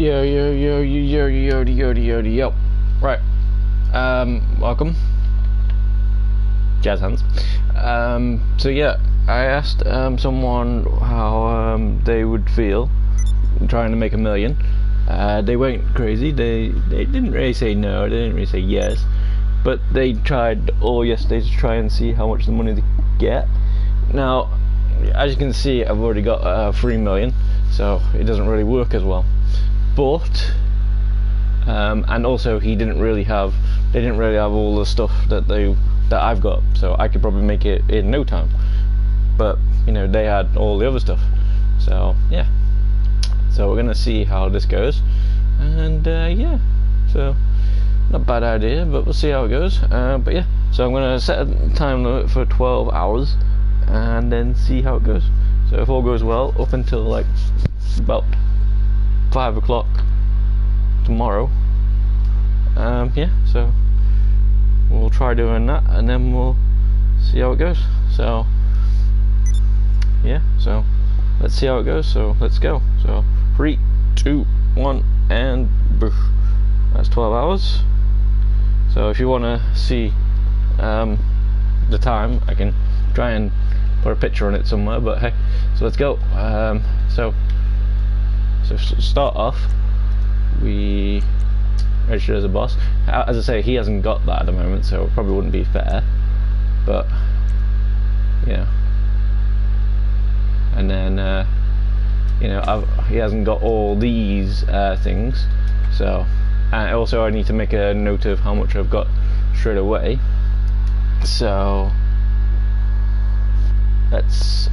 Yo yo yo yo yo yo yo yo yo. Right. Welcome. Jazz hands. So yeah, I asked someone how they would feel trying to make a million. They weren't crazy. They didn't really say no. They didn't really say yes, but they tried all yesterday to try and see how much the money they get. Now, as you can see, I've already got 3 million, so it doesn't really work as well. But and also they didn't really have all the stuff that I've got, so I could probably make it in no time. But you know, they had all the other stuff, so yeah. So we're gonna see how this goes, and yeah, so not a bad idea, but we'll see how it goes. But yeah, so I'm gonna set a time limit for 12 hours and then see how it goes. So if all goes well, up until like about 5 o'clock tomorrow, yeah, so we'll try doing that and then we'll see how it goes. So yeah, so let's see how it goes. So let's go. So 3, 2, 1 and boof. That's 12 hours. So if you want to see the time, I can try and put a picture on it somewhere, but hey, so let's go. So start off, we register as a boss. As I say, he hasn't got that at the moment, so it probably wouldn't be fair, but yeah. And then you know, he hasn't got all these things, so, and also I need to make a note of how much I've got straight away. So let's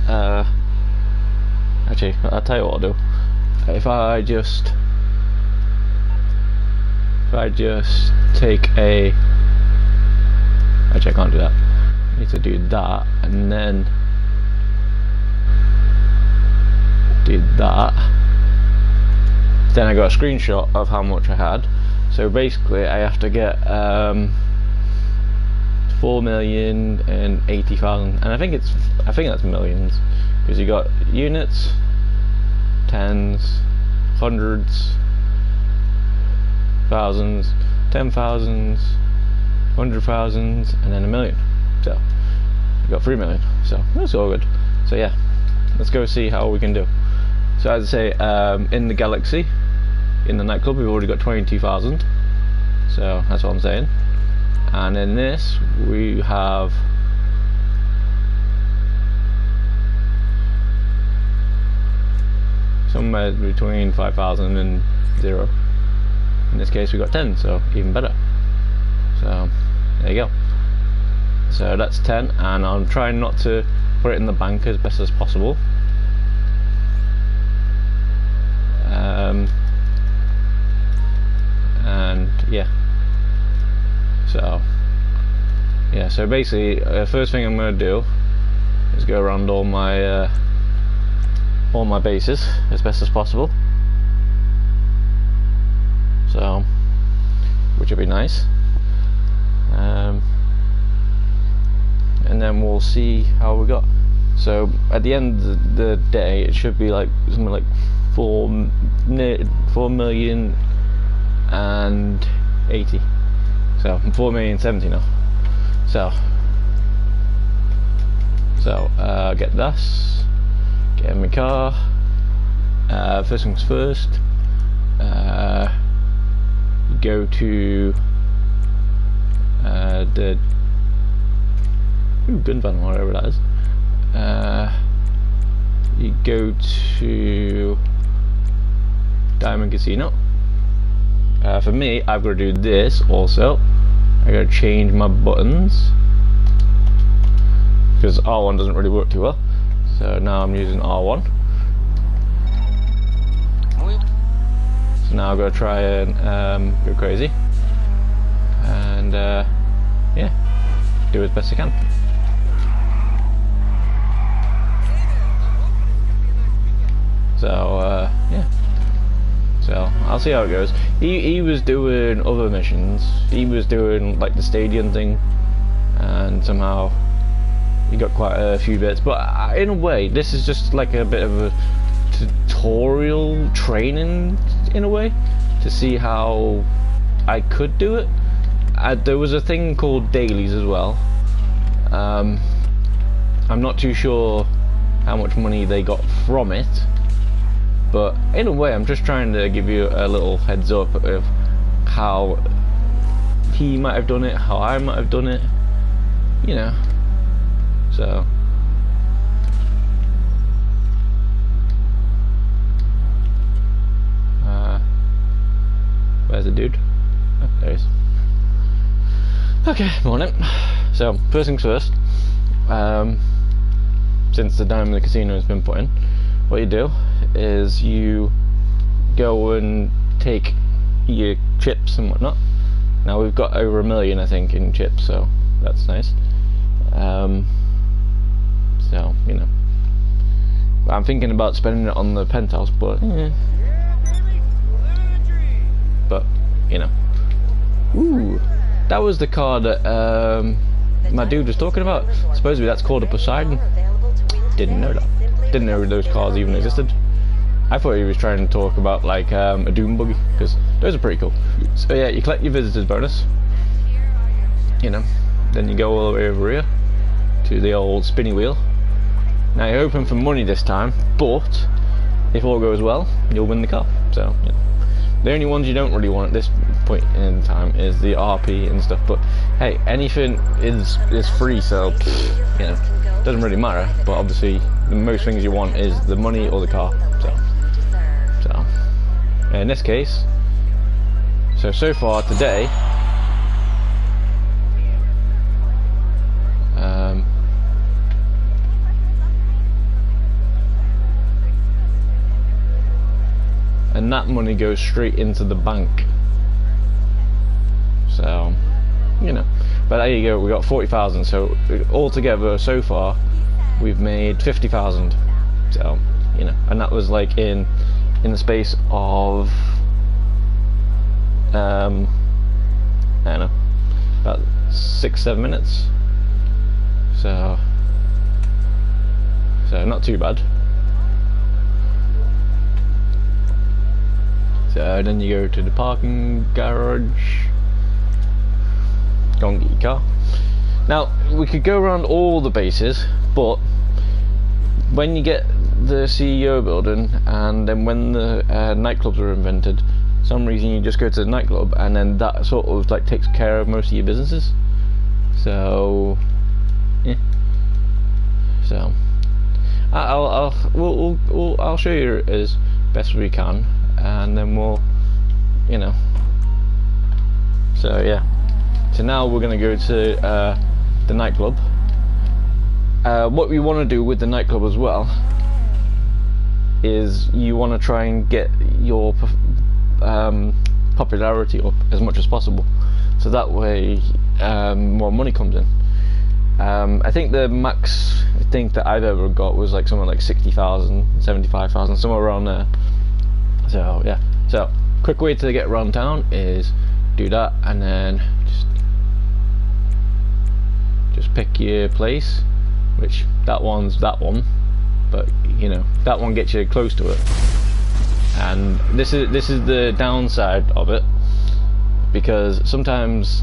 actually, I'll tell you what I'll do. If I just take a, actually I can't do that. I need to do that and then do that. Then I got a screenshot of how much I had. So basically I have to get 4,080,000, and I think that's millions, because you got units, tens, hundreds, thousands, 10,000s, 100,000s, and then a million. So I got 3 million. So that's all good. So yeah, let's go see how we can do. So as I say, in the Galaxy, in the nightclub, we've already got 22,000. So that's what I'm saying. And in this, we have somewhere between 5,000 and 0. In this case, we got 10, so even better. So there you go. So that's 10, and I'm trying not to put it in the bank as best as possible. And yeah, so yeah, so basically first thing I'm going to do is go around all my bases as best as possible, so which would be nice, and then we'll see how we got. So at the end of the day, it should be like something like 4,080,000. So 4,070,000 now. So get this, get in my car. First things first. Go to the gun van, whatever that is. You go to Diamond Casino. For me, I've got to do this also. I got to change my buttons because R1 doesn't really work too well. So now I'm using R1. So now I've got to try and go crazy and yeah, do as best I can. So yeah, so I'll see how it goes. He was doing other missions. He was doing like the stadium thing, and somehow he got quite a few bits. But in a way, this is just like a bit of a tutorial training in a way to see how I could do it. There was a thing called dailies as well. I'm not too sure how much money they got from it, but in a way I'm just trying to give you a little heads up of how he might have done it, how I might have done it, you know. So where's the dude? Oh, there he is. Okay, morning. So first things first, since the dime in the casino has been put in, what you do is you go and take your chips and whatnot. Now we've got over 1 million, I think, in chips, so that's nice. So, you know, I'm thinking about spending it on the penthouse, but you know. Ooh, that was the car that my dude was talking about. Supposedly that's called a Poseidon. Didn't know that. Didn't know those cars even existed. I thought he was trying to talk about like a Doom buggy, because those are pretty cool. So yeah, you collect your visitors bonus, you know, then you go all the way over here to the old spinny wheel. Now you're hoping for money this time, but if all goes well, you'll win the car. So you know. The only ones you don't really want at this point in time is the RP and stuff, but hey, anything is free, so you know, doesn't really matter. But obviously the most things you want is the money or the car. So in this case, so far today, and that money goes straight into the bank. So, you know, but there you go, we got 40,000, so altogether so far we've made 50,000. So, you know, and that was like in the space of I don't know, about 6-7 minutes. So not too bad. So then you go to the parking garage, go and get your car. Now we could go around all the bases, but when you get the CEO building, and then when the nightclubs were invented, for some reason you just go to the nightclub, and then that sort of like takes care of most of your businesses. So yeah. So I'll show you as best we can, and then we'll, you know. So yeah. So now we're gonna go to the nightclub. What we want to do with the nightclub as well is you want to try and get your popularity up as much as possible, so that way more money comes in. I think the max that I've ever got was like somewhere like 60,000, 75,000, somewhere around there. So yeah, so quick way to get around town is do that, and then just pick your place, which that one's that one, but you know, that one gets you close to it. And this is the downside of it, because sometimes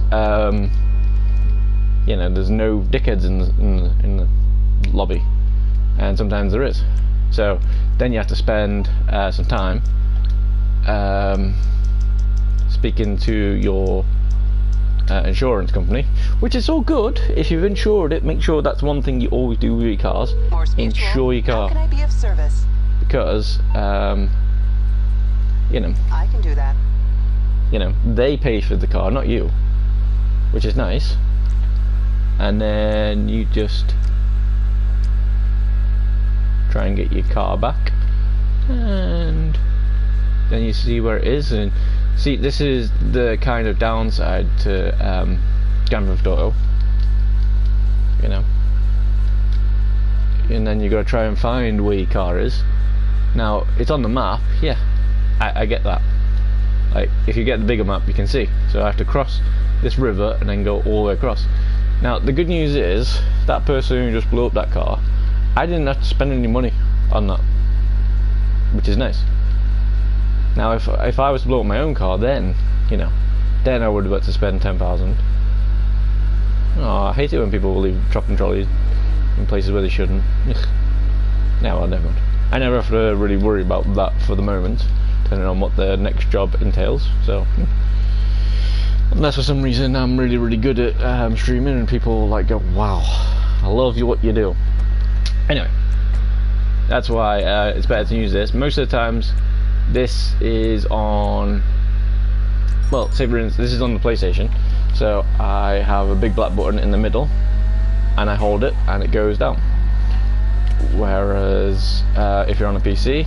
you know, there's no dickheads in the lobby, and sometimes there is. So then you have to spend some time speaking to your insurance company, which is all good. If you've insured it, make sure that's one thing you always do with your cars. Insure your car. How can I be of service? Because you know, I can do that. You know, they pay for the car, not you, which is nice. And then you just try and get your car back, and then you see where it is. And see, this is the kind of downside to Grand Theft Auto, you know. And then you got to try and find where your car is. Now it's on the map, yeah, I get that. Like, if you get the bigger map, you can see. So I have to cross this river and then go all the way across. Now the good news is, that person who just blew up that car, I didn't have to spend any money on that, which is nice. Now if I was to blow up my own car, then, you know, then I would have got to spend 10,000. Oh, I hate it when people will leave dropping trolleys in places where they shouldn't. No, well, never mind. I never have to really worry about that for the moment, depending on what the next job entails. So, unless for some reason I'm really good at streaming and people like go, wow, I love you what you do. Anyway, that's why it's better to use this. Most of the times, this is on, well, say for instance, this is on the PlayStation. So I have a big black button in the middle, and I hold it, and it goes down. Whereas if you're on a PC,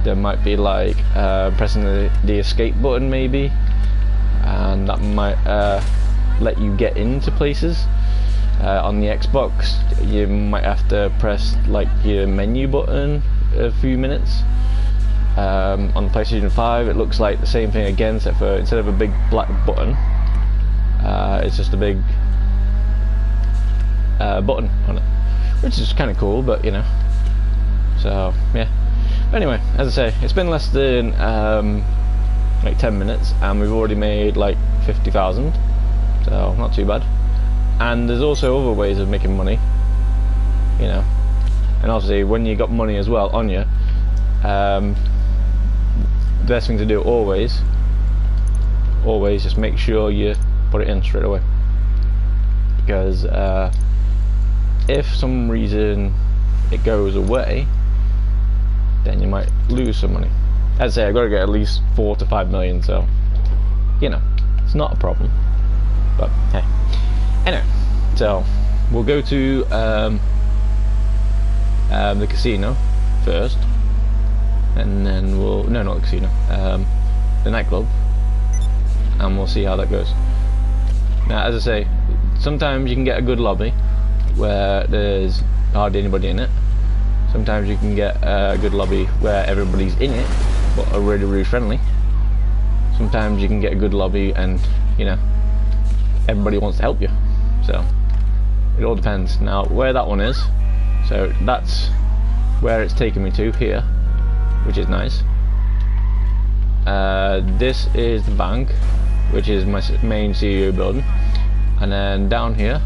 there might be like pressing the escape button maybe, and that might let you get into places. On the Xbox, you might have to press like your menu button a few minutes. On the PlayStation 5, it looks like the same thing again, except for instead of a big black button, it's just a big button on it, which is kind of cool, but you know. So yeah. But anyway, as I say, it's been less than like 10 minutes, and we've already made like 50,000, so not too bad. And there's also other ways of making money, you know. And obviously, when you got money as well on you, the best thing to do always just make sure you put it in straight away, because if for some reason it goes away, then you might lose some money. As I say, I've got to get at least 4 to 5 million, so you know, it's not a problem. But hey, anyway, so we'll go to the casino first, and then we'll, no, not the casino, the nightclub, and we'll see how that goes. Now, as I say, sometimes you can get a good lobby where there's hardly anybody in it. Sometimes you can get a good lobby where everybody's in it but are really friendly. Sometimes you can get a good lobby and, you know, everybody wants to help you. So it all depends. Now, where that one is, so that's where it's taken me to here, which is nice. This is the bank, which is my main CEO building, and then down here,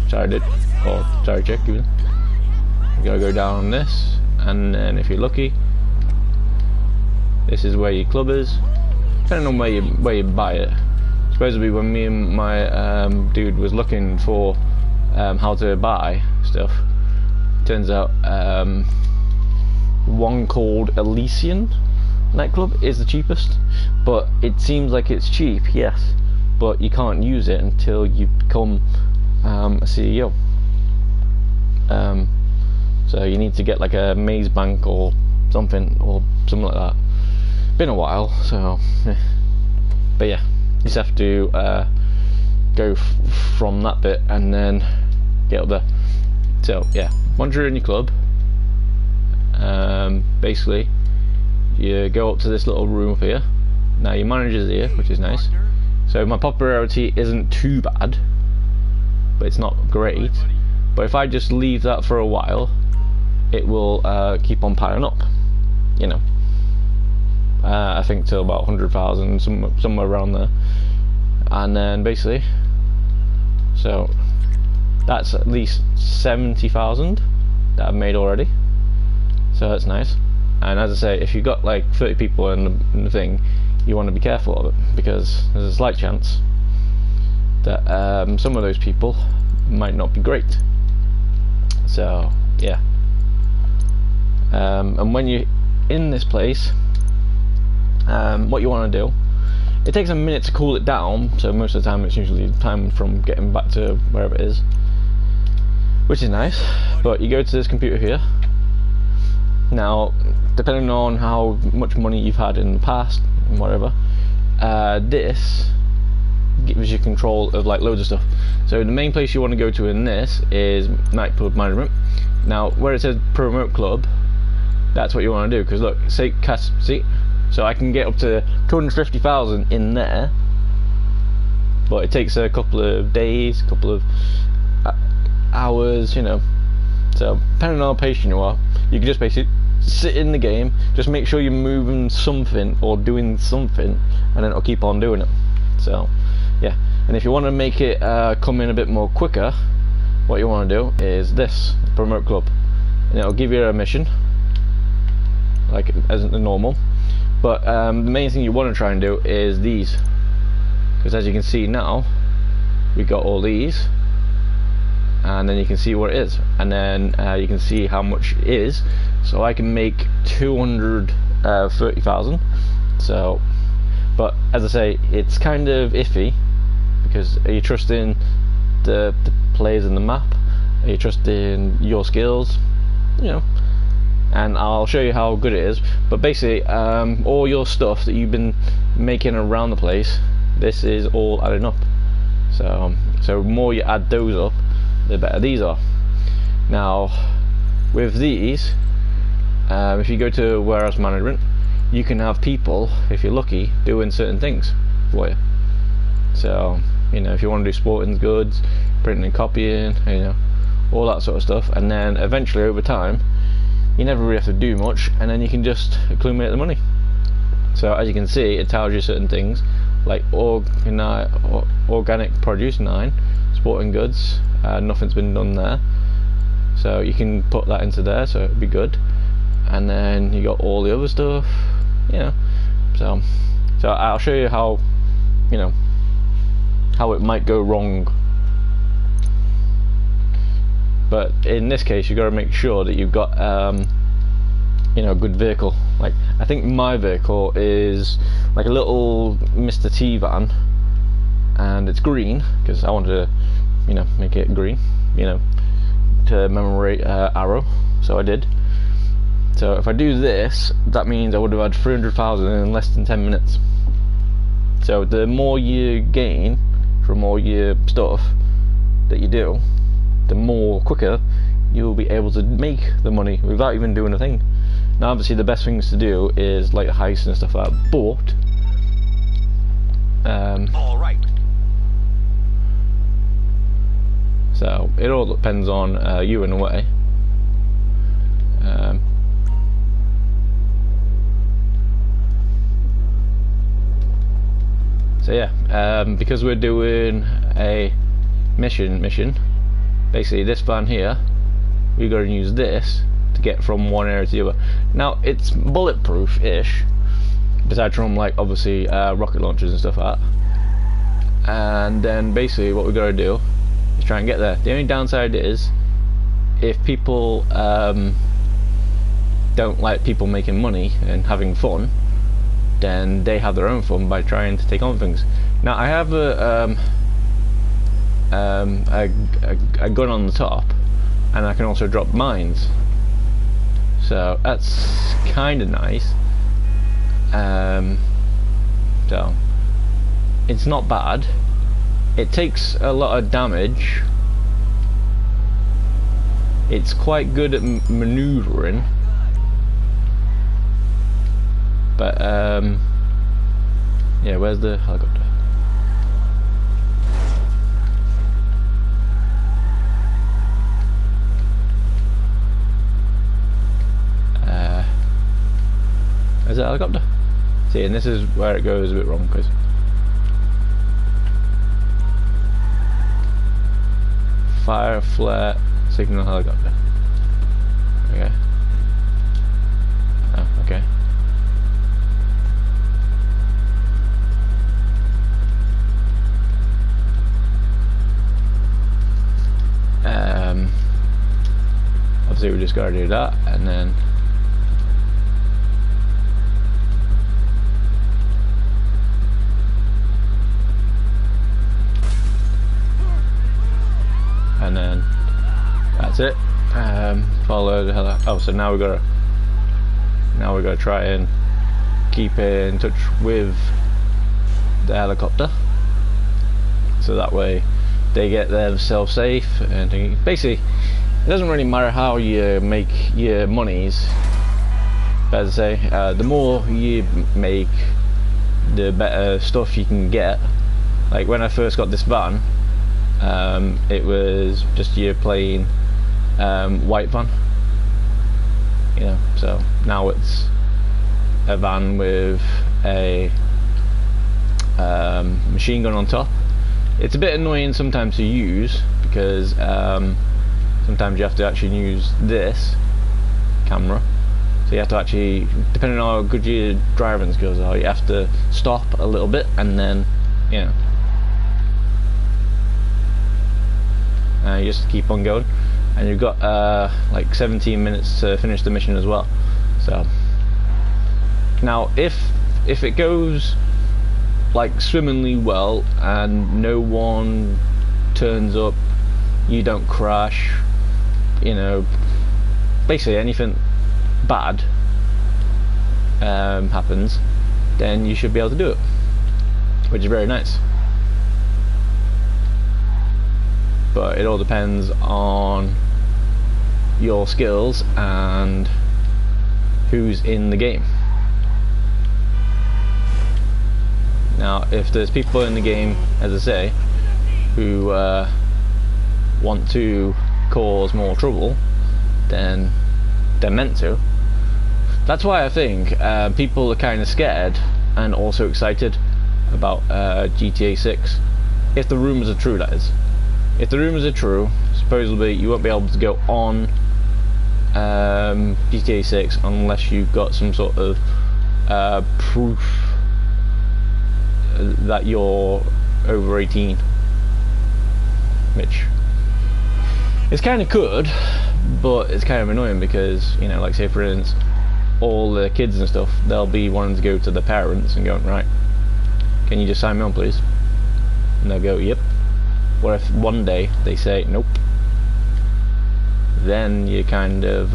sorry chick, even, you gotta go down on this, and then if you're lucky, this is where your club is, depending on where you buy it. Supposedly when me and my dude was looking for how to buy stuff, turns out one called Elysian nightclub is the cheapest, but it seems like it's cheap, yes, but you can't use it until you become a CEO. So you need to get like a maze bank or something like that. Been a while, so yeah. But yeah, you just have to go from that bit and then get up there. So yeah, once you're in your club, basically you go up to this little room up here. Now your manager's here, which is nice. So my popularity isn't too bad, but it's not great. But if I just leave that for a while, it will keep on piling up, you know. I think till about 100,000, somewhere around there. And then basically, so that's at least 70,000 that I've made already. So that's nice. And as I say, if you've got like 30 people in the thing, you want to be careful of it, because there's a slight chance that some of those people might not be great. So yeah. And when you're in this place, what you want to do, it takes a minute to cool it down, so most of the time it's usually time from getting back to wherever it is, which is nice. But you go to this computer here. Now, depending on how much money you've had in the past and whatever, this gives you control of like loads of stuff. So the main place you want to go to in this is nightclub management. Now, where it says promote club, that's what you want to do, because look, see, so I can get up to 250,000 in there, but it takes a couple of days, couple of hours, you know. So depending on how patient you are, you can just basically sit in the game, just make sure you're moving something or doing something, and then it'll keep on doing it. So yeah, and if you want to make it come in a bit more quicker, what you want to do is this, promote club, and it'll give you a mission like as normal, but the main thing you want to try and do is these, because as you can see now we got all these, and then you can see what it is, and then you can see how much it is. So I can make 230,000. So, but as I say, it's kind of iffy, because are you trusting the players in the map? Are you trusting your skills? You know, and I'll show you how good it is. But basically, all your stuff that you've been making around the place, this is all adding up. So the more you add those up, the better these are. Now with these, if you go to warehouse management, you can have people, if you're lucky, doing certain things for you. So you know, if you want to do sporting goods, printing and copying, you know, all that sort of stuff, and then eventually over time you never really have to do much, and then you can just accumulate the money. So as you can see, it tells you certain things like organic produce 9, sporting goods, nothing's been done there, so you can put that into there, so it'd be good. And then you got all the other stuff, you know. So I'll show you how, you know, how it might go wrong. But in this case, you got to make sure that you've got you know, a good vehicle. Like I think my vehicle is like a little Mr. T van, and it's green because I wanted to, you know, make it green, you know, to commemorate Arrow, so I did. So if I do this, that means I would have had 300,000 in less than 10 minutes. So the more you gain from all your stuff that you do, the more quicker you'll be able to make the money without even doing a thing. Now obviously the best things to do is like heists and stuff like that, but all right. So it all depends on you in a way. So yeah, because we're doing a mission, basically this van here, we're going to use this to get from one area to the other. Now it's bulletproof-ish, besides from like obviously rocket launchers and stuff like that. And then basically what we're going to do is try and get there. The only downside is if people don't like people making money and having fun, then they have their own fun by trying to take on things. Now I have a gun on the top, and I can also drop mines, so that's kind of nice. So it's not bad. It takes a lot of damage. It's quite good at maneuvering, but yeah, where's the helicopter? Is that a helicopter? See, and this is where it goes a bit wrong, because fire, flare, signal, helicopter. Okay. Oh, okay. Obviously we just gotta do that, and then that's it. Follow the hell. Oh, so now we gotta try and keep in touch with the helicopter, so that way they get themselves safe. And basically it doesn't really matter how you make your monies, but as I say, the more you make, the better stuff you can get. Like when I first got this van, it was just your plain white van, you know. So now it's a van with a machine gun on top. It's a bit annoying sometimes to use because sometimes you have to actually use this camera. So you have to actually, depending on how good your driving skills are, you have to stop a little bit and then, you know, you just keep on going. And you've got like 17 minutes to finish the mission as well. So now if it goes like swimmingly well and no one turns up, you don't crash, you know, basically anything bad happens, then you should be able to do it, which is very nice. But it all depends on your skills and who's in the game. Now if there's people in the game, as I say, who want to cause more trouble, then they're meant to. That's why I think people are kind of scared and also excited about GTA 6. If the rumours are true, that is. If the rumours are true, supposedly you won't be able to go on GTA 6 unless you've got some sort of proof that you're over 18. Which is kind of good, but it's kind of annoying because, you know, like say for instance, all the kids and stuff, they'll be wanting to go to the parents and going, right, can you just sign me on please? And they'll go, yep. What if one day they say nope? Then you're kind of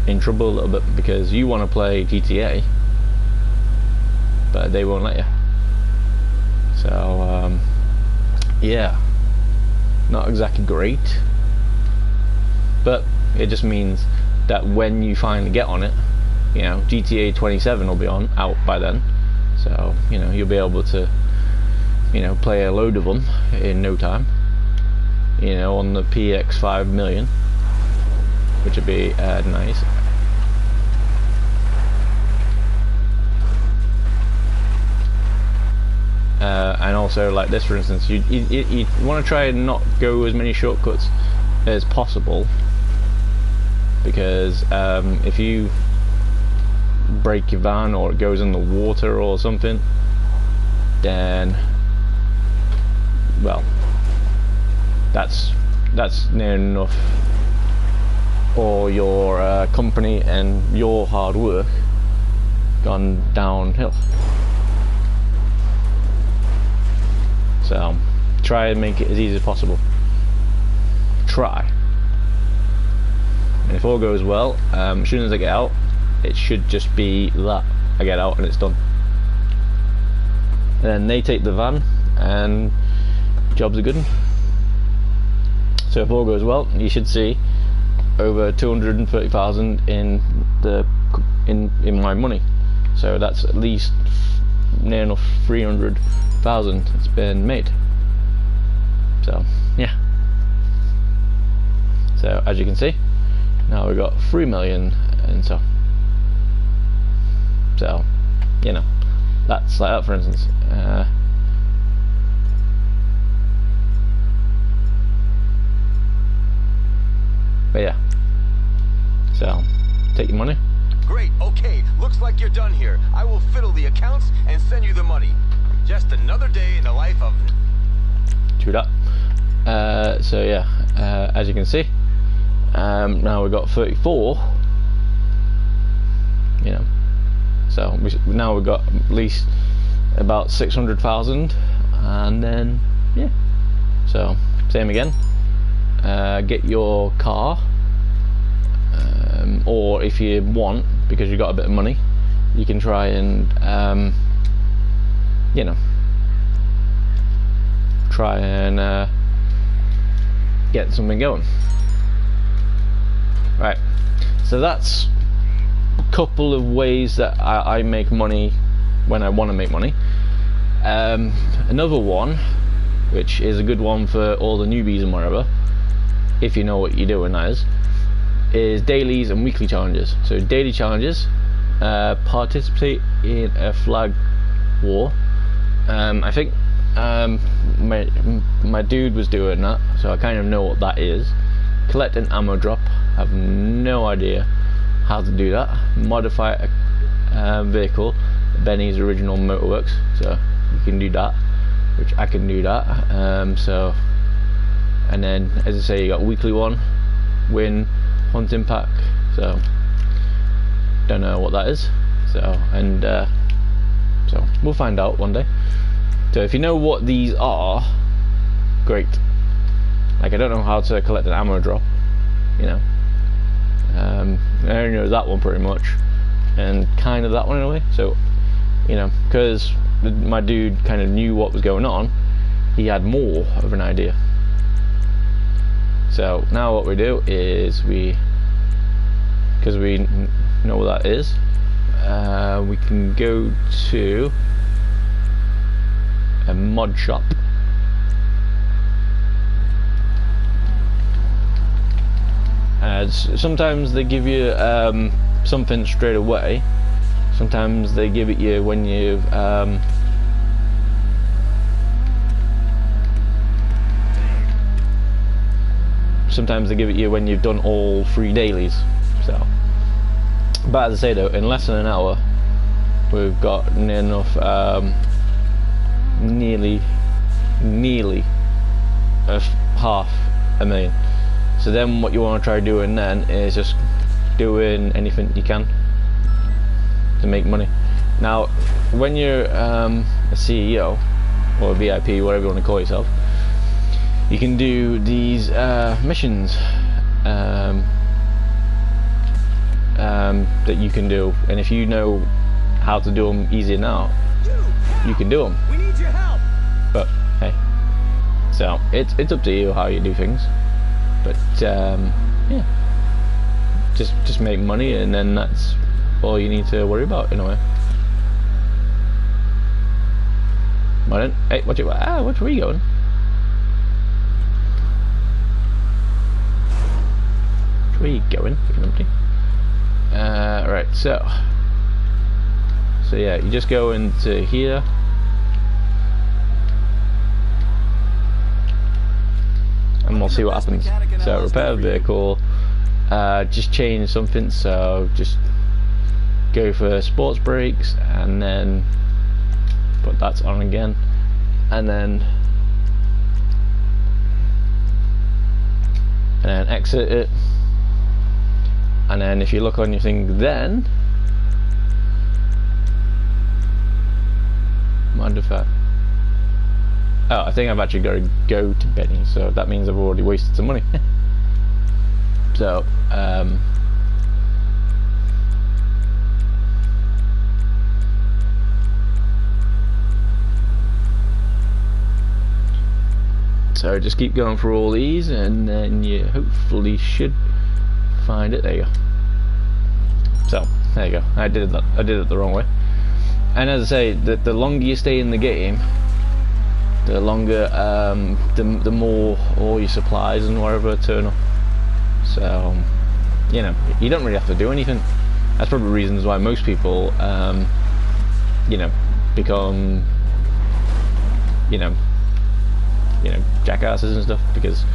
in trouble a little bit because you want to play GTA, but they won't let you. So yeah, not exactly great, but it just means that when you finally get on it, you know, GTA 27 will be out by then, so you know you'll be able to, you know, play a load of them in no time, you know, on the PX 5 million, which would be nice. And also, like this for instance, you want to try and not go as many shortcuts as possible, because if you break your van or it goes in the water or something, then, well, that's near enough all your company and your hard work gone downhill. So try and make it as easy as possible. Try. And if all goes well, as soon as I get out, it should just be that I get out and it's done. And then they take the van and jobs are good. So if all goes well, you should see over 230,000 in my money. So that's at least near enough 300,000 that's been made. So yeah. So as you can see, now we've got 3 million and so. So, you know, that's like that for instance. But yeah, so take your money. Great, okay, looks like you're done here. I will fiddle the accounts and send you the money. Just another day in the life of... True that. So yeah, as you can see, now we've got 34, you know, so now we've got at least about 600,000, and then yeah, so same again. Get your car, or if you want, because you got a bit of money, you can try and you know, try and get something going. Right, so that's a couple of ways that I make money when I want to make money. Another one, which is a good one for all the newbies and whatever, if you know what you're doing, is dailies and weekly challenges. So daily challenges, participate in a flag war. I think my dude was doing that, so I kind of know what that is. Collect an ammo drop. I have no idea how to do that. Modify a vehicle, Benny's original motorworks, so you can do that, which I can do that. So, and then as I say, you got weekly one, win hunting pack. So don't know what that is. So so we'll find out one day. So if you know what these are, great. Like, I don't know how to collect an ammo drop, you know. I only know that one pretty much, and kind of that one in a way. So, you know, because my dude kind of knew what was going on, he had more of an idea. So now what we do is because we know what that is, we can go to a mod shop. Sometimes they give you something straight away. Sometimes they give it you when you've sometimes they give it you when you've done all 3 dailies. So, but as I say though, in less than an hour, we've got enough, nearly $500,000. So then what you want to try doing then is just doing anything you can to make money. Now, when you're a CEO or a VIP, whatever you want to call yourself, you can do these missions that you can do, and if you know how to do them easier now, you can do them. We need your help. But hey, so it's up to you how you do things. But yeah, just make money, and then that's all you need to worry about in a way. Well, hey, which way are you going? Where are you going? Empty. Right, so yeah, you just go into here. And we'll see what happens. So repair a vehicle, just change something, so just go for sports brakes and then put that on again, and then exit it. And then if you look on your thing, then modify. Oh, I think I've actually got to go to Benny, so that means I've already wasted some money. So so just keep going through all these, and then you hopefully should find it. There you go. So there you go. I did it the wrong way. And as I say, the longer you stay in the game, the longer, the more all your supplies and whatever turn up. So, you know, you don't really have to do anything. That's probably reasons why most people, you know, become, you know, jackasses and stuff, because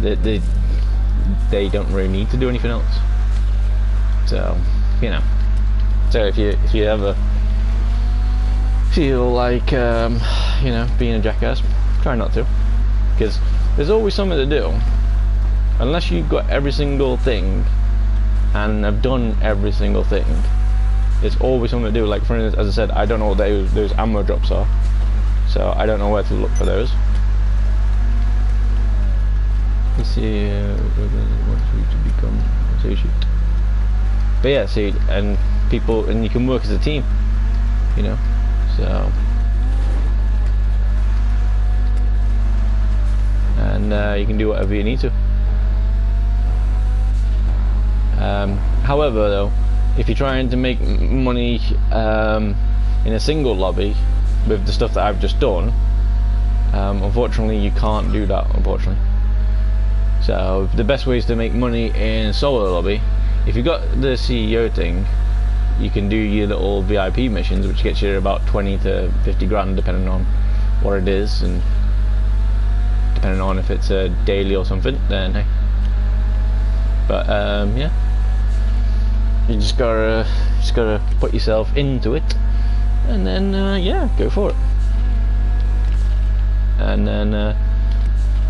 they don't really need to do anything else. So, you know, so if you ever feel like you know, being a jackass, try not to, because there's always something to do. Unless you've got every single thing and have done every single thing, there's always something to do. Like, for instance, as I said, I don't know what those ammo drops are, so I don't know where to look for those. Let's see, wants you to become associate. But yeah, see, and people, and you can work as a team, you know. So, and you can do whatever you need to. However, though, if you're trying to make money in a single lobby with the stuff that I've just done, unfortunately you can't do that, unfortunately. So the best ways to make money in solo lobby, if you've got the CEO thing, you can do your little VIP missions, which gets you about 20 to 50 grand depending on what it is, and depending on if it's a daily or something, then hey. But yeah, you just gotta put yourself into it, and then yeah, go for it, and then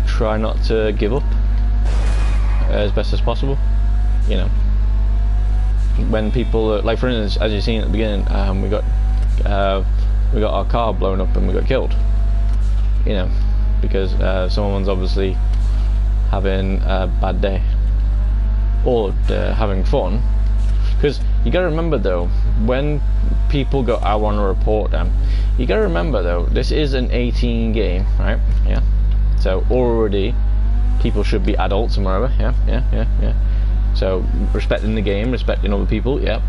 try not to give up as best as possible. You know, when people like, for instance, as you've seen at the beginning, we got our car blown up and we got killed. You know, because someone's obviously having a bad day, or having fun. Because you gotta remember though, when people go, I want to report them, you gotta remember though, this is an 18 game, right? Yeah. So already people should be adults and whatever. Yeah. So respecting the game, respecting other people. Yeah.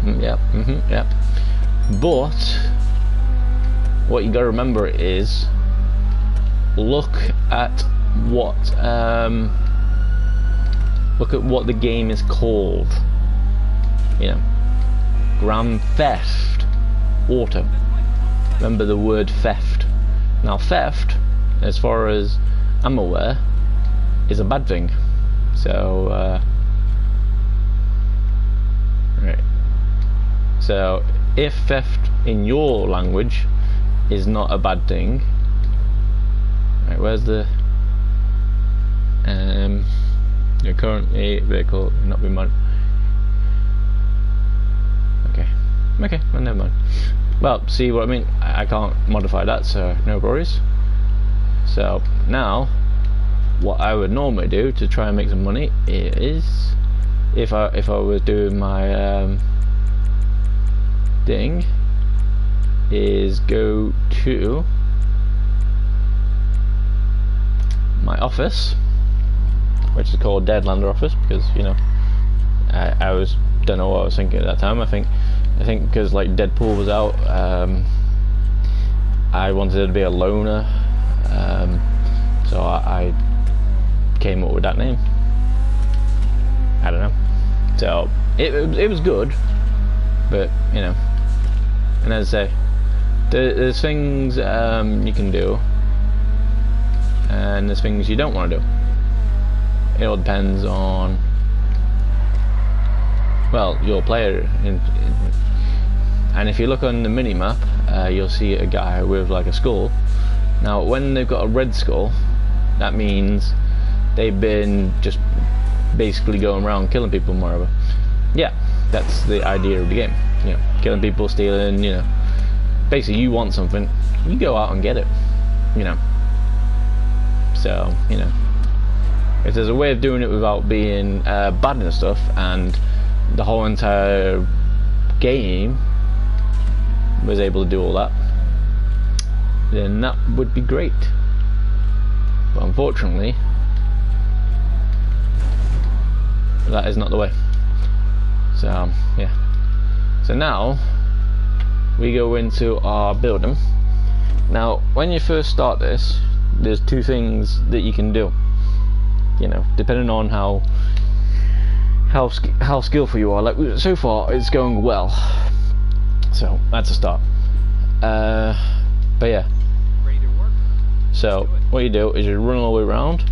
But what you gotta remember is, look at what the game is called. You know, Grand Theft Auto. Remember the word theft. Now theft, as far as I'm aware, is a bad thing. So right. So if theft in your language is not a bad thing, right, where's the your current vehicle not being modified. Okay, well, never mind. Well, see what I mean? I can't modify that, so no worries. So now, what I would normally do to try and make some money is, if I was doing my thing, is go to my office, which is called Deadlander office, because you know, I don't know what I was thinking at that time. I think because like Deadpool was out, I wanted to be a loner, so I came up with that name. I don't know. So it was good, but you know, and as I say, there's things you can do, and there's things you don't want to do. It all depends on, well, your player. And if you look on the mini map, you'll see a guy with like a skull. Now when they've got a red skull, that means they've been just basically going around killing people and whatever. Yeah, that's the idea of the game. You know, killing people, stealing, you know, basically you want something, you go out and get it, you know. So, you know, if there's a way of doing it without being bad and stuff, and the whole entire game was able to do all that, then that would be great. But unfortunately, that is not the way. So yeah. So now we go into our building. Now when you first start this, there's two things that you can do, you know, depending on how skillful you are. Like so far it's going well, so that's a start. But yeah, so what you do is you run all the way around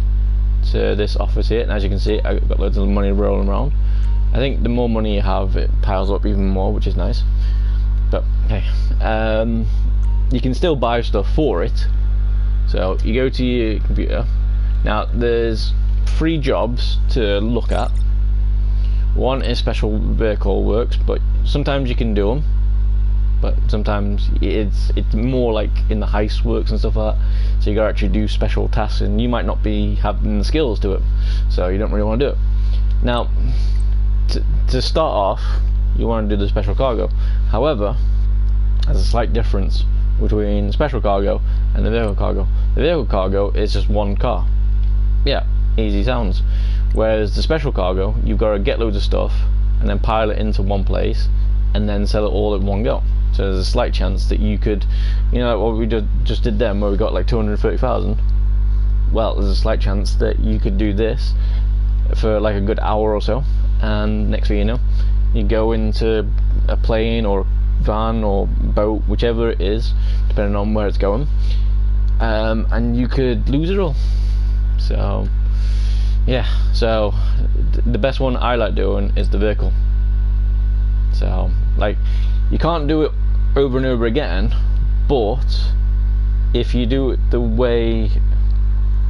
to this office here, and as you can see, I've got loads of money rolling around. I think the more money you have, it piles up even more, which is nice. But okay, you can still buy stuff for it. So you go to your computer. Now there's 3 jobs to look at. One is special vehicle works, but sometimes you can do them, but sometimes it's more like in the heist works and stuff like that. So you gotta actually do special tasks, and you might not be having the skills to it, so you don't really want to do it. Now, to start off, you want to do the special cargo. However, there's a slight difference between special cargo and the vehicle cargo. The vehicle cargo is just one car. Yeah, easy sounds. Whereas the special cargo, you've got to get loads of stuff and then pile it into one place and then sell it all at one go. So there's a slight chance that you could, you know, like what we just did then, where we got like 230,000. Well, there's a slight chance that you could do this for like a good hour or so, and next thing you know, you go into a plane or van or boat, whichever it is, depending on where it's going, and you could lose it all. So yeah, so the best one I like doing is the vehicle. So like, you can't do it over and over again, but if you do it the way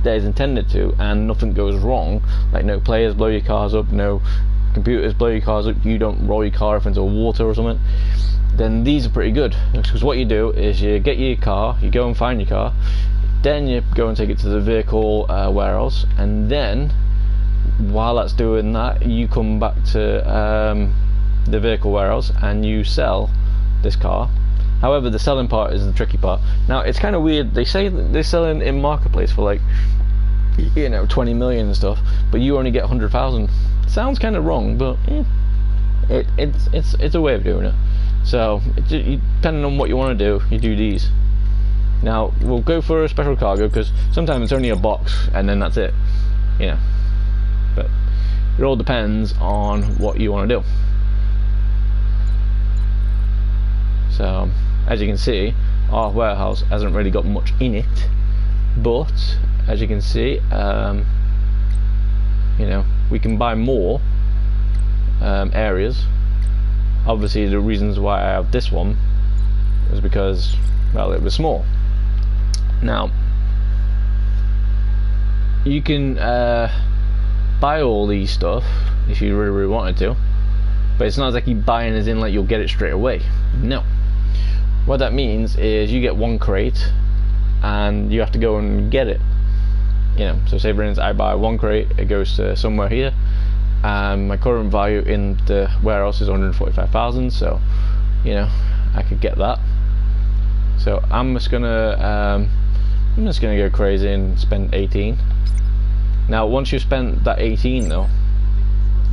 that is intended to and nothing goes wrong, like no players blow your cars up, no computers blow your cars up, you don't roll your car up into water or something, then these are pretty good. Because what you do is you get your car, you go and find your car, then you go and take it to the vehicle warehouse, and then while that's doing that, you come back to the vehicle warehouse and you sell this car. However, the selling part is the tricky part. Now, it's kind of weird. They say that they're selling in marketplace for like, you know, 20 million and stuff, but you only get 100,000. Sounds kind of wrong, but it's a way of doing it. So depending on what you want to do, you do these. Now we'll go for a special cargo, because sometimes it's only a box and then that's it, you know. But it all depends on what you want to do. So as you can see, our warehouse hasn't really got much in it, but as you can see, you know, we can buy more areas. Obviously the reasons why I have this one is because, well, it was small. Now you can buy all these stuff if you really wanted to, but it's not exactly buying as in like you'll get it straight away. No, what that means is you get one crate and you have to go and get it, you know. So say for instance I buy one crate, it goes to somewhere here, and my current value in the warehouse is 145,000, so you know, I could get that. So I'm just gonna go crazy and spend 18. Now once you spend that 18 though,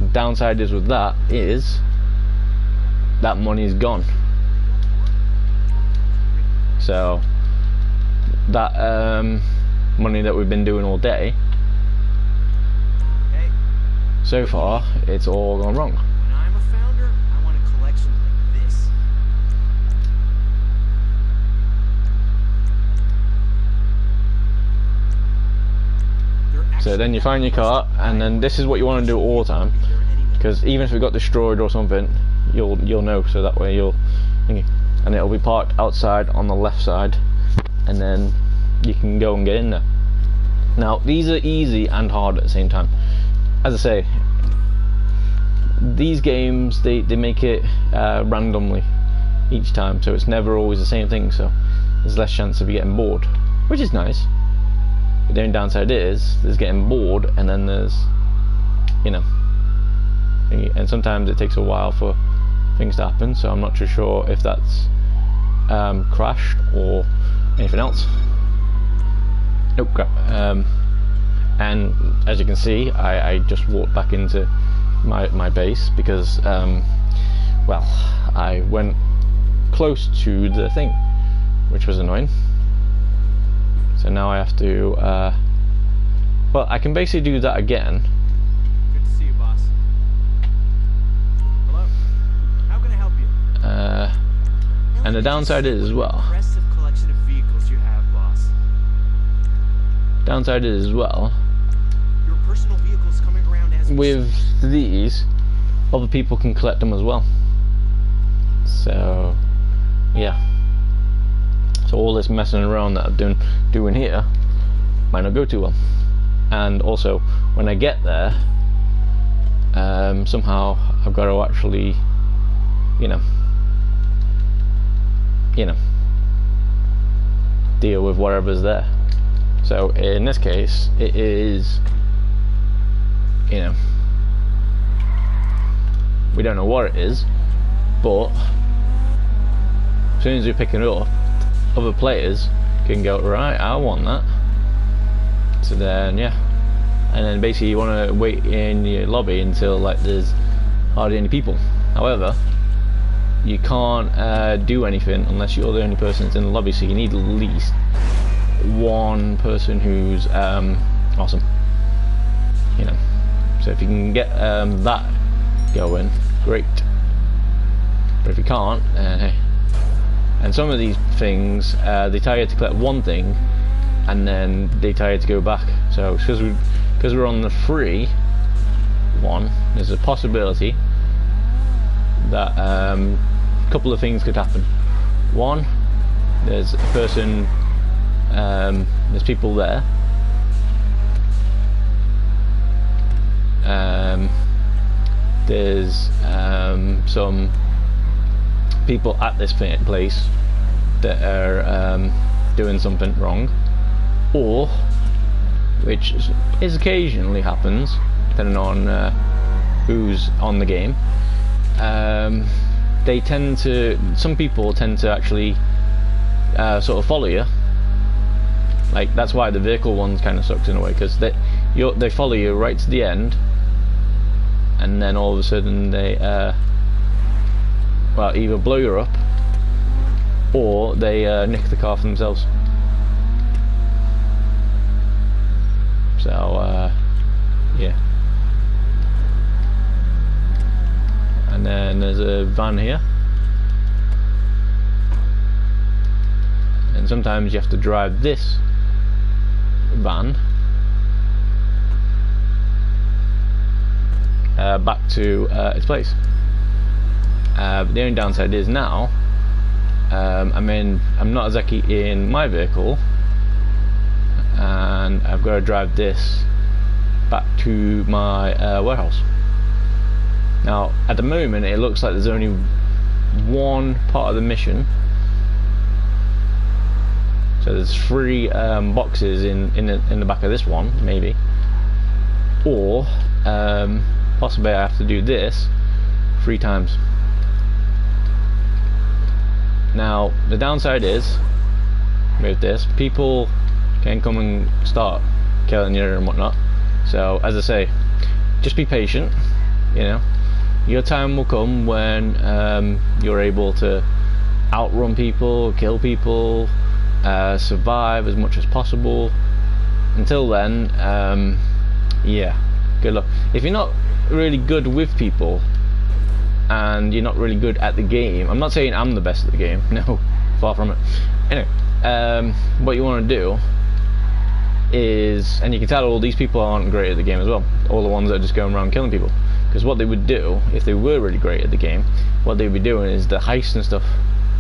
the downside is with that is that money is gone. So that money that we've been doing all day, so far it's all gone wrong. When I'm a founder, I want a collection like this. So then you find your car, and then this is what you want to do all the time, because even if it got destroyed or something, you'll know. So that way and it'll be parked outside on the left side, and then you can go and get in there. Now these are easy and hard at the same time. As I say, these games they make it randomly each time, so it's never always the same thing, so there's less chance of you getting bored, which is nice. But the only downside is there's getting bored, and then there's, you know, and sometimes it takes a while for things to happen, so I'm not too sure if that's crashed or anything else. Nope, crap. And as you can see, I just walked back into my base because well, I went close to the thing, which was annoying. So now I have to well, I can basically do that again. Good to see you, boss. Hello. How can I help you? And the downside is as well. Impressive collection of vehicles you have, boss. Downside is as well. Your personal vehicles coming around as With these, other people can collect them as well. So yeah. So all this messing around that I'm doing here might not go too well. And also, when I get there, somehow I've got to actually, you know, deal with whatever's there. So in this case, it is, you know, we don't know what it is, but as soon as we pick it up, other players can go, right, I want that. So then yeah, and then basically you want to wait in your lobby until like there's hardly any people. However, you can't do anything unless you're the only person that's in the lobby, so you need at least one person who's awesome, you know. So if you can get that going, great. But if you can't, and some of these things, they tell you to collect one thing, and then they tell you to go back. So because we're on the free one, there's a possibility that a couple of things could happen. One, there's a person, there's people there. There's some people at this place that are doing something wrong, or, which is occasionally happens, depending on who's on the game, they tend to, some people tend to actually sort of follow you. Like, that's why the vehicle ones kind of sucks in a way, because they follow you right to the end, and then all of a sudden they well, either blow you up or they nick the car for themselves. So yeah. And then there's a van here, and sometimes you have to drive this van back to its place. But the only downside is now, I mean, I'm not exactly in my vehicle, and I've got to drive this back to my warehouse. Now, at the moment, it looks like there's only one part of the mission. So there's 3 boxes in the back of this one, maybe, or possibly I have to do this 3 times. Now, the downside is with this, people can come and start killing you and whatnot. So, as I say, just be patient. You know, your time will come when you're able to outrun people, kill people, survive as much as possible. Until then, yeah, good luck. If you're not really good with people and you're not really good at the game, I'm not saying I'm the best at the game, no, far from it. Anyway, what you want to do is, and you can tell all these people aren't great at the game as well, all the ones that are just going around killing people, because what they would do if they were really great at the game, what they would be doing is the heist and stuff,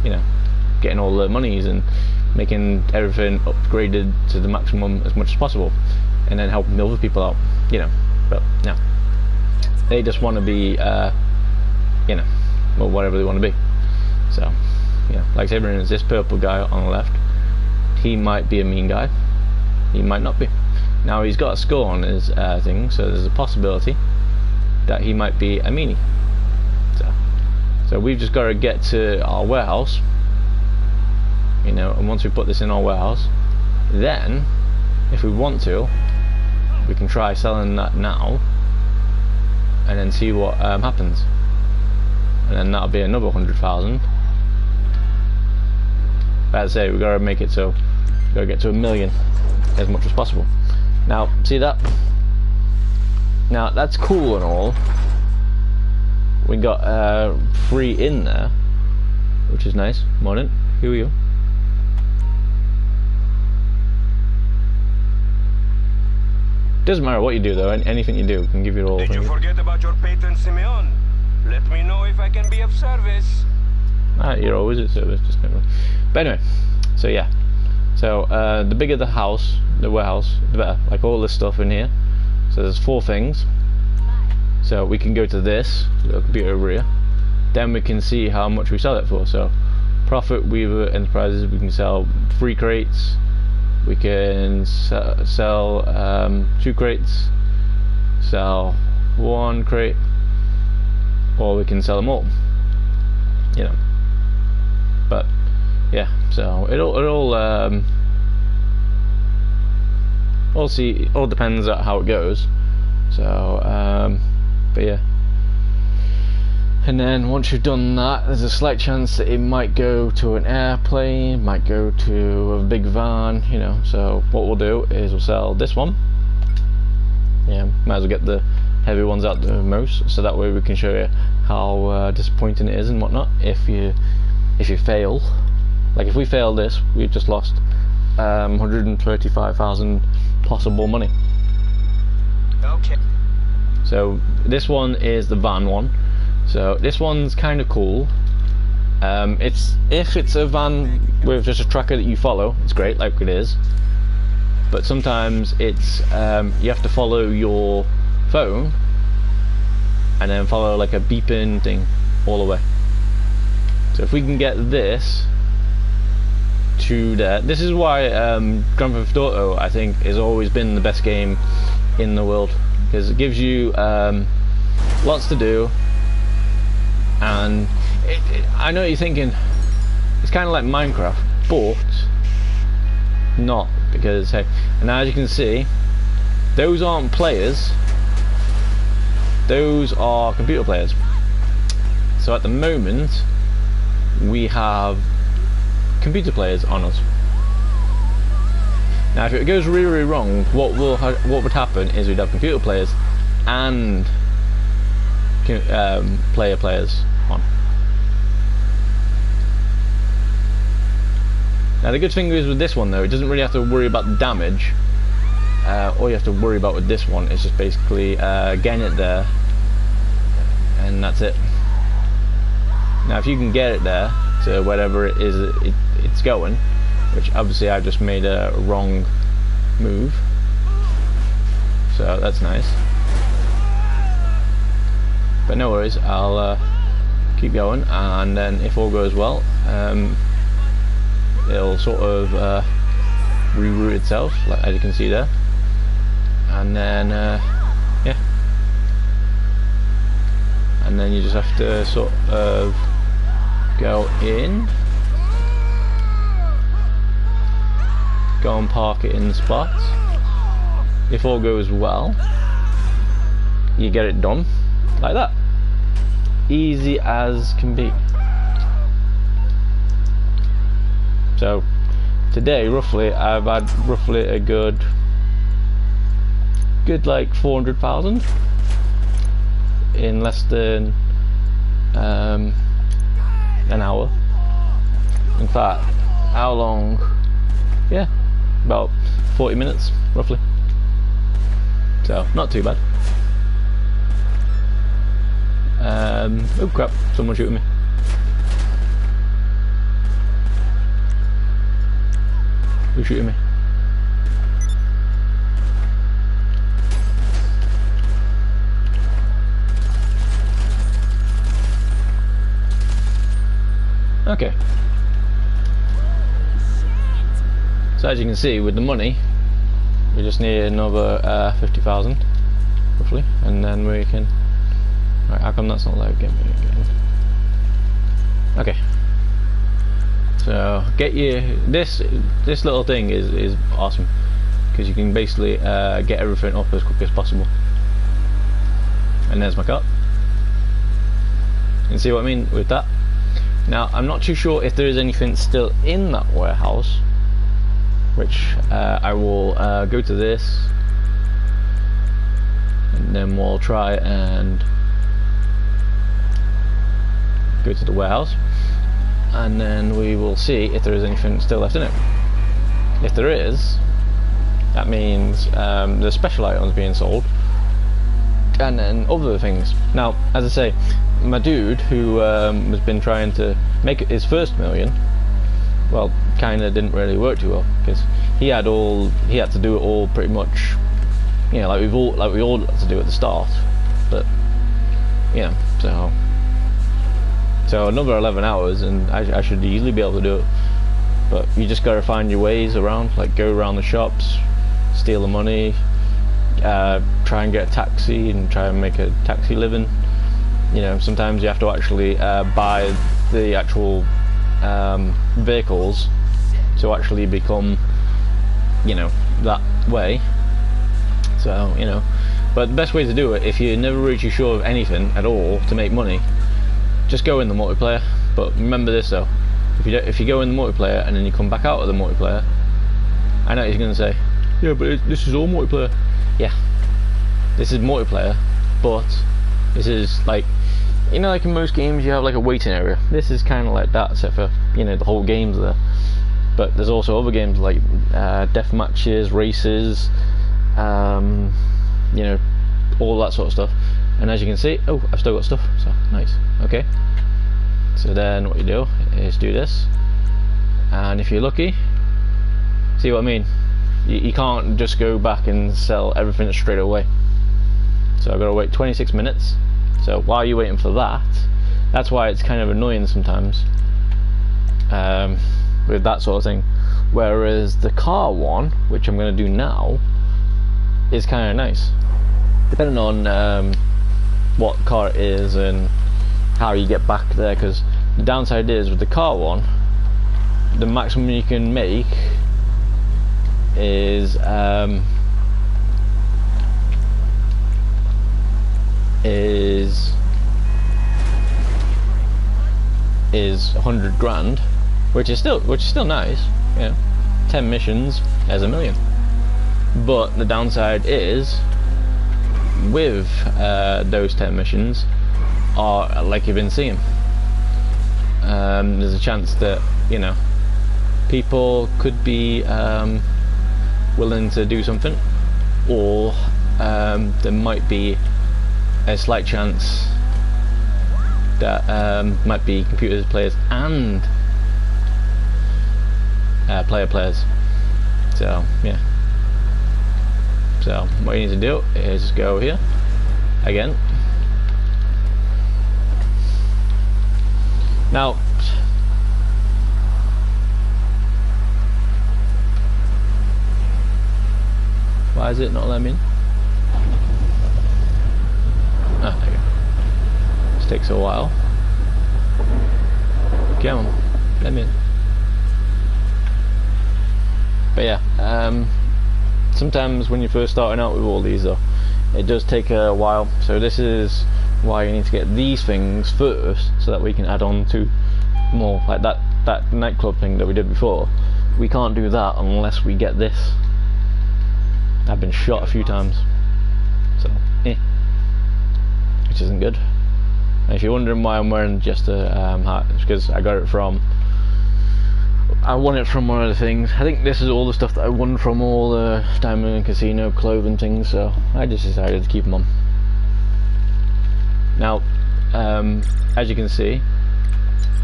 you know, getting all the monies and making everything upgraded to the maximum as much as possible, and then helping the other people out, you know. But no, they just want to be you know, well, whatever they want to be. So, you know, like I said, there's this purple guy on the left. He might be a mean guy, he might not be. Now, he's got a score on his thing, so there's a possibility that he might be a meanie. So we've just got to get to our warehouse, you know, and once we put this in our warehouse, then if we want to, we can try selling that now and then see what happens, and then that'll be another 100,000. As I say, we've got to make it so we've got to get to 1 million as much as possible. Now, see that? Now, that's cool and all. We got 3 in there, which is nice. Morning, who are you? Doesn't matter what you do though, anything you do can give you all. Did you forget about your patron Simeon? Let me know if I can be of service. You're always at service, just never. But anyway, so yeah. So the bigger the house, the warehouse, the better. Like all this stuff in here. So there's 4 things. So we can go to this little computer over here. Then we can see how much we sell it for. So Profit Weaver Enterprises, we can sell 3 crates. We can sell 2 crates, sell 1 crate, or we can sell them all, you know. But yeah, so it all depends on how it goes. So but yeah, and then once you've done that, there's a slight chance that it might go to an airplane, might go to a big van, you know. So what we'll do is we'll sell this one. Yeah, might as well get the heavy ones out the most, so that way we can show you how disappointing it is and whatnot if you fail. Like if we fail this, we've just lost 135,000 possible money. Okay. So this one is the van one. So this one's kind of cool. If it's a van with just a tracker that you follow, it's great, like it is. But sometimes it's you have to follow your phone and then follow like a beeping thing all the way. So if we can get this to there, this is why Grand Theft Auto I think has always been the best game in the world, because it gives you lots to do, and I know what you're thinking, it's kind of like Minecraft, but not, because hey, and as you can see, those aren't players, those are computer players. So at the moment we have computer players on us. Now if it goes really, really wrong, what would happen is we'd have computer players and players on. Now the good thing is with this one though, it doesn't really have to worry about the damage. All you have to worry about with this one is just basically getting it there, and that's it. Now if you can get it there to whatever it is it's going, which obviously I just made a wrong move, so that's nice. But no worries, I'll keep going, and then if all goes well, it'll sort of reroute itself, like as you can see there, and then yeah, and then you just have to sort of go in, go and park it in the spot. If all goes well, you get it done like that, easy as can be. So today roughly I've had roughly a good like 400,000 in less than an hour. In fact, how long? Yeah, about 40 minutes roughly, so not too bad. Oh crap, someone shooting me. Who's shooting me? Okay. So as you can see, with the money, we just need another 50,000 roughly, and then we can. Right, how come that's not load? Get me again. Okay. So get you this little thing is awesome, because you can basically get everything up as quick as possible. And there's my car. You can see what I mean with that. Now I'm not too sure if there is anything still in that warehouse, which I will go to this, and then we'll try and go to the warehouse, and then we will see if there is anything still left in it. If there is, that means the special items being sold, and then other things. Now, as I say, my dude who has been trying to make his first million, well, kind of didn't really work too well, because he had to do it all pretty much, you know, like we all had to do at the start. But you know, so another 11 hours and I should easily be able to do it. But you just gotta find your ways around, like go around the shops, steal the money, try and get a taxi and try and make a taxi living. You know, sometimes you have to actually buy the actual vehicles to actually become, you know, that way. So, you know, but the best way to do it, if you're never really sure of anything at all to make money, just go in the multiplayer. But remember this though, if you go in the multiplayer and then you come back out of the multiplayer, I know you're going to say, yeah, but this is all multiplayer. Yeah, this is multiplayer, but this is like, you know, like in most games you have like a waiting area. This is kind of like that, except for, you know, the whole game's there. But there's also other games like death matches, races, you know, all that sort of stuff. And as you can see, oh, I've still got stuff, so nice. Okay, so then what you do is do this, and if you're lucky, see what I mean, you can't just go back and sell everything straight away. So I've got to wait 26 minutes. So while you're waiting for that, that's why it's kind of annoying sometimes with that sort of thing. Whereas the car one, which I'm going to do now, is kind of nice, depending on what car it is and how you get back there. Because the downside is with the car one, the maximum you can make is 100 grand, which is still nice, you know. 10 missions, there's $1 million. But the downside is, with those 10 missions, are like you've been seeing, there's a chance that, you know, people could be willing to do something, or there might be a slight chance that might be computers players and players. So yeah. So what you need to do is just go here again. Now, why is it not letting me in? Ah, there you go. This takes a while. Come on, let me in. But yeah, sometimes when you're first starting out with all these though, it does take a while. So this is why you need to get these things first, so that we can add on to more. Like that nightclub thing that we did before, we can't do that unless we get this. I've been shot a few times, so which isn't good. And if you're wondering why I'm wearing just a hat, it's because I won it from one of the things. I think this is all the stuff that I won from all the Diamond and Casino clothing things, so I just decided to keep them on. Now, as you can see,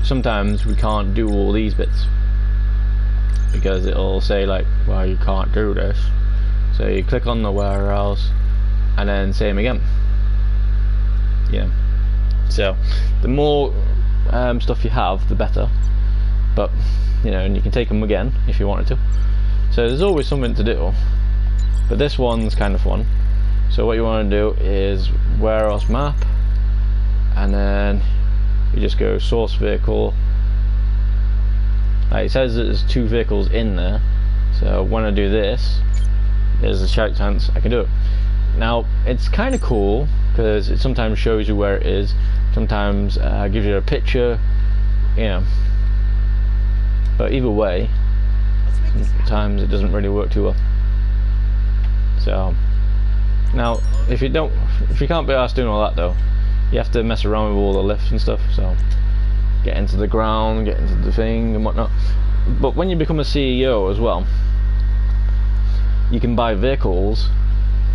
sometimes we can't do all these bits because it'll say like, well, you can't do this. So you click on the warehouse and then same again. Yeah. So the more stuff you have, the better. But you know, and you can take them again if you wanted to. So there's always something to do. But this one's kind of fun. So what you want to do is warehouse map, and then you just go source vehicle. Like it says that there's 2 vehicles in there. So when I do this, there's a shout chance I can do it. Now it's kind of cool because it sometimes shows you where it is, sometimes gives you a picture, you know. But either way, sometimes it doesn't really work too well. So now, if you can't be asked doing all that though, you have to mess around with all the lifts and stuff. So get into the ground, get into the thing and whatnot. But when you become a CEO as well, you can buy vehicles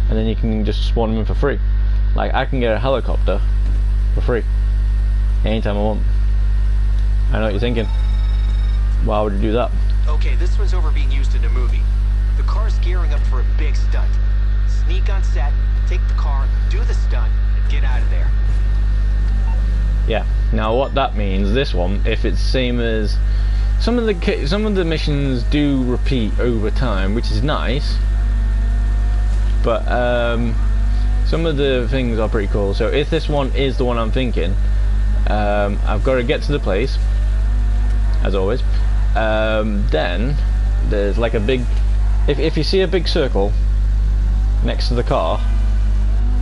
and then you can just spawn them in for free. Like I can get a helicopter for free anytime I want. I know what you're thinking. Why would you do that? Okay, this one's over being used in a movie. The car's gearing up for a big stunt. Sneak on set, take the car, do the stunt, and get out of there. Yeah. Now what that means, this one, if it's the same as some of the missions do repeat over time, which is nice. But some of the things are pretty cool. So if this one is the one I'm thinking, I've got to get to the place, as always. Then there's like a big, if you see a big circle next to the car,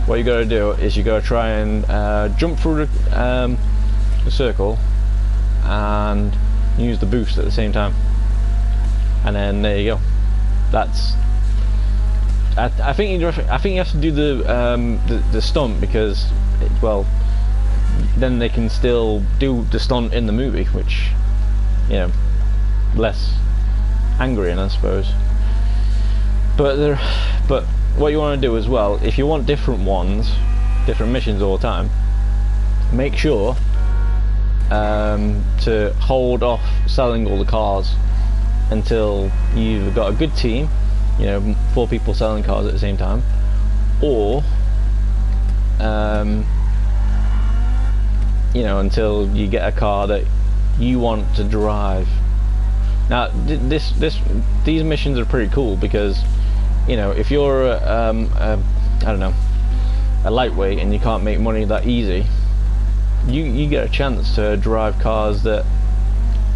what you got to do is you got to try and jump through the circle and use the boost at the same time, and then there you go. That's I think you have to do the stunt because, well, then they can still do the stunt in the movie, which, you know, less angry, I suppose. But what you want to do as well, if you want different missions all the time, make sure to hold off selling all the cars until you've got a good team, you know, 4 people selling cars at the same time, or you know, until you get a car that you want to drive. Now these missions are pretty cool because, you know, if you're I don't know, a lightweight and you can't make money that easy, you get a chance to drive cars that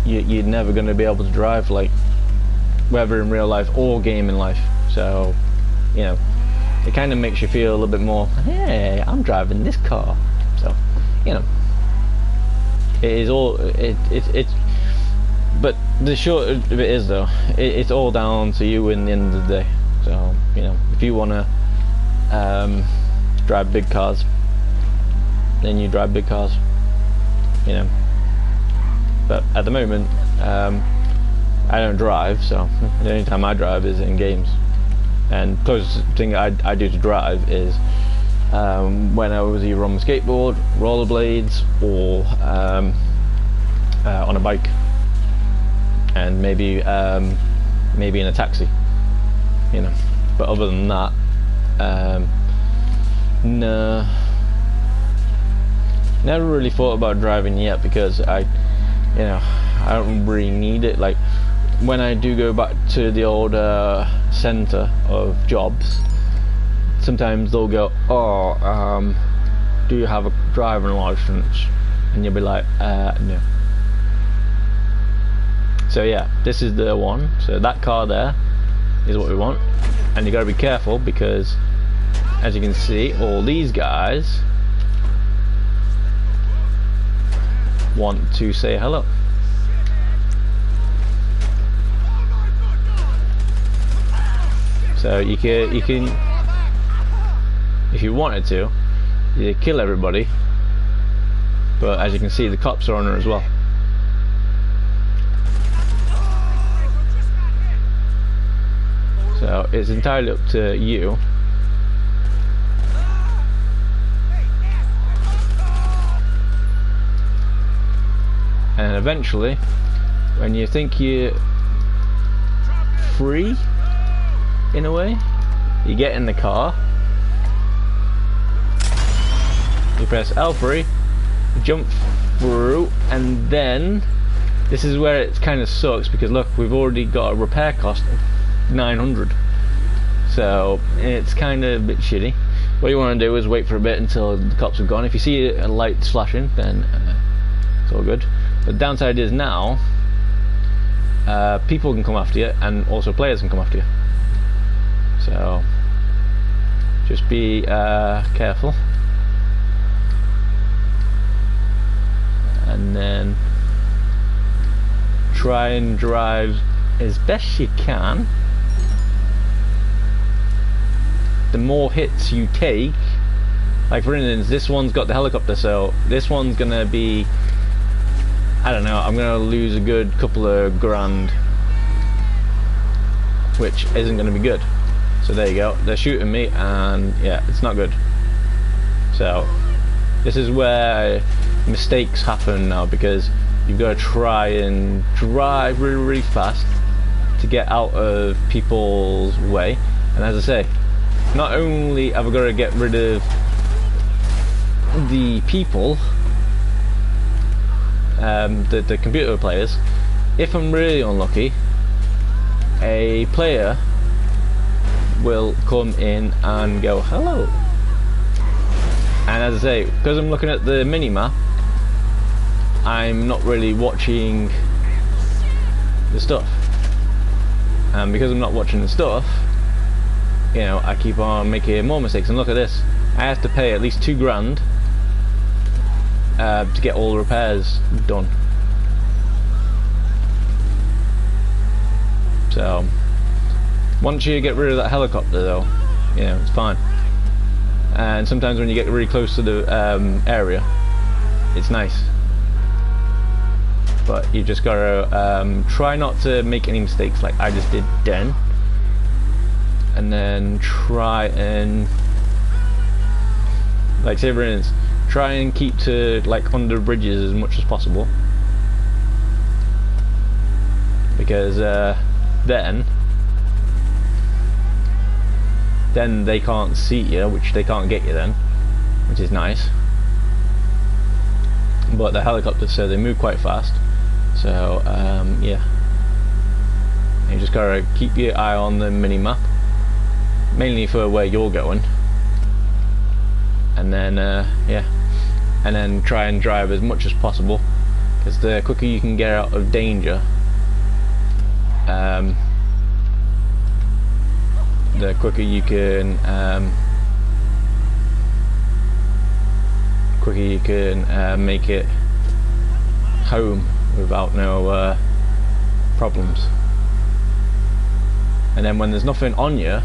you're never going to be able to drive, like whether in real life or gaming life. So, you know, it kind of makes you feel a little bit more, hey, I'm driving this car. So, you know, it is all it's but the short of it is though, it's all down to you in the end of the day. So, you know, if you want to drive big cars, then you drive big cars, you know. But at the moment, I don't drive, so the only time I drive is in games. And closest thing I do to drive is when I was either on the skateboard, rollerblades, or on a bike, and maybe in a taxi, you know. But other than that, no, never really thought about driving yet because I don't really need it. Like when I do go back to the old centre of jobs, sometimes they'll go, oh, do you have a driving license? And you'll be like, no. So yeah, this is the one. So that car there is what we want, and you got to be careful because, as you can see, all these guys want to say hello. So you can, if you wanted to, you kill everybody, but as you can see, the cops are on her as well. So it's entirely up to you. And eventually, when you think you're free, in a way, you get in the car, you press L3, jump through, and then this is where it kind of sucks because look, we've already got a repair cost of 900, so it's kind of a bit shitty. What you want to do is wait for a bit until the cops have gone. If you see a light flashing, then it's all good. The downside is now people can come after you, and also players can come after you. So just be careful, and then try and drive as best you can. The more hits you take, like for instance, this one's got the helicopter, so this one's gonna be, I don't know, I'm gonna lose a good couple of grand, which isn't gonna be good. So there you go, they're shooting me, and yeah, it's not good. So this is where mistakes happen now, because you've got to try and drive really, really fast to get out of people's way. And as I say, not only have I got to get rid of the people, the computer players, if I'm really unlucky, a player will come in and go hello. And as I say, because I'm looking at the mini-map, I'm not really watching the stuff, and because I'm not watching the stuff, you know, I keep on making more mistakes. And look at this, I have to pay at least 2 grand to get all the repairs done. So once you get rid of that helicopter though, You know, it's fine. And sometimes when you get really close to the area, it's nice. But you just gotta try not to make any mistakes like I just did then. And then try and, like, say for instance, try and keep to like under bridges as much as possible, because then they can't see you, which they can't get you then, which is nice. But the helicopters, so they move quite fast, so yeah, you just gotta keep your eye on the mini map, mainly for where you're going, and then yeah, and then try and drive as much as possible, because the quicker you can get out of danger, the quicker you can make it home without no problems. And then when there's nothing on you,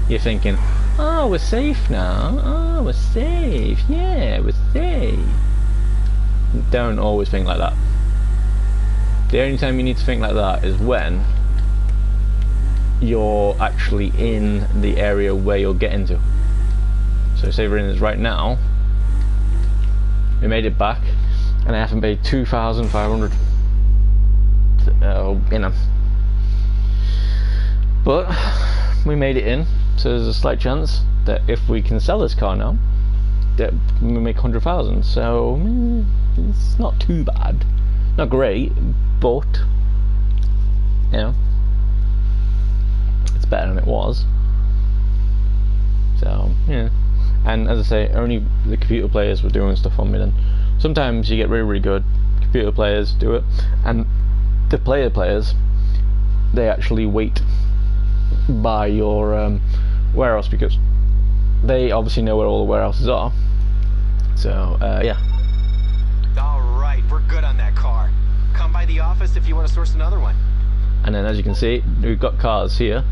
you're thinking, oh, we're safe now. Oh, we're safe. Yeah, we're safe. Don't always think like that. The only time you need to think like that is when you're actually in the area where you're getting to. So say for instance right now, we made it back and I haven't paid 2,500. You know. But we made it in, so there's a slight chance that if we can sell this car now, that we make 100,000. So it's not too bad, not great, but you know, it's better than it was. So yeah, and as I say, only the computer players were doing stuff on me then. Sometimes you get really good computer players do it, and the players, they actually wait by your warehouse, because they obviously know where all the warehouses are. So yeah. Alright, we're good on that car. Come by the office if you want to source another one. And then as you can see, we've got cars here.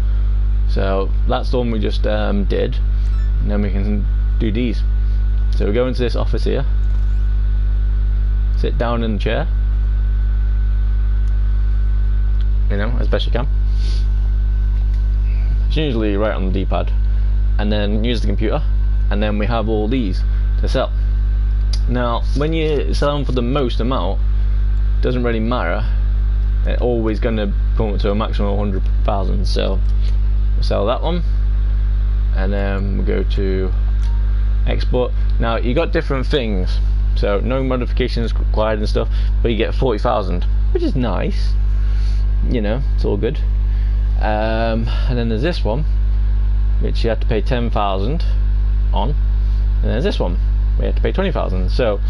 So that's the one we just did. And then we can do these. So we go into this office here. Sit down in the chair. You know, as best you can. It's usually right on the D-pad. And then use the computer. And then we have all these to sell. Now, when you sell them for the most amount, it doesn't really matter. It's always going to come up to a maximum of 100,000. So we'll sell that one, and then we'll go to export. Now you got different things, so no modifications required and stuff, but you get 40,000, which is nice. You know, it's all good. And then there's this one, which you have to pay 10,000 on, and there's this one we have to pay 20,000. So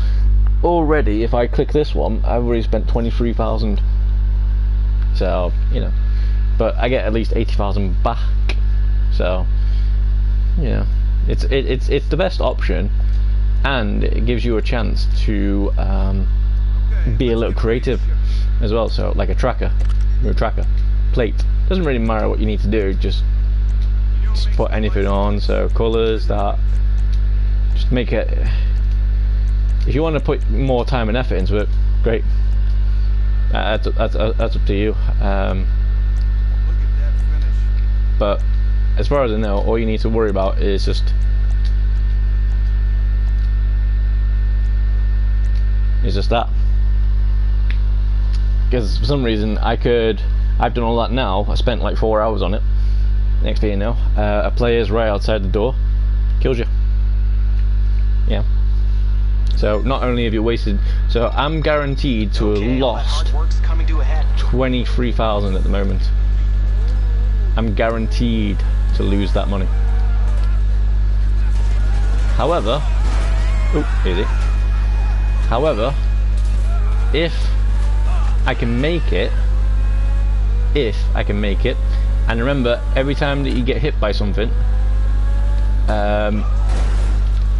already, if I click this one, I've already spent 23,000. So you know, but I get at least 80,000 back. So you know, it's the best option, and it gives you a chance to be a little creative as well. So like a tracker, plate, doesn't really matter what you need to do, just put anything on. So colours, that, just make it. If you want to put more time and effort into it, great. That's up to you. But as far as I know, all you need to worry about is just that. Because for some reason I've done all that now. I spent like 4 hours on it. Next thing you know, a player's right outside the door, kills you. Yeah. So not only have you wasted, so I'm guaranteed to have lost 23,000 at the moment. I'm guaranteed to lose that money. However, however, if I can make it, and remember, every time that you get hit by something,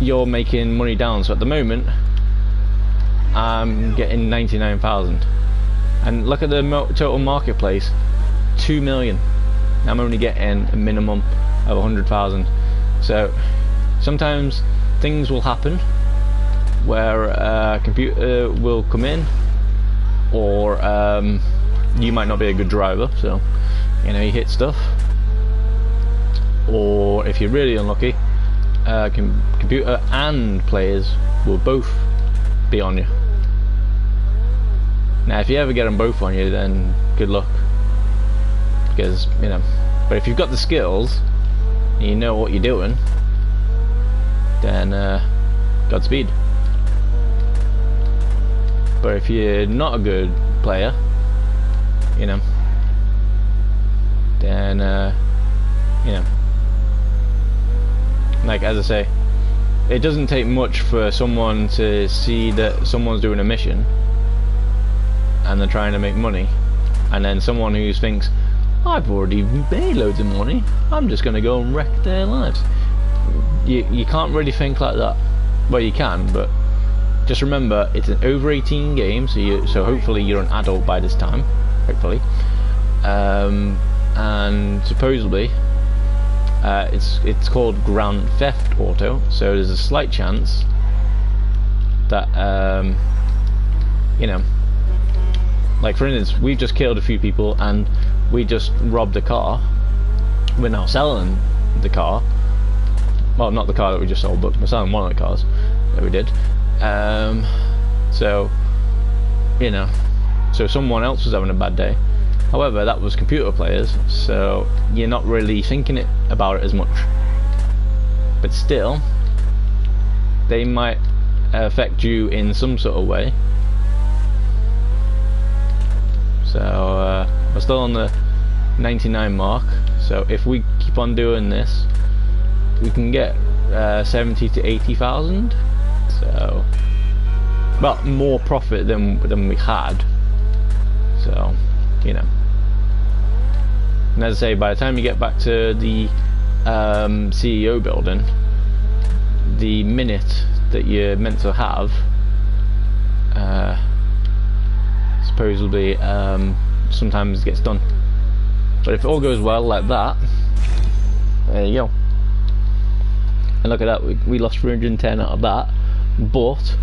you're making money down. So at the moment I'm getting 99,000, and look at the total marketplace, 2 million. I'm only getting a minimum of 100,000. So sometimes things will happen where a computer will come in, or you might not be a good driver, so you know, you hit stuff, or if you're really unlucky, computer and players will both be on you. Now if you ever get them both on you, then good luck, because you know, but if you've got the skills and you know what you're doing, then Godspeed. But if you're not a good player, you know, then you know, like as I say, it doesn't take much for someone to see that someone's doing a mission and they're trying to make money, and then someone who thinks, I've already made loads of money, I'm just gonna go and wreck their lives. You can't really think like that. Well, you can, but just remember it's an over 18 game, so hopefully you're an adult by this time, hopefully. And supposedly it's called Grand Theft Auto, so there's a slight chance that you know, like for instance, we've just killed a few people and we just robbed a car. We're now selling the car. Well, not the car that we just sold, but we're selling one of the cars that we did. So you know, so someone else was having a bad day. However, that was computer players, so you're not really thinking about it as much. But still, they might affect you in some sort of way. So we're still on the 99 mark, so if we keep on doing this, we can get 70 to 80,000. So, well, more profit than we had. So, you know. And as I say, by the time you get back to the CEO building, the minute that you're meant to have, supposedly sometimes gets done. But if it all goes well like that, there you go. And look at that, we lost 310 out of that, but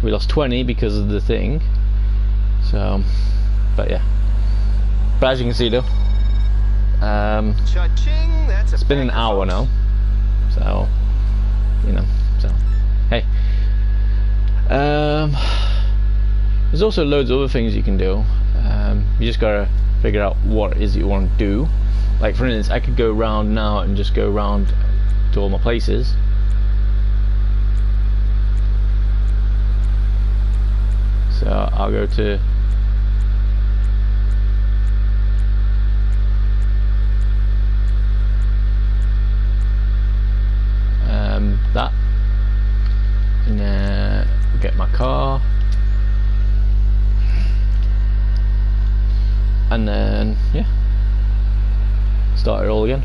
we lost 20 because of the thing. So, but yeah. But as you can see though, it's been an hour now, so you know, so hey, there's also loads of other things you can do. You just gotta figure out what it is you want to do. Like for instance, I could go around now and just go around to all my places. So I'll go to that, and then get my car, and then yeah, start it all again.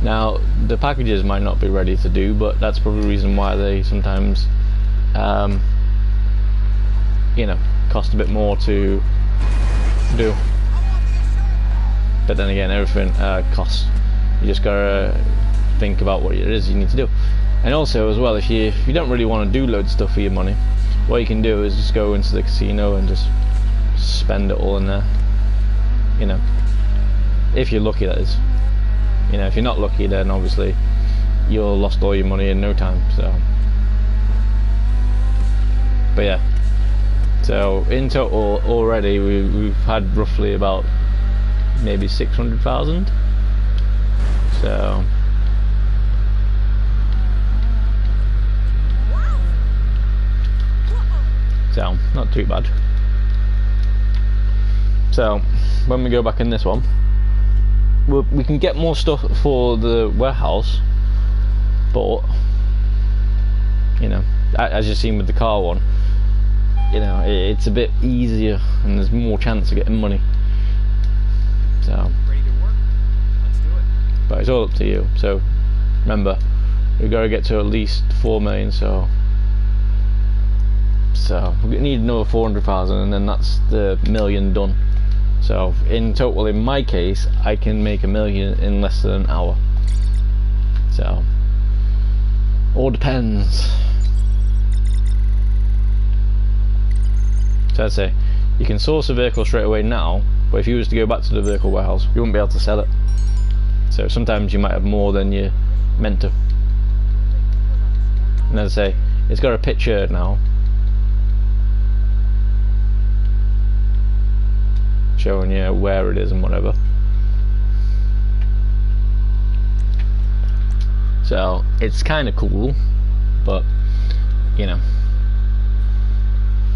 Now the packages might not be ready to do, but that's probably the reason why they sometimes you know, cost a bit more to do. But then again, everything costs. You just gotta think about what it is you need to do. And also as well, if you don't really want to do loads of stuff for your money, what you can do is just go into the casino and just spend it all in there. You know, if you're lucky, that is. You know, if you're not lucky, then obviously you'll lost all your money in no time. So, but yeah. So in total already we've had roughly about maybe 600,000. So not too bad. So when we go back in this one, we can get more stuff for the warehouse, but you know, as you've seen with the car one, you know, it's a bit easier and there's more chance of getting money. So Ready to work? Let's do it. but it's all up to you. So remember, we've got to get to at least 4 million, so we need another 400,000 and then that's the million done. So in total, in my case, I can make $1 million in less than an hour. all depends. So I'd say you can source a vehicle straight away now, but if you was to go back to the vehicle warehouse, you wouldn't be able to sell it. So sometimes you might have more than you meant to. And as I say, it's got a picture now showing you where it is and whatever. So it's kind of cool, but you know,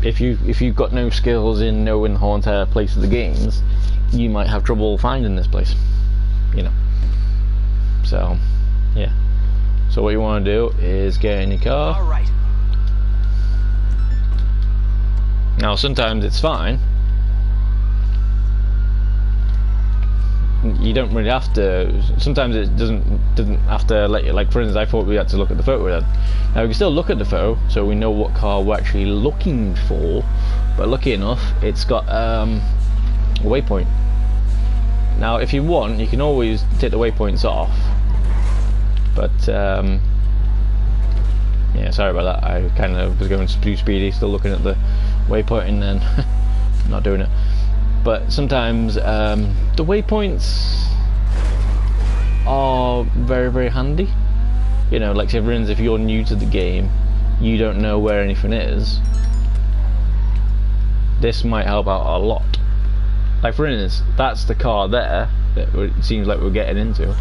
if you've got no skills in knowing the whole entire place of the games, you might have trouble finding this place, you know. So yeah, so what you want to do is get in your car. All right. Now sometimes it's fine, you don't really have to. Sometimes it doesn't have to let you. Like for instance, I thought we had to look at the photo then. Now we can still look at the photo, so we know what car we're actually looking for. But lucky enough, it's got a waypoint. Now, if you want, you can always take the waypoints off. But yeah, sorry about that. I kind of was going too speedy, still looking at the waypoint, and then not doing it. But sometimes the waypoints are very, very handy. You know, like for instance, if you're new to the game, you don't know where anything is, this might help out a lot. Like for instance, that's the car there that it seems like we're getting into.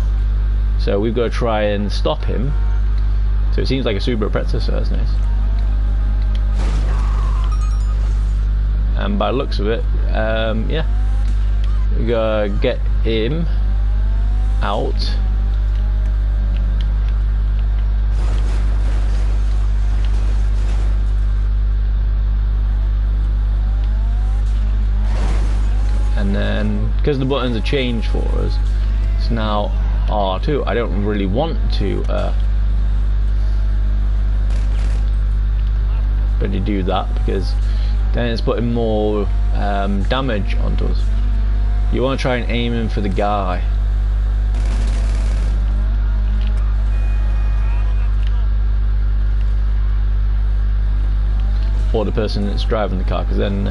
So we've got to try and stop him. So it seems like a Subaru Impreza, so that's nice. And by the looks of it, yeah, we gotta get him out. And then, because the buttons are changed for us, it's now R2. I don't really want to really do that, because then it's putting more damage onto us. You want to try and aim him for the guy. Or the person that's driving the car, because then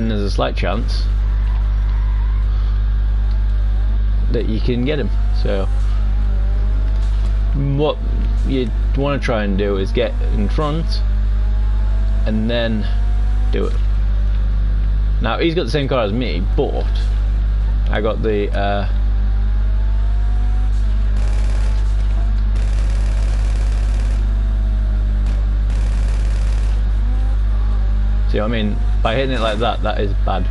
there's a slight chance that you can get him. So what you want to try and do is get in front and then do it. Now he's got the same car as me, but I got the see what I mean? By hitting it like that, that is bad.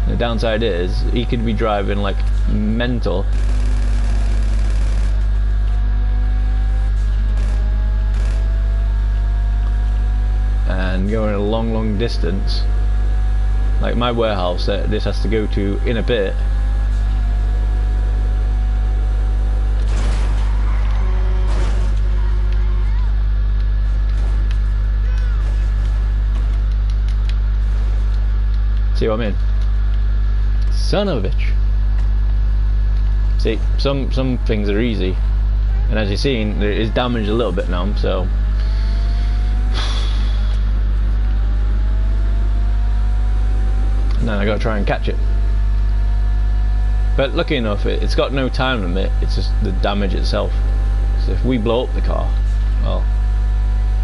The downside is he could be driving like mental and going a long distance. Like my warehouse that this has to go to in a bit. See what I mean? Son of a bitch. See, some things are easy, and as you've seen, it is damaged a little bit now, so and then I gotta try and catch it. But lucky enough, it's got no time limit, it's just the damage itself. So if we blow up the car, well,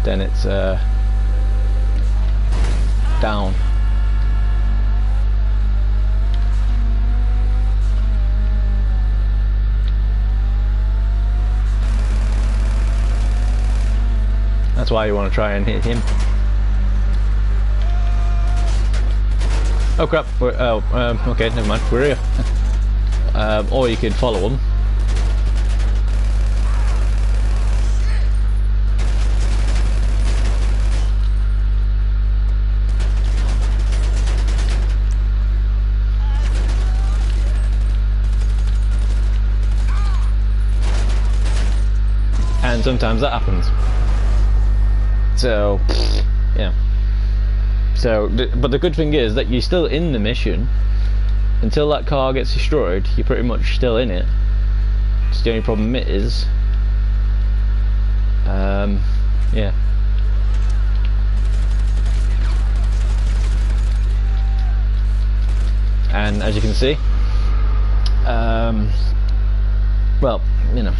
then it's down. That's why you want to try and hit him. Oh crap! Okay, never mind. We're here. Or you could follow him. And sometimes that happens. So, yeah. So, but the good thing is that you're still in the mission until that car gets destroyed. You're pretty much still in it. Just the only problem is, yeah. And as you can see, well, you know,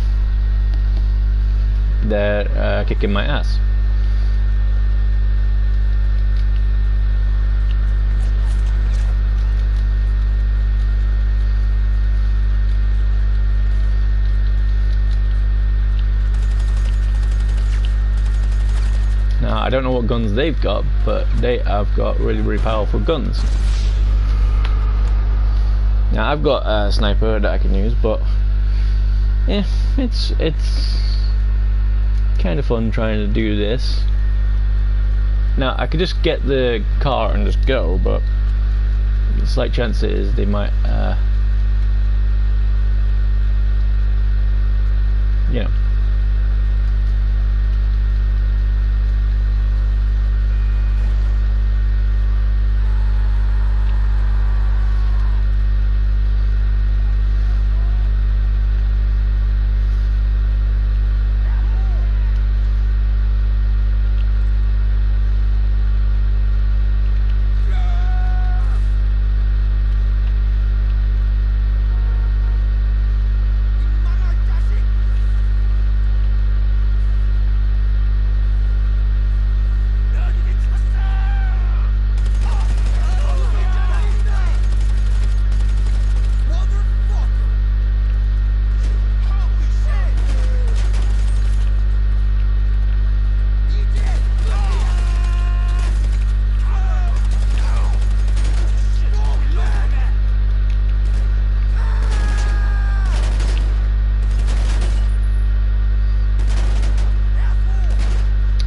they're kicking my ass. Now, I don't know what guns they've got, but they have got really, really powerful guns. Now, I've got a sniper that I can use, but yeah, it's kind of fun trying to do this. Now, I could just get the car and just go, but the slight chance is they might, you know.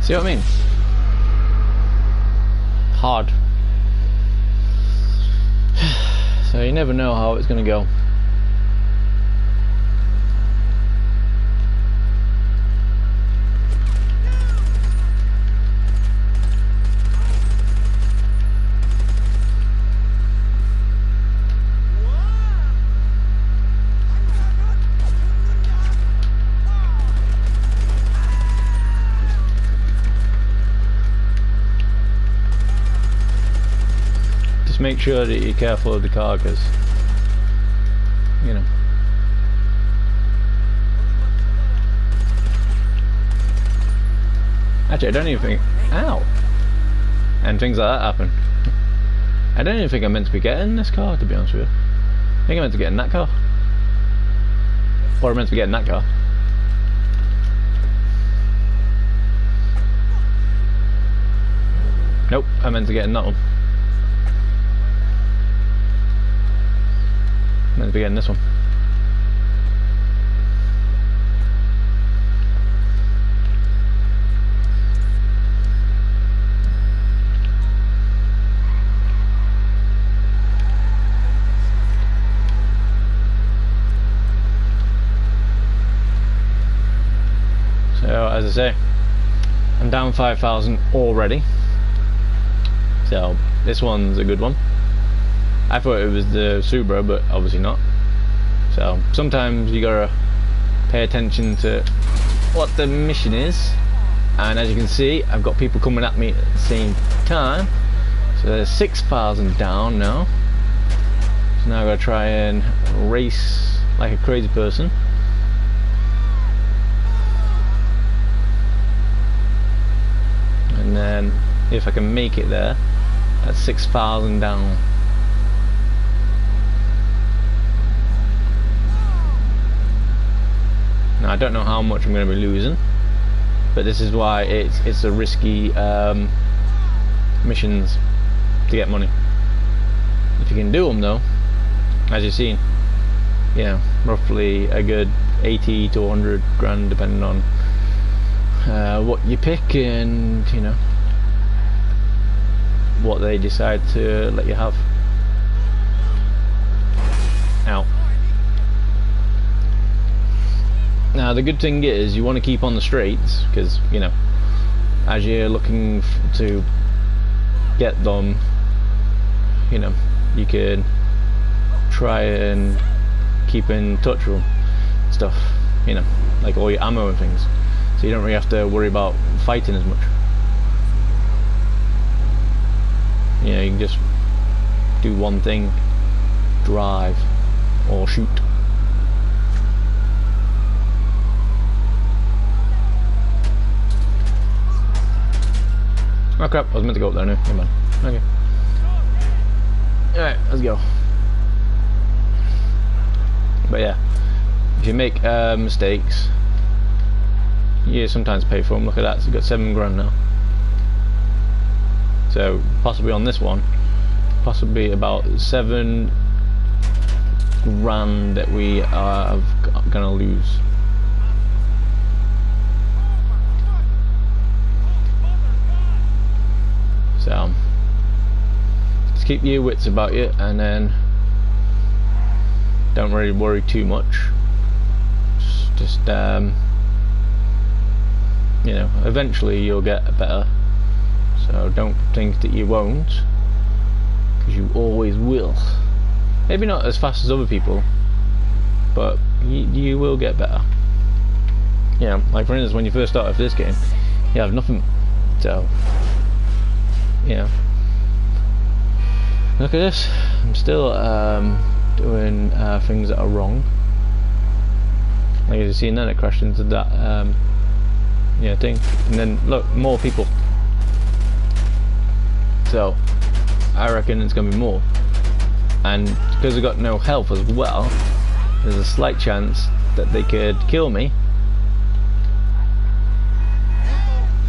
See what I mean? Hard. So you never know how it's going to go. Make sure that you're careful of the car, because you know. Actually, I don't even think. Ow! And things like that happen. I don't even think I'm meant to be getting this car, to be honest with you. I think I'm meant to get in that car, or I'm meant to be getting that car. Nope, I'm meant to get in that one. Meant to be getting this one. So as I say, I'm down 5,000 already. So this one's a good one. I thought it was the Subaru, but obviously not. So sometimes you gotta pay attention to what the mission is. And as you can see, I've got people coming at me at the same time. So there's 6,000 down now. So now I've got to try and race like a crazy person. And then if I can make it there, that's 6,000 down. Now I don't know how much I'm going to be losing, but this is why it's a risky missions to get money. If you can do them though, as you've seen, you know, roughly a good 80 to 100 grand depending on what you pick and, you know, what they decide to let you have. Ow. Now the good thing is you want to keep on the straights, because, you know, as you're looking to get them, you know, you can try and keep in touch with them, stuff, you know, like all your ammo and things, so you don't really have to worry about fighting as much. You know, you can just do one thing, drive or shoot. Oh crap, I was meant to go up there now, never mind. Okay. Alright, let's go. But yeah, if you make mistakes, you sometimes pay for them. Look at that, so you've got 7 grand now. So possibly on this one, possibly about 7 grand that we are gonna lose. So just keep your wits about you, and then don't really worry too much. Just you know, eventually you'll get better. So don't think that you won't, because you always will. Maybe not as fast as other people, but you will get better. Yeah, like for instance, when you first start off this game, you have nothing. So yeah, look at this. I'm still doing things that are wrong. Like you see, and then it crashed into that yeah, thing, and then look, more people. So I reckon it's gonna be more, and because I've got no health as well, there's a slight chance that they could kill me,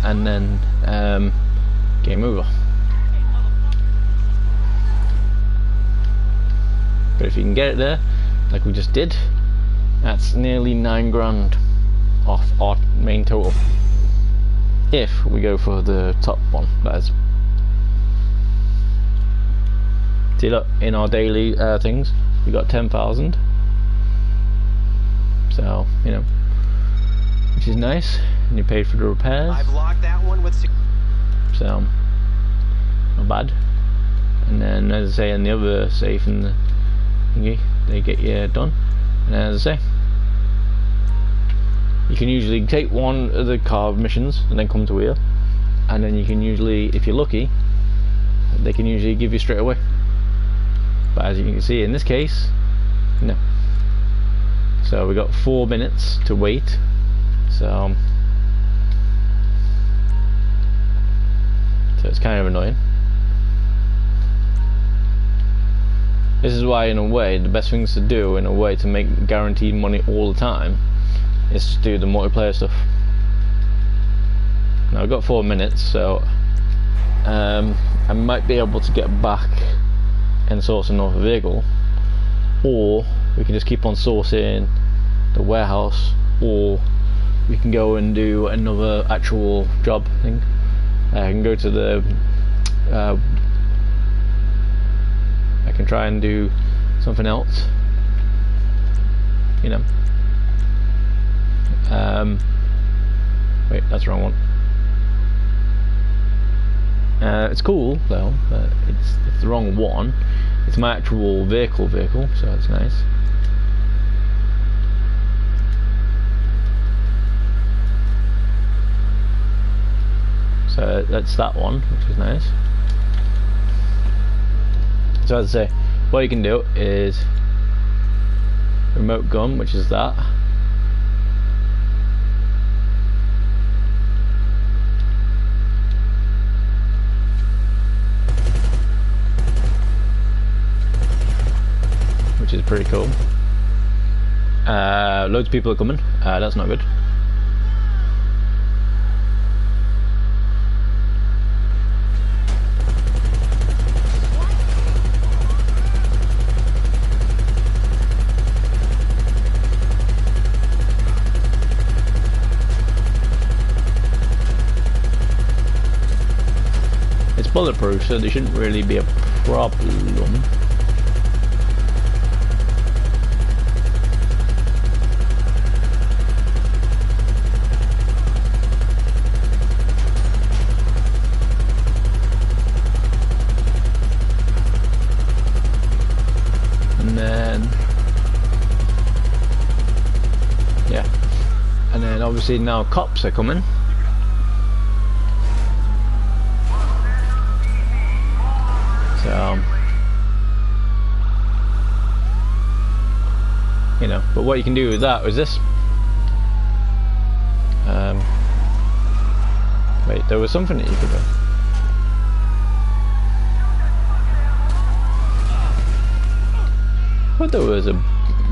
and then game over. But if you can get it there, like we just did, that's nearly 9 grand off our main total. If we go for the top one, that is. See, look, in our daily things, we got 10,000. So, you know, which is nice. And you paid for the repairs. I've logged that one with. So, not bad. And then, as I say, in the other safe in the thingy, they get you done. And as I say, you can usually take one of the car missions and then come to here, and then you can usually, if you're lucky, they can usually give you straight away. But as you can see in this case, no. So we got 4 minutes to wait. So it's kind of annoying. This is why, in a way, the best things to do, in a way, to make guaranteed money all the time, is to do the multiplayer stuff. Now I've got 4 minutes, so I might be able to get back and source another vehicle, or we can just keep on sourcing the warehouse, or we can go and do another actual job thing. I can go to the I can try and do something else, you know. Wait, that's the wrong one. It's cool though, but it's the wrong one. It's my actual vehicle, so it's nice. So that's that one, which is nice. So as I say, what you can do is remote gun, which is that. Which is pretty cool. Loads of people are coming. That's not good. It's bulletproof, so there shouldn't really be a problem. obviously now cops are coming. So, you know, but what you can do with that is this. Wait, there was something that you could do. I thought there was a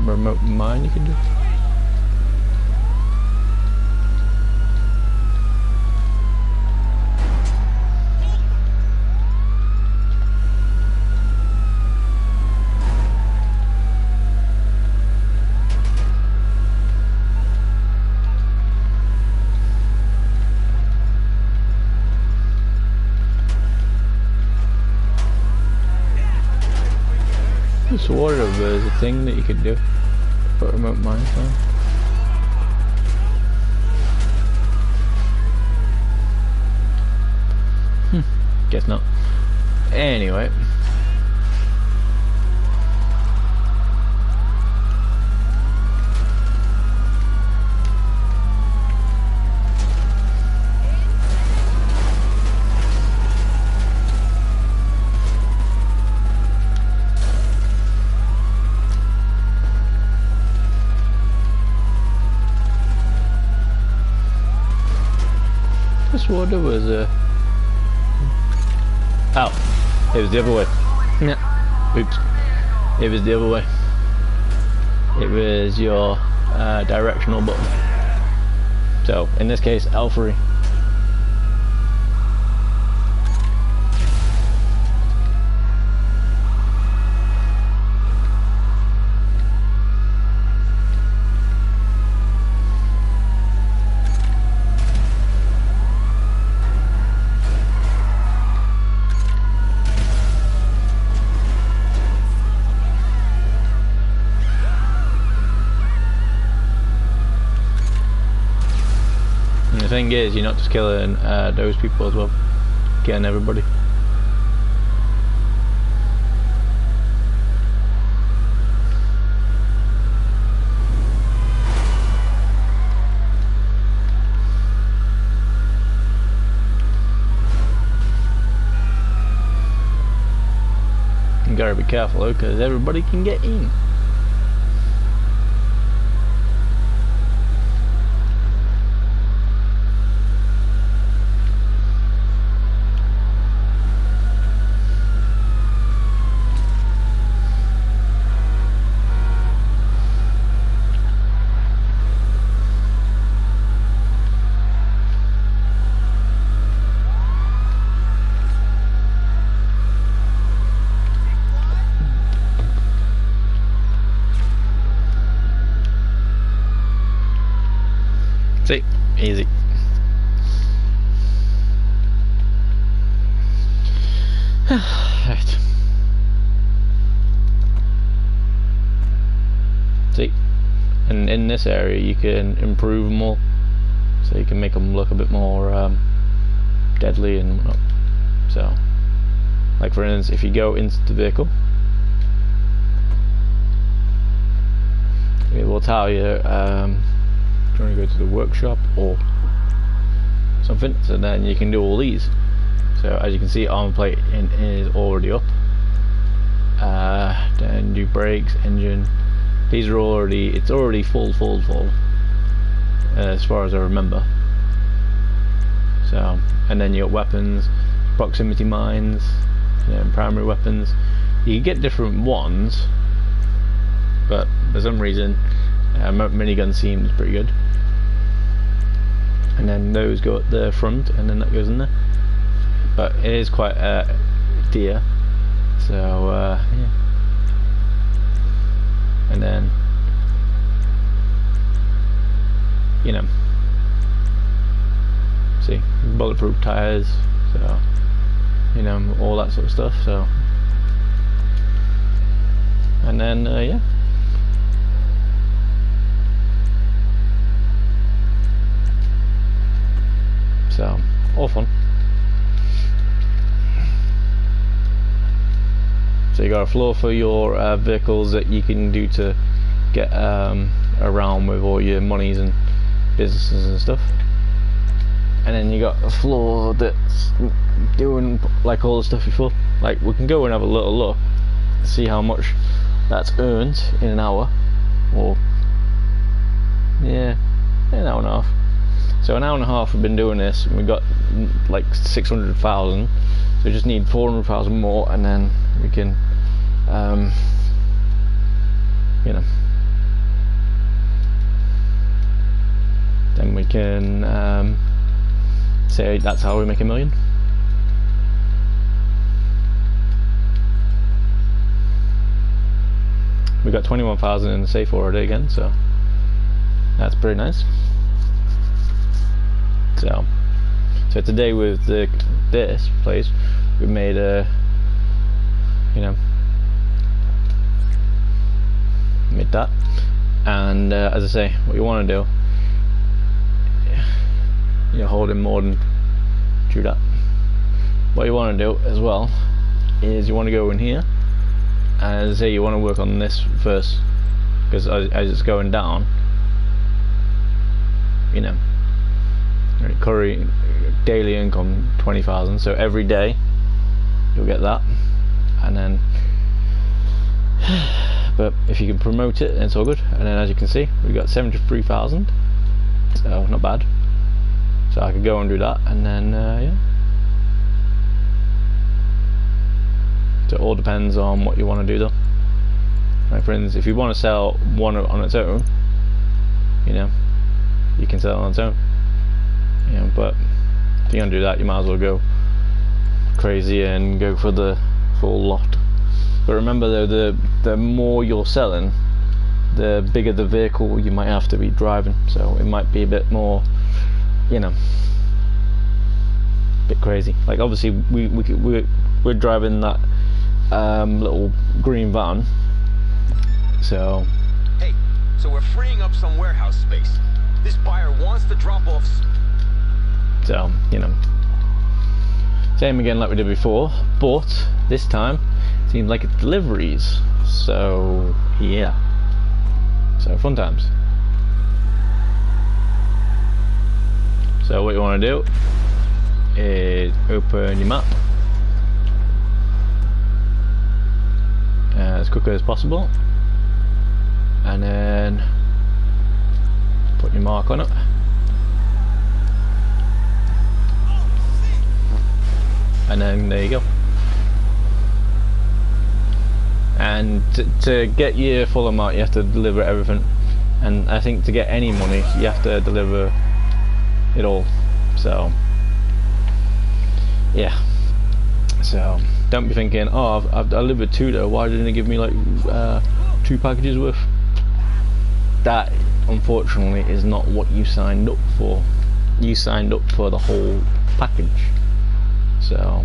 remote mine you could do. Sort of there's a thing that you could do. Put remote mines on. Guess not. Anyway. What was oh, it was the other way. Yeah. Oops. It was the other way. It was your directional button. So in this case, L3. The thing is, you're not just killing those people as well, killing everybody. You gotta be careful though, because everybody can get in. See, easy. Right. See, and in this area you can improve them all, so you can make them look a bit more deadly and whatnot. So, like for instance, if you go into the vehicle, it will tell you trying to go to the workshop or something, so then you can do all these. So as you can see, armor plate is already up, then do brakes, engine, these are already, it's already full as far as I remember. So, and then you got weapons, proximity mines, and primary weapons. You can get different ones, but for some reason minigun seems pretty good. And then those go at the front, and then that goes in there. But it is quite dear, so yeah. And then, you know, see, bulletproof tires, so, you know, all that sort of stuff. So, and then yeah. So, all fun. So you got a floor for your vehicles that you can do to get around with all your monies and businesses and stuff. And then you got a floor that's doing like all the stuff before. Like we can go and have a little look, see how much that's earned in an hour, or yeah, an hour and a half. So an hour and a half we've been doing this, and we got like 600,000. So we just need 400,000 more, and then we can, you know, then we can say that's how we make $1 million. We got 21,000 in the safe already again, so that's pretty nice. So today with this place, we made you know, made that. And as I say, what you want to do, you're holding more than do that. What you want to do as well is you want to go in here, and as I say, you want to work on this first, because as it's going down, you know, current daily income 20,000. So every day you'll get that, and then but if you can promote it, then it's all good. And then as you can see, we got 73,000, so not bad. So I could go and do that, and then yeah. So it all depends on what you want to do though. My friends, if you want to sell one on its own, you know, you can sell it on its own. You know, but if you're gonna do that, you might as well go crazy and go for the full lot. But remember though, the more you're selling, the bigger the vehicle you might have to be driving. So it might be a bit more, you know, a bit crazy. Like obviously we're driving that little green van. So hey, so we're freeing up some warehouse space. This buyer wants to drop off. So, you know, same again like we did before, but this time it seems like it's deliveries. So yeah, so fun times. So what you want to do is open your map as quickly as possible, and then put your mark on it. And then there you go. And to get your full amount, you have to deliver everything. And I think to get any money, you have to deliver it all. So yeah. So don't be thinking, oh, I've delivered 2 though. Why didn't they give me like 2 packages worth? That unfortunately is not what you signed up for. You signed up for the whole package. So,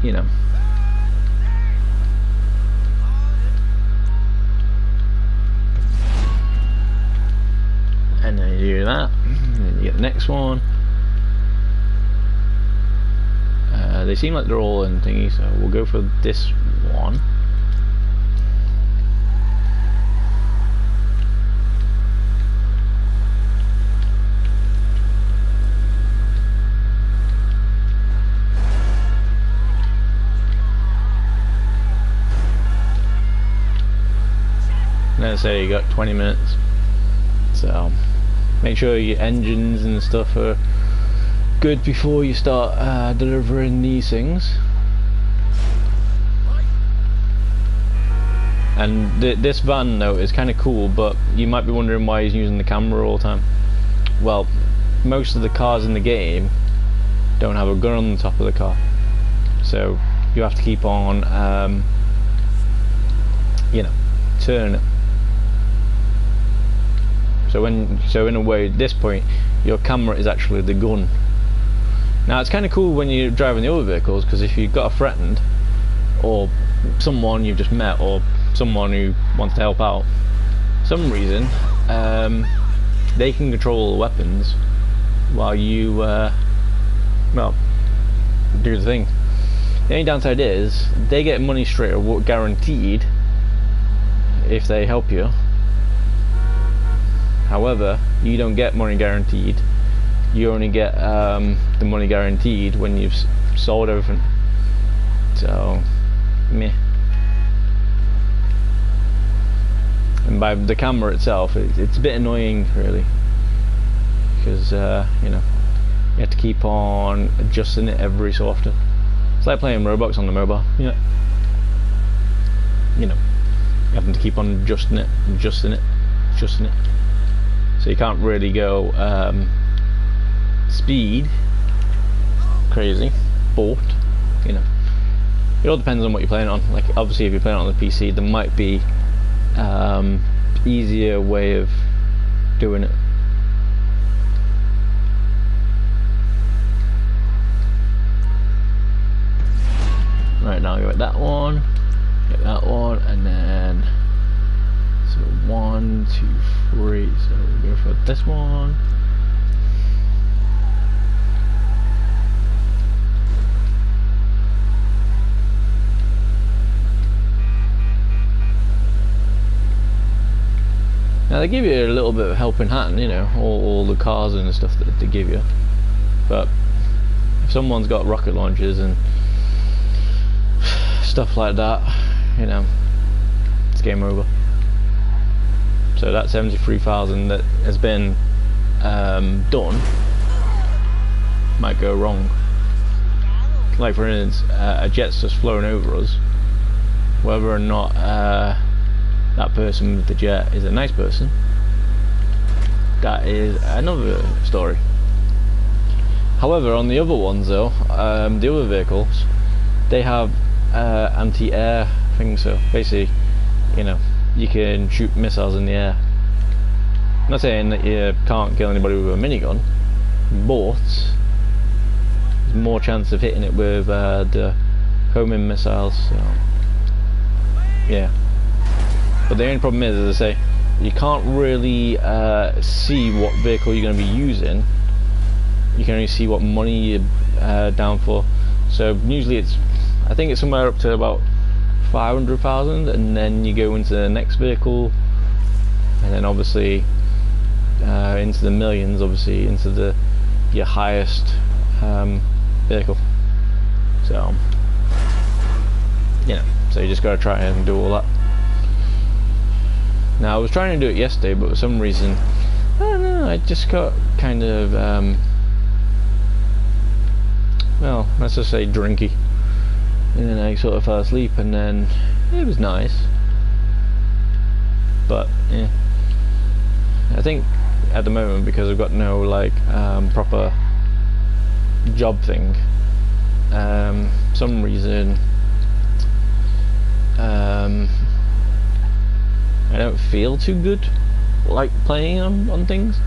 you know. And then you do that, and then you get the next one. They seem like they're all in thingy, so we'll go for this one. Let's say you got 20 minutes, so make sure your engines and stuff are good before you start delivering these things. And this van though is kind of cool, but you might be wondering why he's using the camera all the time. Well, most of the cars in the game don't have a gun on the top of the car, so you have to keep on you know, turning it. So in a way, at this point, your camera is actually the gun. Now it's kind of cool when you're driving the other vehicles, because if you've got a friend or someone you've just met or someone who wants to help out, for some reason they can control the weapons while you well, do the thing. The only downside is they get money straight away, guaranteed, if they help you. However, you don't get money guaranteed. You only get the money guaranteed when you've sold everything. So, meh. And by the camera itself, it's a bit annoying, really, because you know, you have to keep on adjusting it every so often. It's like playing Roblox on the mobile. You know, having to keep on adjusting it. So you can't really go speed crazy, but you know, it all depends on what you're playing on. Like, obviously, if you're playing on the PC, there might be easier way of doing it. Right, now go at that one, get that one, and then so 1, 2, 3. So we'll go for this one. Now they give you a little bit of helping hand, you know, all the cars and the stuff that they give you. But if someone's got rocket launchers and stuff like that, you know, it's game over. So that 73,000 that has been done might go wrong. Like, for instance, a jet's just flown over us. Whether or not that person with the jet is a nice person, that is another story. However, on the other ones though, the other vehicles, they have anti-air things, so basically, you know, you can shoot missiles in the air. I'm not saying that you can't kill anybody with a minigun, but there's more chance of hitting it with the homing missiles, so yeah. But the only problem is, as I say, you can't really see what vehicle you're going to be using. You can only see what money you're down for. So usually it's, I think it's somewhere up to about 500,000, and then you go into the next vehicle, and then obviously into the millions, obviously into your highest vehicle. So you know, so you just got to try and do all that. Now I was trying to do it yesterday, but for some reason, I don't know, I just got kind of well, let's just say drinky, and then I sort of fell asleep, and then it was nice, but yeah, I think at the moment, because I've got no like proper job thing, some reason I don't feel too good like playing on things.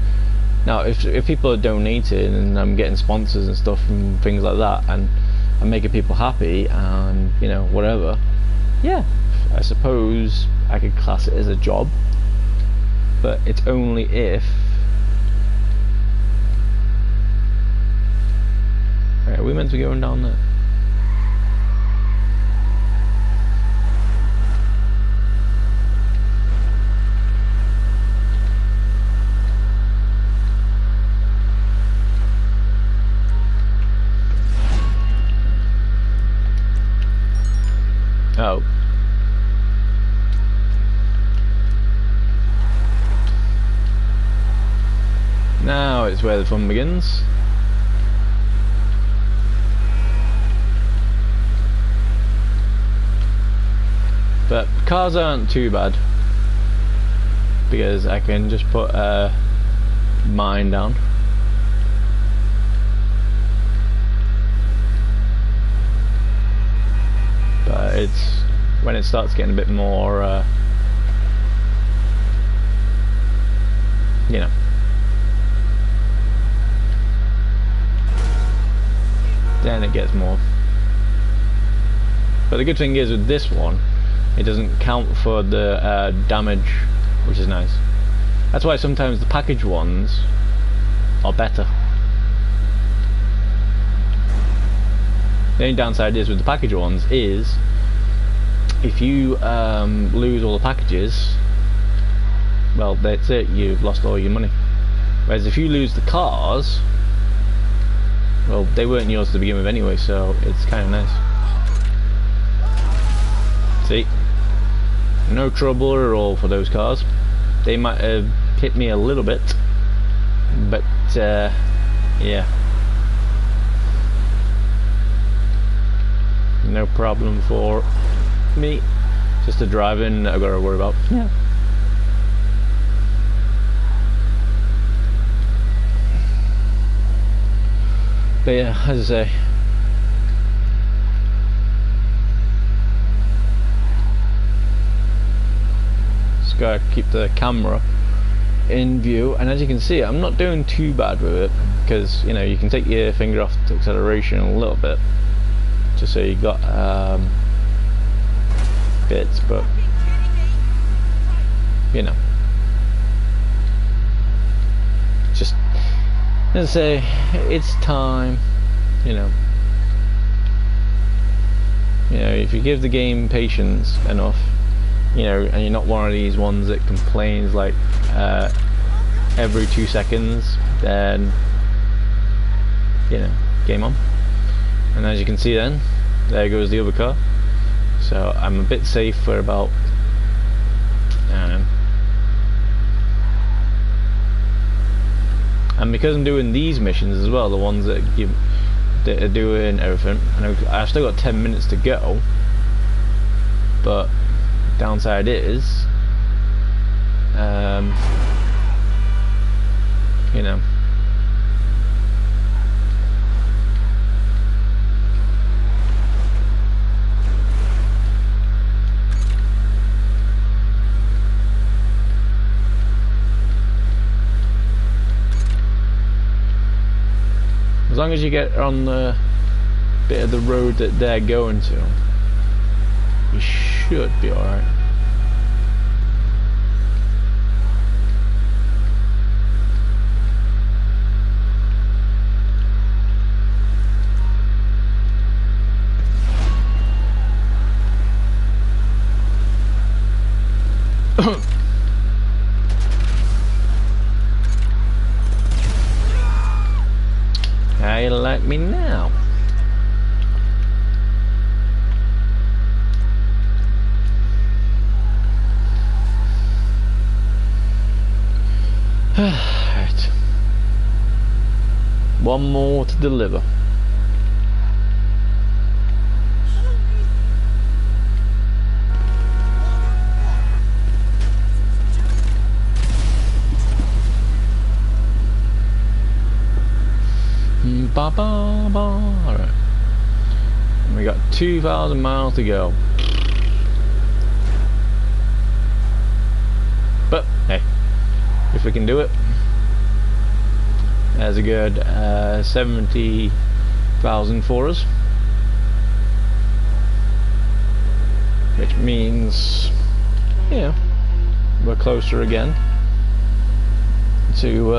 Now if people are donating and I'm getting sponsors and stuff and things like that, and I'm making people happy and, you know, whatever, yeah, I suppose I could class it as a job. But it's only if, right, are we meant to be going down there? Oh. Now it's where the fun begins. But cars aren't too bad, because I can just put mine down. But it's when it starts getting a bit more, you know, then it gets more. But the good thing is with this one, it doesn't count for the damage, which is nice. That's why sometimes the package ones are better. The only downside is with the package ones is if you lose all the packages, well, that's it, you've lost all your money. Whereas if you lose the cars, well, they weren't yours to begin with anyway, so it's kind of nice. See? No trouble at all for those cars. They might have hit me a little bit, but yeah. No problem for me. Just the driving I've got to worry about. Yeah. But yeah, as I say, just gotta keep the camera in view, and as you can see, I'm not doing too bad with it, because you know, you can take your finger off the acceleration a little bit, just so you got bits, but you know, just as I say, it's time, you know, if you give the game patience enough, you know, and you're not one of these ones that complains like every 2 seconds, then you know, game on. And as you can see, then there goes the other car. So I'm a bit safe for about, I don't know. And because I'm doing these missions as well, the ones that are doing everything, and I've still got 10 minutes to go, but downside is, you know, as long as you get on the bit of the road that they're going to, you should be alright. How you like me now? Right. One more to deliver. Ba ba ba. Alright. We got 2,000 miles to go. But hey, if we can do it, that's a good 70,000 for us, which means, yeah, we're closer again to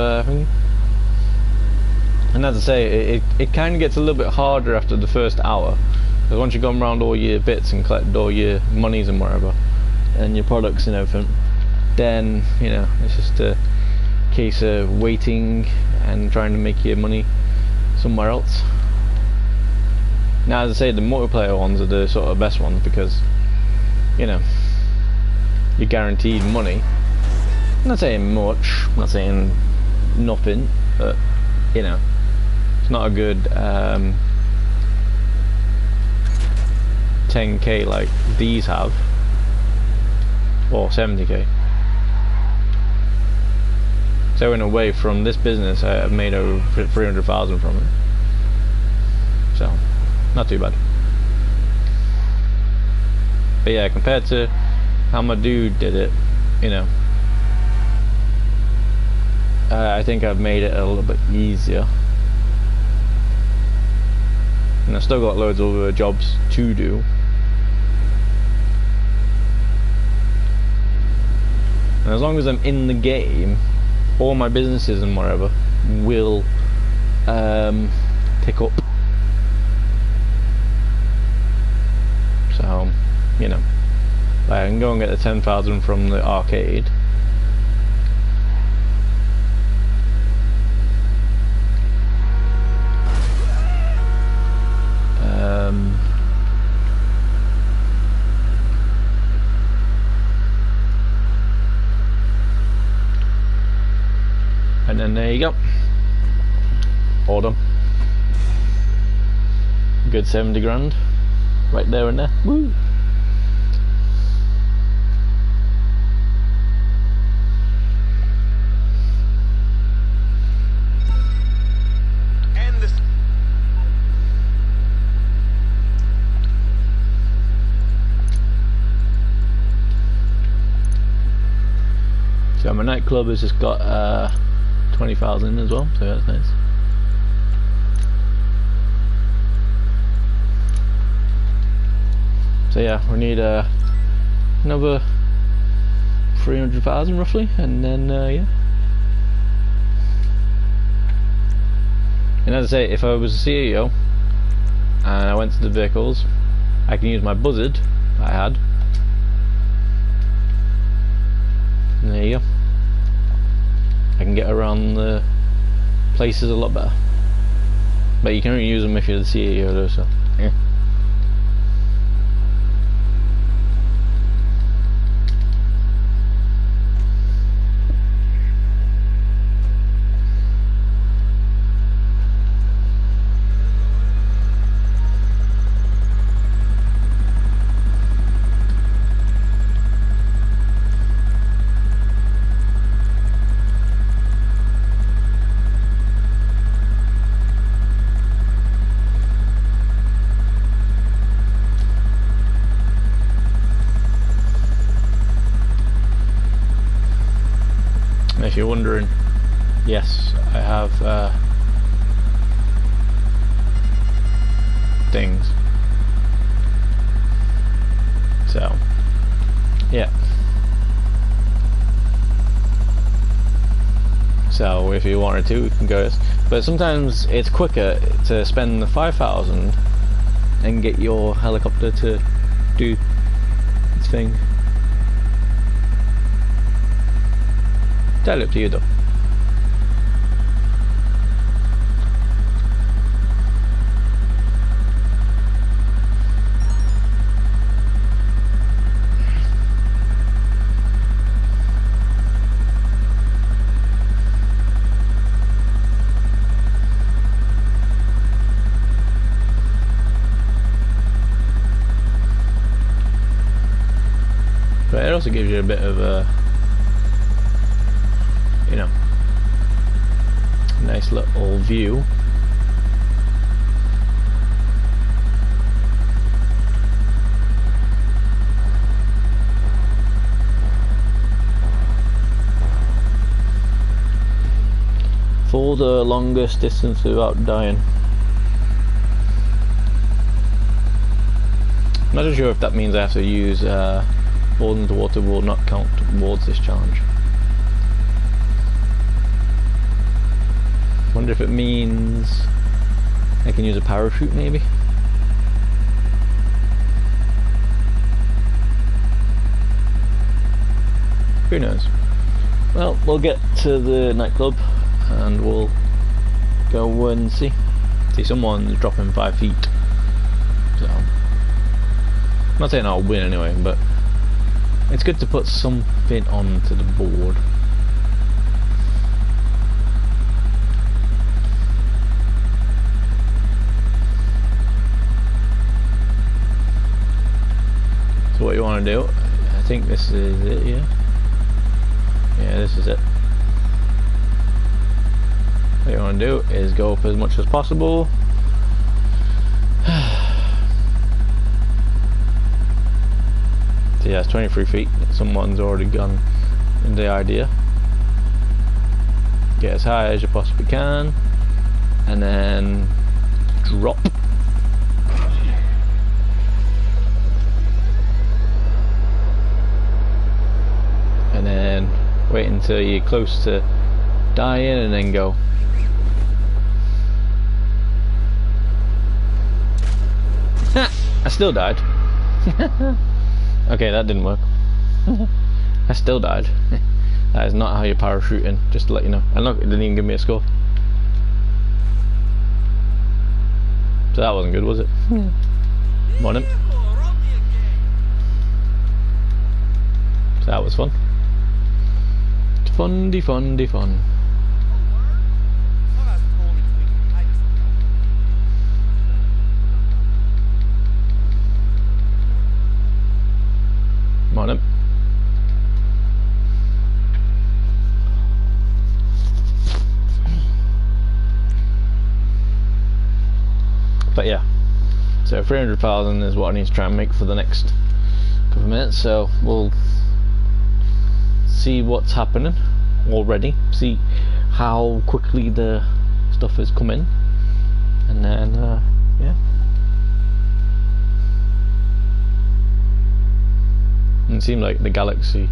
and as I say, it kind of gets a little bit harder after the first hour, because once you've gone around all your bits and collected all your monies and whatever, and your products and everything, then, you know, it's just a case of waiting and trying to make your money somewhere else. Now, as I say, the multiplayer ones are the sort of best ones, because, you know, you're guaranteed money. I'm not saying much, I'm not saying nothing, but, you know, it's not a good 10k like these have, or 70k. So in a way, from this business, I've made over 300,000 from it. So, not too bad. But yeah, compared to how my dude did it, you know, I think I've made it a little bit easier. And I've still got loads of other jobs to do. And as long as I'm in the game, all my businesses and whatever will pick up. So, you know, I can go and get the 10,000 from the arcade, There you go. All done. Good 70 grand. Right there and there. Woo! And this. So my nightclub has just got 20,000 as well, so that's nice. So yeah, we need another 300,000 roughly, and then yeah. And as I say, if I was a CEO and I went to the vehicles, I can use my buzzard I had. And there you go. I can get around the places a lot better. But you can only use them if you're the CEO though, so yeah. If you're wondering, yes, I have things. So, yeah. So if you wanted to, you can go. But sometimes it's quicker to spend the 5,000 and get your helicopter to do its thing. Entirely up to you though. But it also gives you a bit of a, you know, nice little view. For the longest distance without dying. I'm not sure if that means I have to use more than the water will not count towards this challenge. Wonder if it means I can use a parachute maybe? Who knows? Well, we'll get to the nightclub and we'll go and see. See, someone's dropping 5 feet. So, I'm not saying I'll win anyway, but it's good to put something onto the board. So what you want to do, I think this is it, yeah? Yeah, this is it. What you want to do is go up as much as possible. So yeah, it's 23 feet. Someone's already gone in the idea. Get as high as you possibly can, and then drop. And then wait until you're close to dying, and then go. I still died. Okay, that didn't work. I still died. That is not how you're parachuting, just to let you know. And look, it didn't even give me a score. So that wasn't good, was it? Morning. So that was fun. Fun. So 300,000 is what I need to try and make for the next couple of minutes. So we'll see what's happening already. See how quickly the stuff has come in, and then yeah. And it seemed like the Galaxy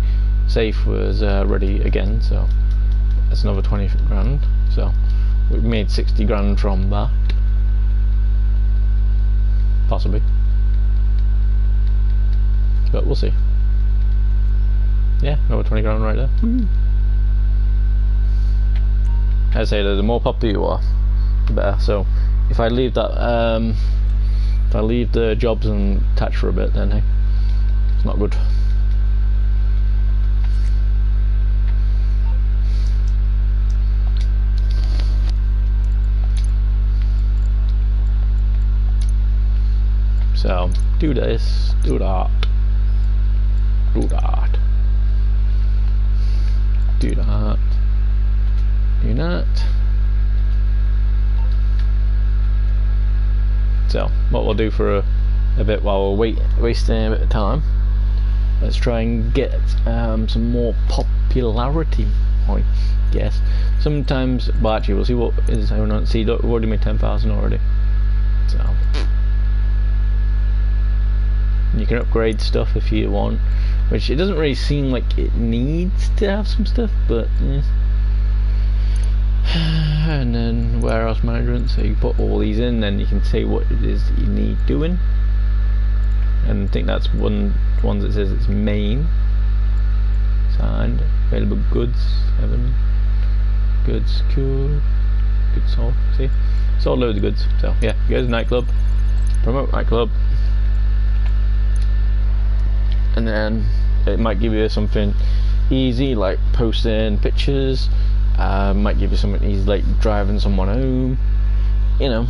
safe was ready again, so that's another 20 grand. So we've made 60 grand from that, possibly, but we'll see. Yeah, another 20 grand right there. I say that the more popular you are, the better. So if I leave that, if I leave the jobs and attach for a bit, then hey, it's not good. So do this, do that, do that, do that, do that. So what we'll do for a bit while we're wasting a bit of time, let's try and get some more popularity, I guess. Sometimes, well, actually we'll see what is going on. See, look, we've already made 10,000 already. So you can upgrade stuff if you want, which it doesn't really seem like it needs to have some stuff, but yeah. And then warehouse management, so you put all these in, then you can say what it is that you need doing. And I think that's ones that says it's main. Signed. Available goods. 7 goods. Cool. Good sold. See, sold loads of goods. So yeah, you go to the nightclub, promote nightclub, and then it might give you something easy like posting pictures. Might give you something easy like driving someone home, you know.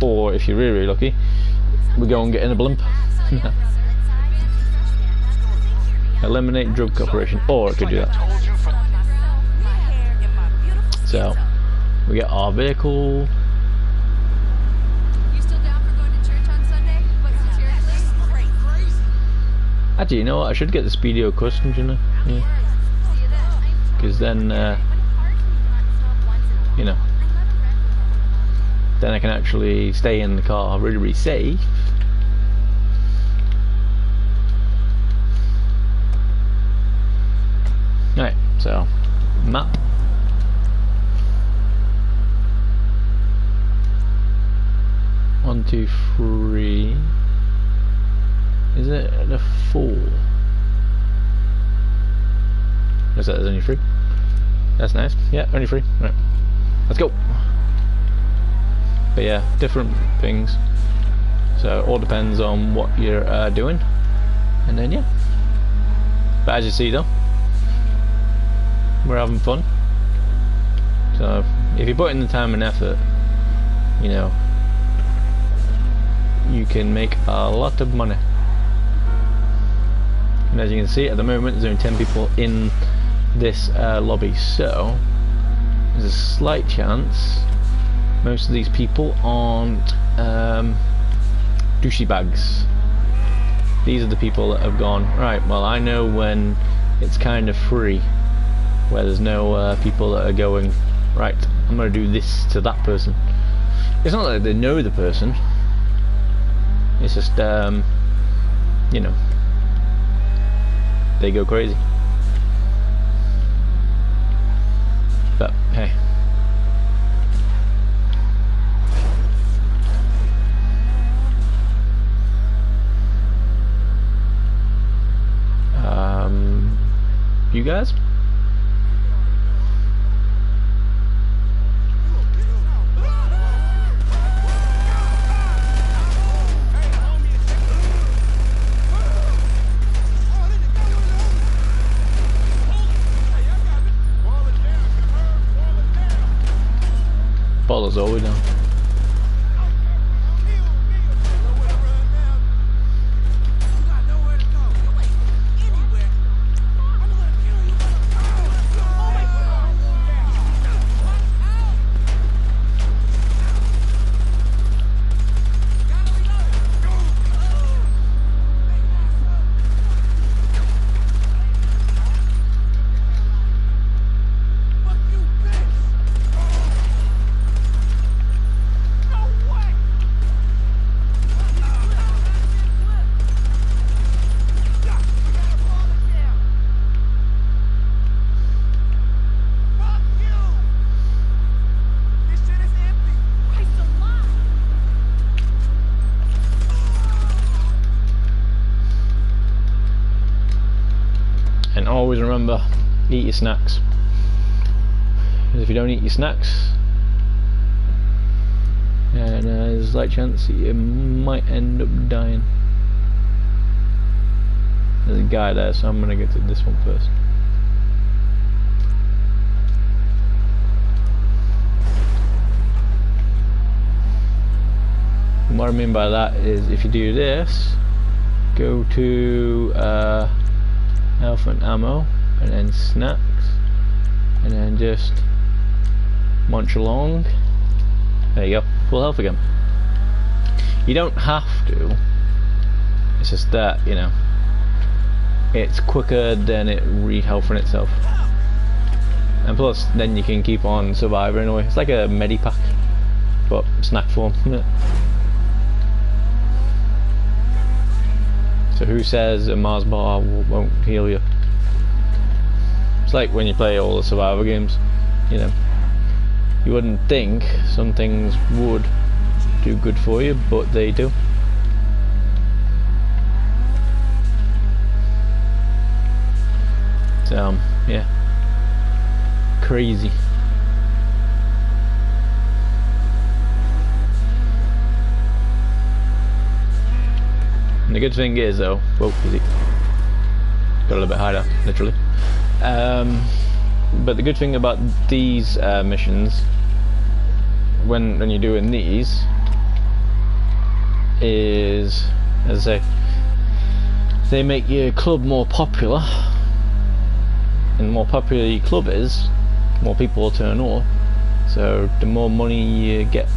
Or if you're really, really lucky, we go and get in a blimp. Eliminate drug operation, or it could do that. So we get our vehicle. You still down for going to church on Sunday? But seriously? Actually, you know what? I should get the Speedo Customs, you know. Yeah. Because then, you know, then I can actually stay in the car really, really safe. Right, so map. One, 2, 3. Is it a 4? Is that there's only 3? That's nice. Yeah, only 3. Right, let's go. But yeah, different things. So it all depends on what you're doing, and then yeah. But as you see though, we're having fun. So if you put in the time and effort, you know, you can make a lot of money. And as you can see, at the moment there's only 10 people in this lobby, so there's a slight chance most of these people aren't douchey bags. These are the people that have gone, right, well I know when it's kind of free, where there's no people that are going, right, I'm going to do this to that person. It's not like they know the person, it's just you know, they go crazy. But hey, you guys? Follows all the way down. always remember, eat your snacks. Because if you don't eat your snacks, and there's a slight chance that you might end up dying. There's a guy there, so I'm gonna get to this one first. And what I mean by that is, if you do this, go to health and ammo, and then snacks, and then just munch along. There you go, full health again. You don't have to, it's just that, you know, it's quicker than it re-healthing itself. And plus, then you can keep on surviving anyway. It's like a medipack, but snack form, isn't it? So who says a Mars bar won't heal you? It's like when you play all the survivor games, you know. You wouldn't think some things would do good for you, but they do. So, yeah. Crazy. And the good thing is though, whoa, easy. Got a little bit higher, literally. But the good thing about these missions, when you're doing these, is, as I say, they make your club more popular. And the more popular your club is, more people will turn up. So the more money you get.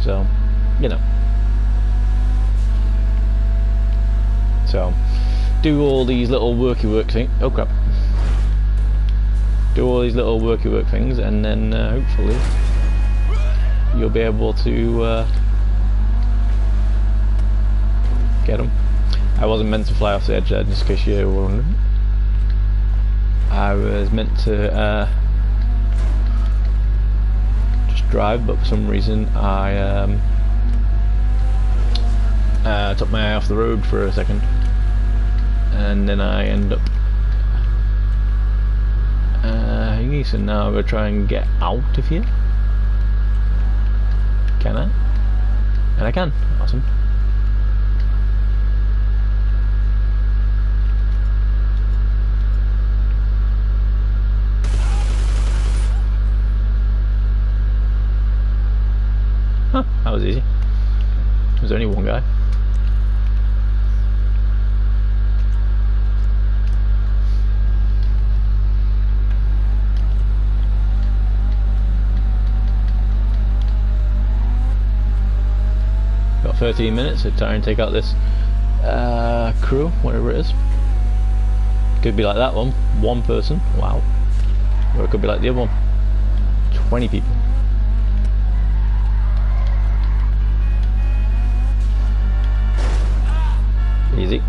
So, you know. So, do all these little worky things. Oh crap. Do all these little worky things, and then hopefully you'll be able to get them. I wasn't meant to fly off the edge there, just in case you were wondering. I was meant to just drive, but for some reason I took my eye off the road for a second, and then I end up so now I'm going to try and get out of here. Can I? And I can. Awesome. Huh, that was easy. There's only one guy. Got 13 minutes to try and take out this crew, whatever it is. Could be like that one person, wow. Or it could be like the other one, 20 people. Easy.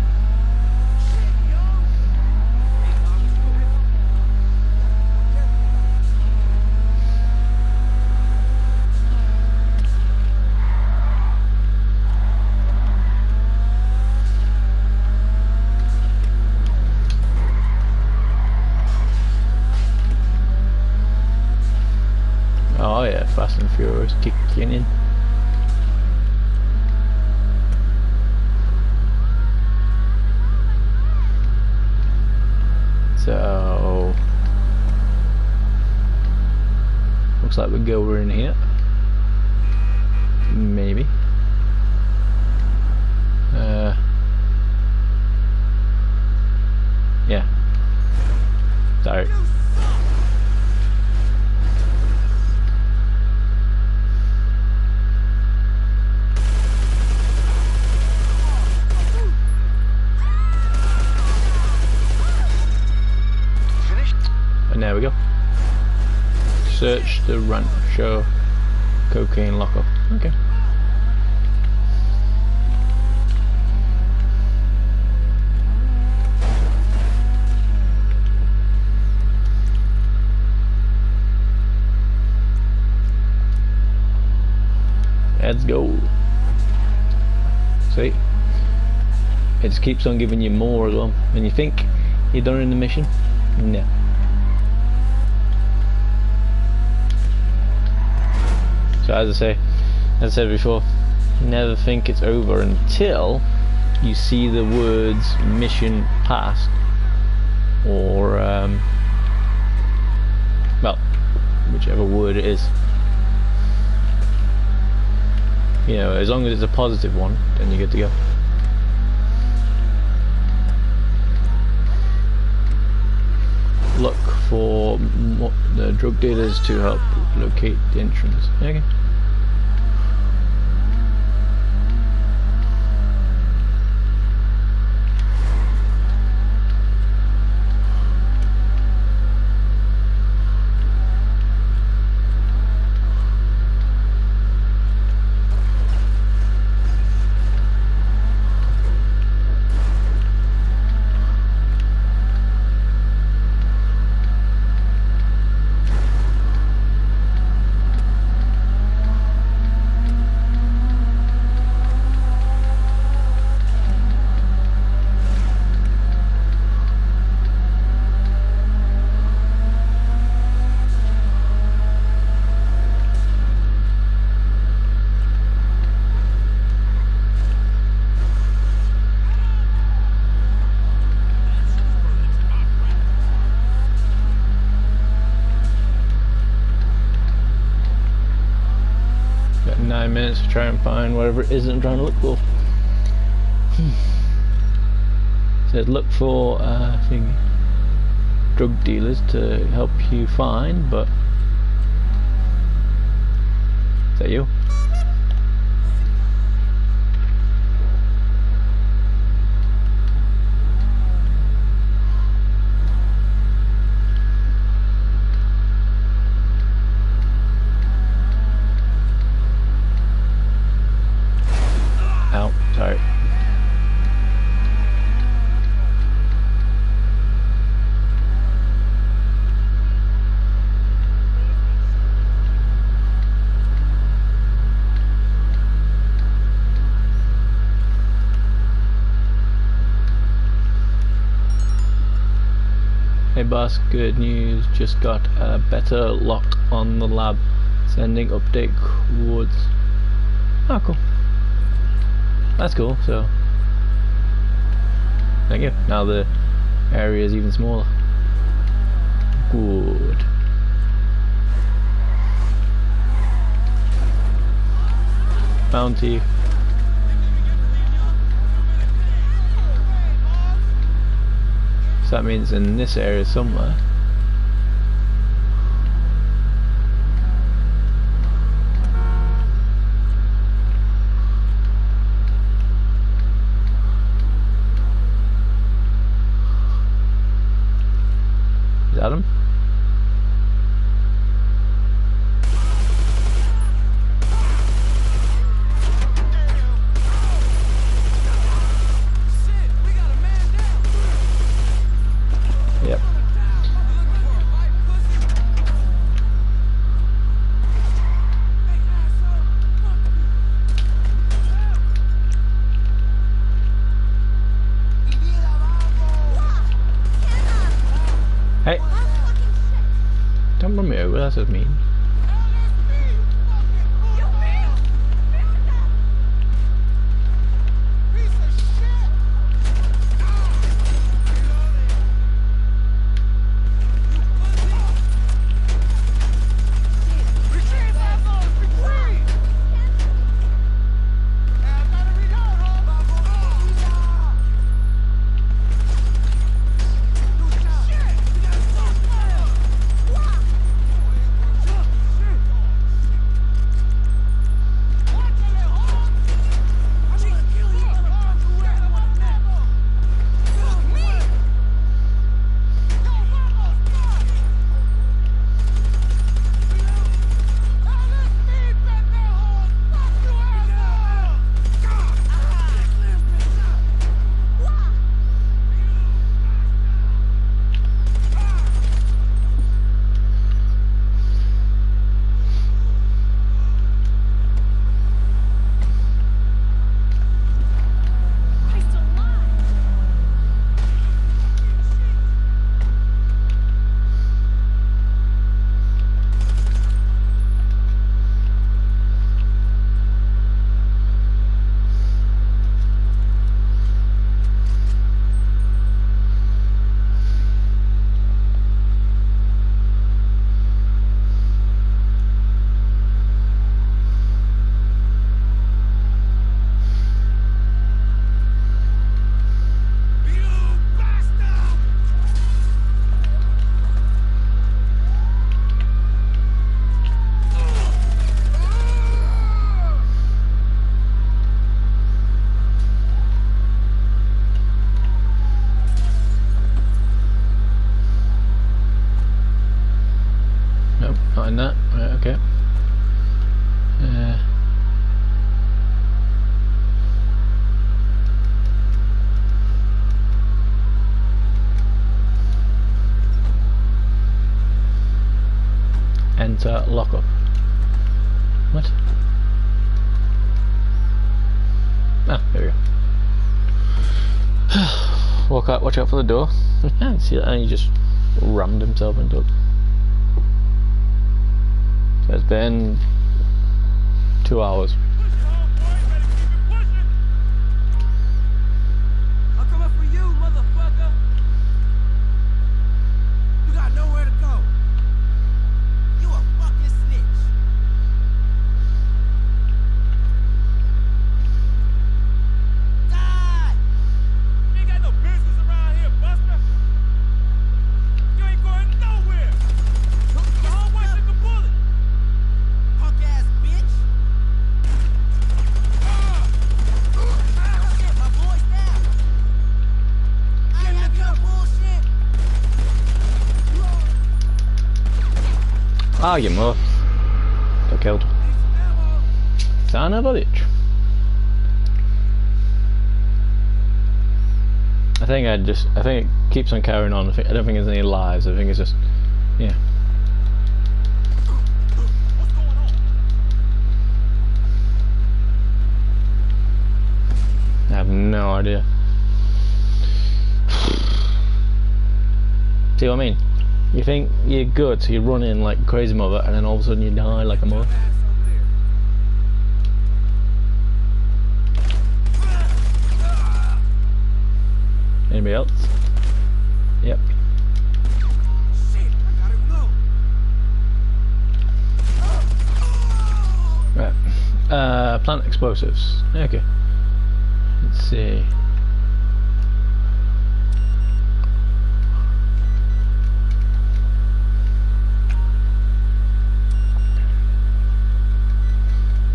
Oh yeah, Fast and Furious kicking in. So looks like we go in here. Maybe. Yeah. Sorry. And there we go. Search the Rancho cocaine lockup. Okay. Let's go. See? It just keeps on giving you more as well. And you think You done in the mission? No. So as I said before, never think it's over until you see the words mission passed, or well, whichever word it is. You know, as long as it's a positive one, then you're good to go. Look for the drug dealers to help locate the entrance. Okay. Got 9 minutes to try and find whatever it is I'm trying to look for. Said look for drug dealers to help you find, but is that you? Ow, sorry. Hey boss, good news, just got a better lock on the lab. Sending update codes. Oh cool. That's cool, so thank you. Now the area is even smaller. Good. Bounty. So that means in this area somewhere. Is that him? Yep. Hey! Don't run me over, that's what I mean. to lock up. What? Ah, there we go. Watch out for the door. See that? And he just rammed himself into it. So it's been 2 hours. I'll come up for you, motherfucker. You got nowhere to go. You a fucking snitch. Die! You ain't got no business around here, Buster. You ain't going nowhere. The homeboy took a bullet. Punk ass bitch. Shit, my boy's down. I ain't have your bullshit. Ah, you mother. Got killed. Son of a bitch. I think it keeps on carrying on. I don't think there's any lives. I think it's just, yeah. What's going on? I have no idea. See what I mean? You think you're good, so you run in like a crazy mother, and then all of a sudden you die like a mother. Anybody else? Yep. Shit, I gotta go. Right. Plant explosives. Okay. Let's see.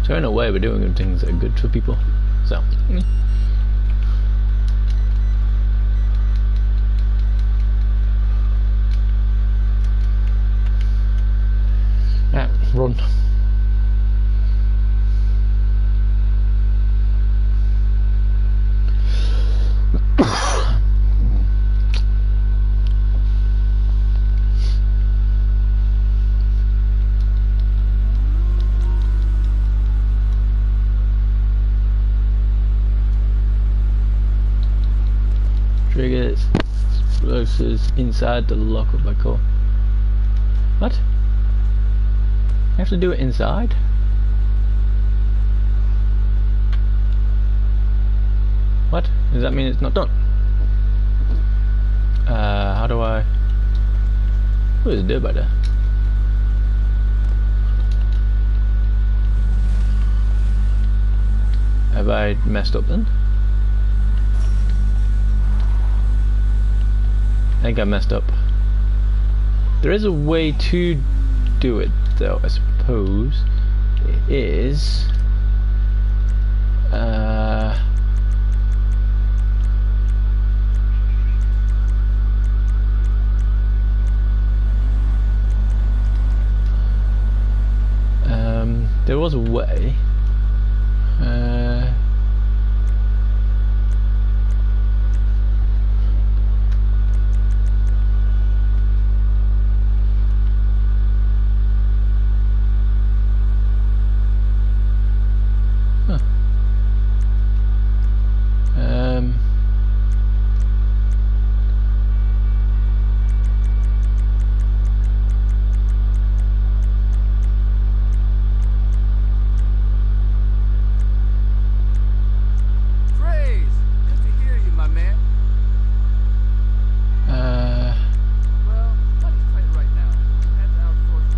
So in a way, we're doing things that are good for people. So. Right, run. Trigger explosives inside the lockup by call. What? I have to do it inside? What? Does that mean it's not done? How do I... What does it do about that? Have I messed up then? I think I messed up. There is a way to do it though, I suppose. It is there was a way. Praise! Good to hear you, my man. Well, money's tight right now. I had to outsource the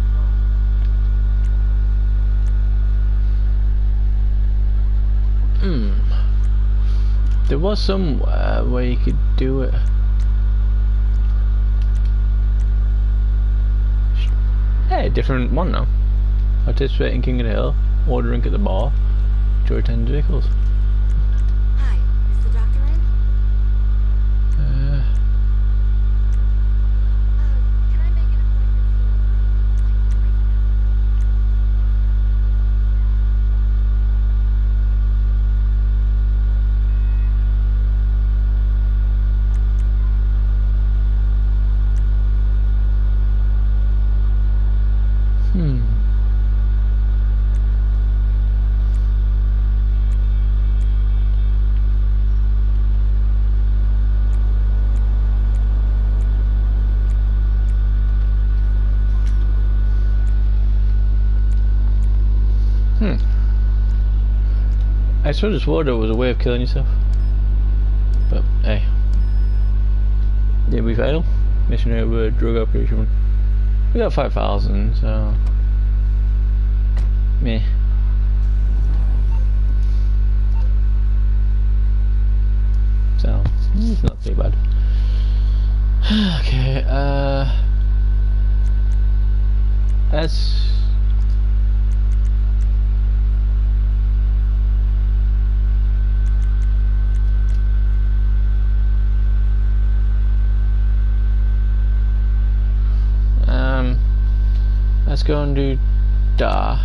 phone. There was some way you could do it. Hey, different one now. Participate in King of the Hill, order drink at the bar, enjoy 10 vehicles. Hi, is the doctor in? Can I make an appointment? I sort of swore there was a way of killing yourself. But hey. Did we fail? Mission over, drug operation. We got 5,000, so meh. So it's not too bad. Okay, let's let's go and do that.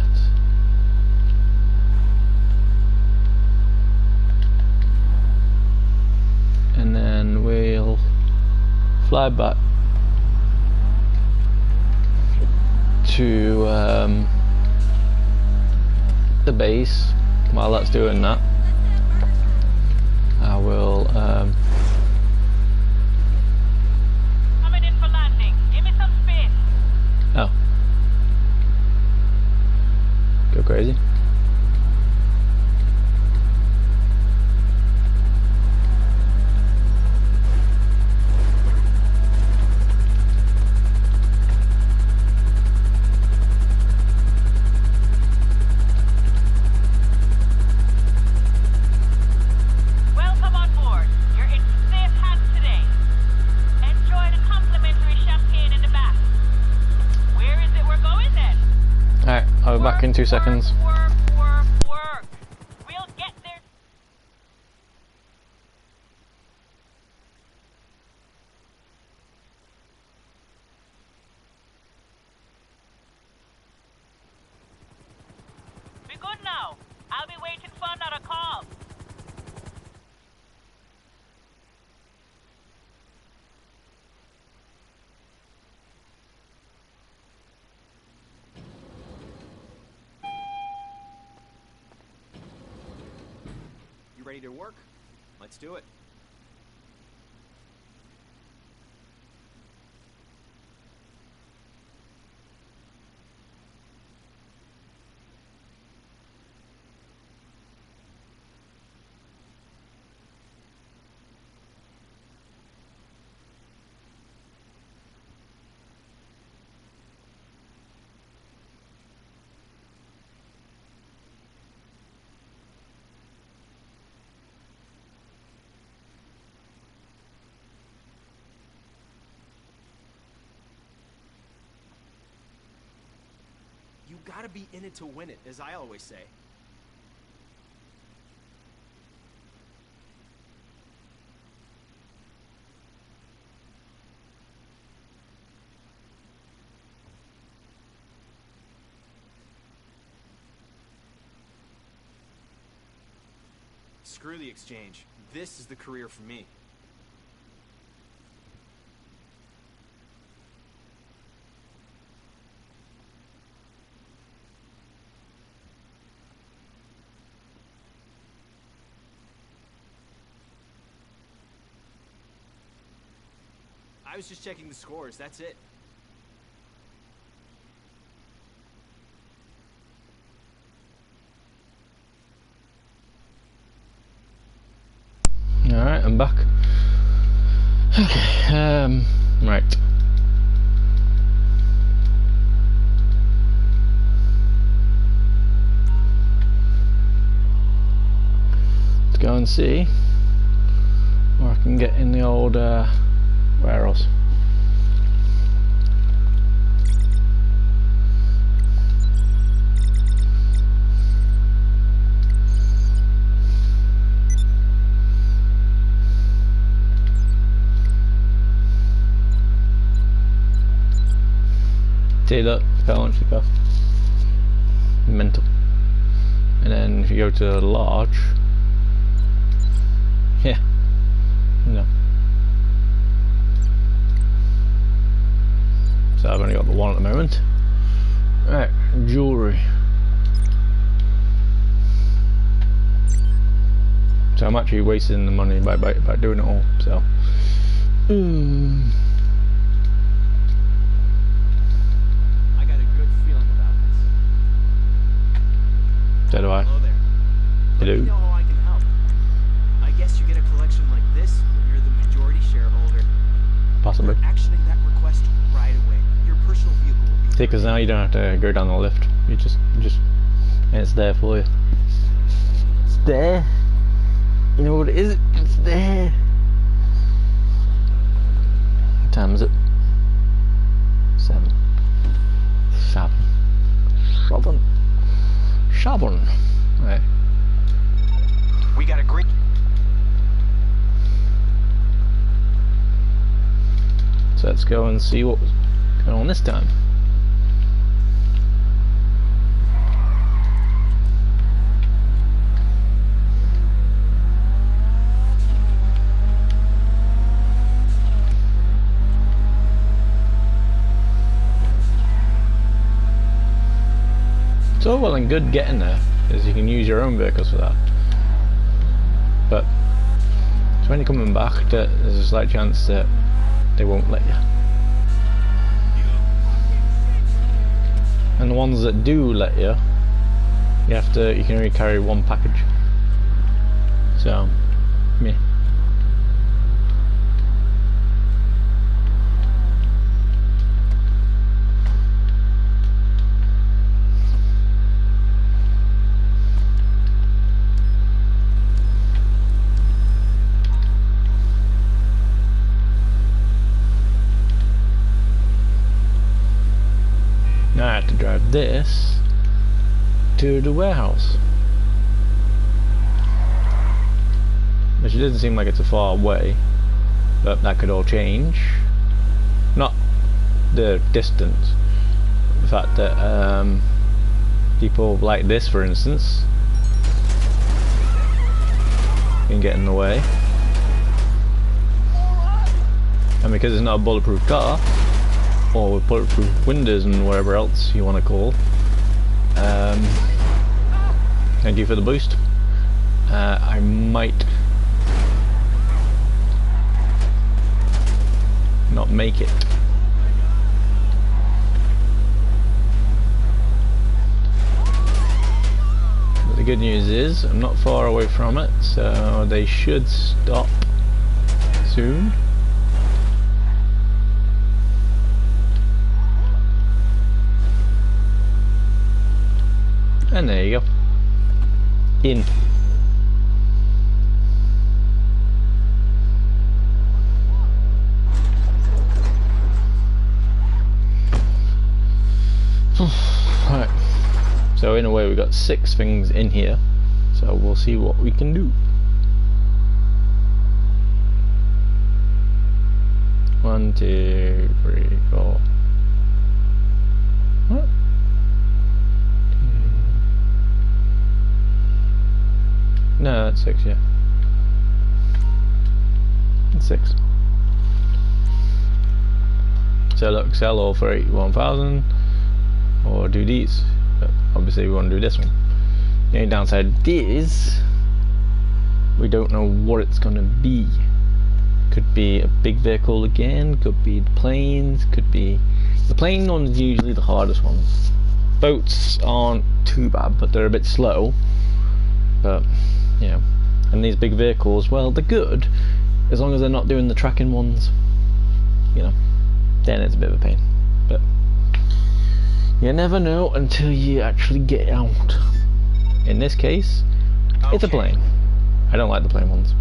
And then we'll fly back to the base. While that's doing that, I will Coming in for landing. Give me some space. oh, go crazy. Welcome on board. You're in safe hands today. Enjoy the complimentary champagne in the back. Where is it we're going then? Alright, I'll be back in 2 seconds. Work. We'll get there. Be good now. I'll be waiting for another call. You ready to work? Let's do it. You gotta be in it to win it, as I always say. Screw the exchange. This is the career for me. I was just checking the scores, that's it. Alright, I'm back. Okay, right. Let's go and see where I can get in the old warehouse. See, look how much it costs. Mental. And then if you go to large, yeah, no. So I've only got the one at the moment. Right, jewellery. So I'm actually wasting the money by doing it all. So. So do I. Hello there. You Let me do. know how I guess you get a collection like this when you're the majority shareholder. Possibly. They're actioning that request right away. Your personal vehicle will be... See, because now you don't have to go down the lift. You just, and it's there for you. It's there. You know what it is? It's there. What time is it? 7. 7. Right. We got a green. So let's go and see what's going on this time. It's all well and good getting there, because you can use your own vehicles for that. But it's when you're coming back that there's a slight chance that they won't let you. And the ones that do let you, you can only carry one package. So, meh. Now I have to drive this to the warehouse, which it doesn't seem like it's a far way, but that could all change. Not the distance, the fact that people like this, for instance, can get in the way, and because it's not a bulletproof car, or with bulletproof windows and whatever else you want to call. Thank you for the boost. I might not make it. But the good news is I'm not far away from it, so they should stop soon. And there you go. In. Right. So in a way we've got 6 things in here. So we'll see what we can do. 1, 2, 3, 4. What? No, that's 6, yeah. That's 6. So look, sell all for 81,000, or do these. But obviously we want to do this one. The only downside is we don't know what it's going to be. Could be a big vehicle again, could be the planes, could be... The plane one's usually the hardest ones. Boats aren't too bad, but they're a bit slow. But yeah, and these big vehicles, well, they're good as long as they're not doing the tracking ones, you know, then it's a bit of a pain. But you never know until you actually get out. In this case, it's a plane. I don't like the plane ones.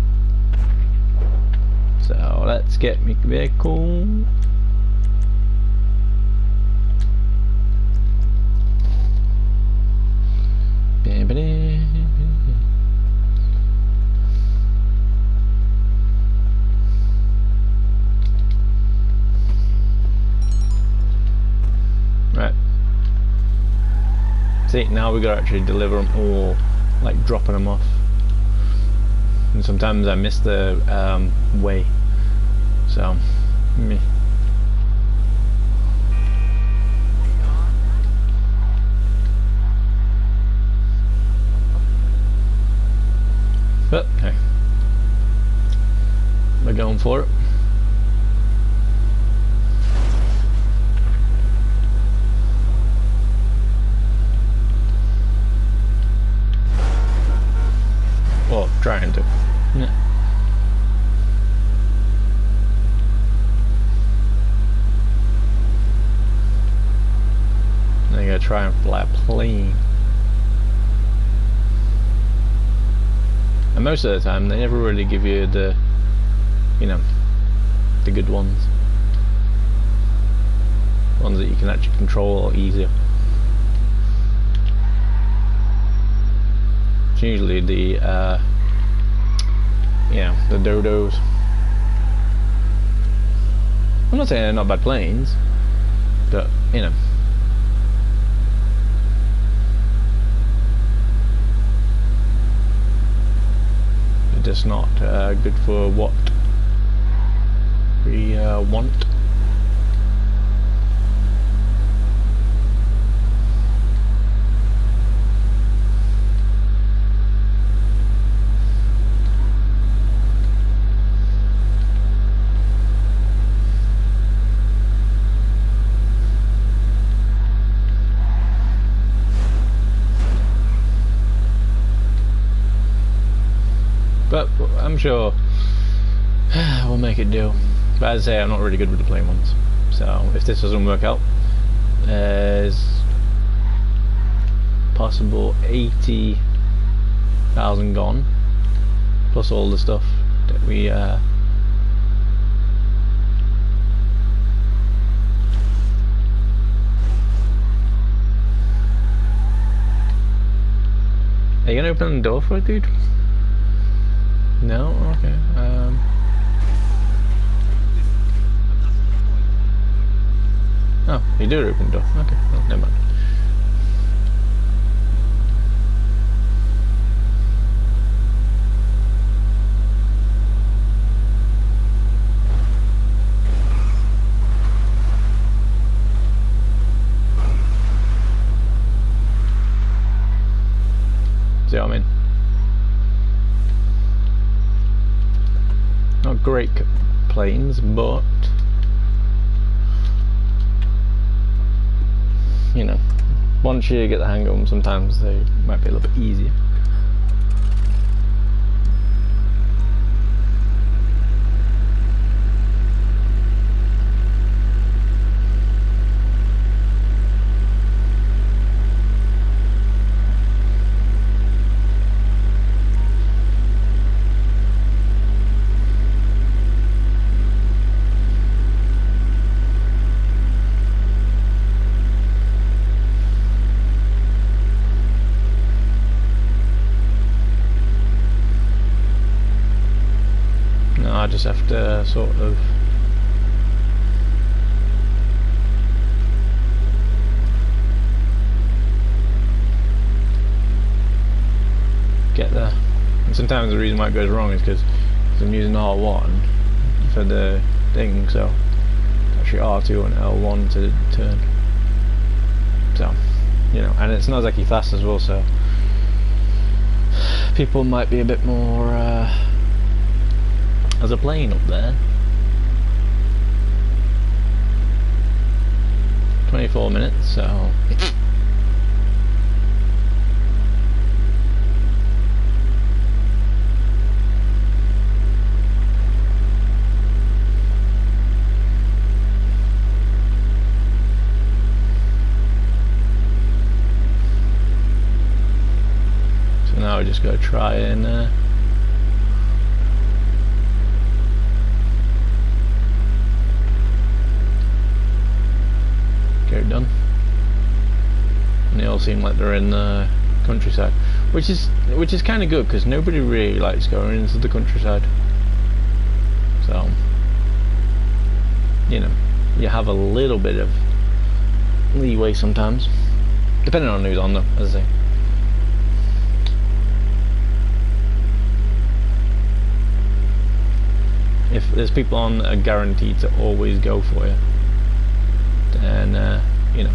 So let's get me vehicle. Right. See, now we gotta actually deliver them all, like dropping them off. And sometimes I miss the way. So, me. But hey, we're going for it. Well, trying to. Yeah. try and fly a plane. And most of the time, they never really give you the, you know, the good ones. Ones that you can actually control easier. It's usually the, you know, the dodos. I'm not saying they're not bad planes, but, you know. They're just not good for what we want. But I'm sure we'll make it do. But as I say, I'm not really good with the plane ones. So if this doesn't work out, there's possible 80,000 gone, plus all the stuff that we Are you gonna open the door for it, dude? No? Okay. Oh, you did open the door. Okay, well, never mind. See what I mean? Not great planes, but you know, once you get the hang of them, sometimes they might be a little bit easier. I just have to sort of get there. And sometimes the reason why it goes wrong is because I'm using R1 for the thing, so actually R2 and L1 to turn. So, you know, and it's not exactly fast as well, so people might be a bit more there's a plane up there. 24 minutes, so so now we just gotta try and get it done. And they all seem like they're in the countryside, which is kind of good because nobody really likes going into the countryside. So, you know, you have a little bit of leeway sometimes, depending on who's on them, as I say. If there's people on that are guaranteed to always go for you, then you know,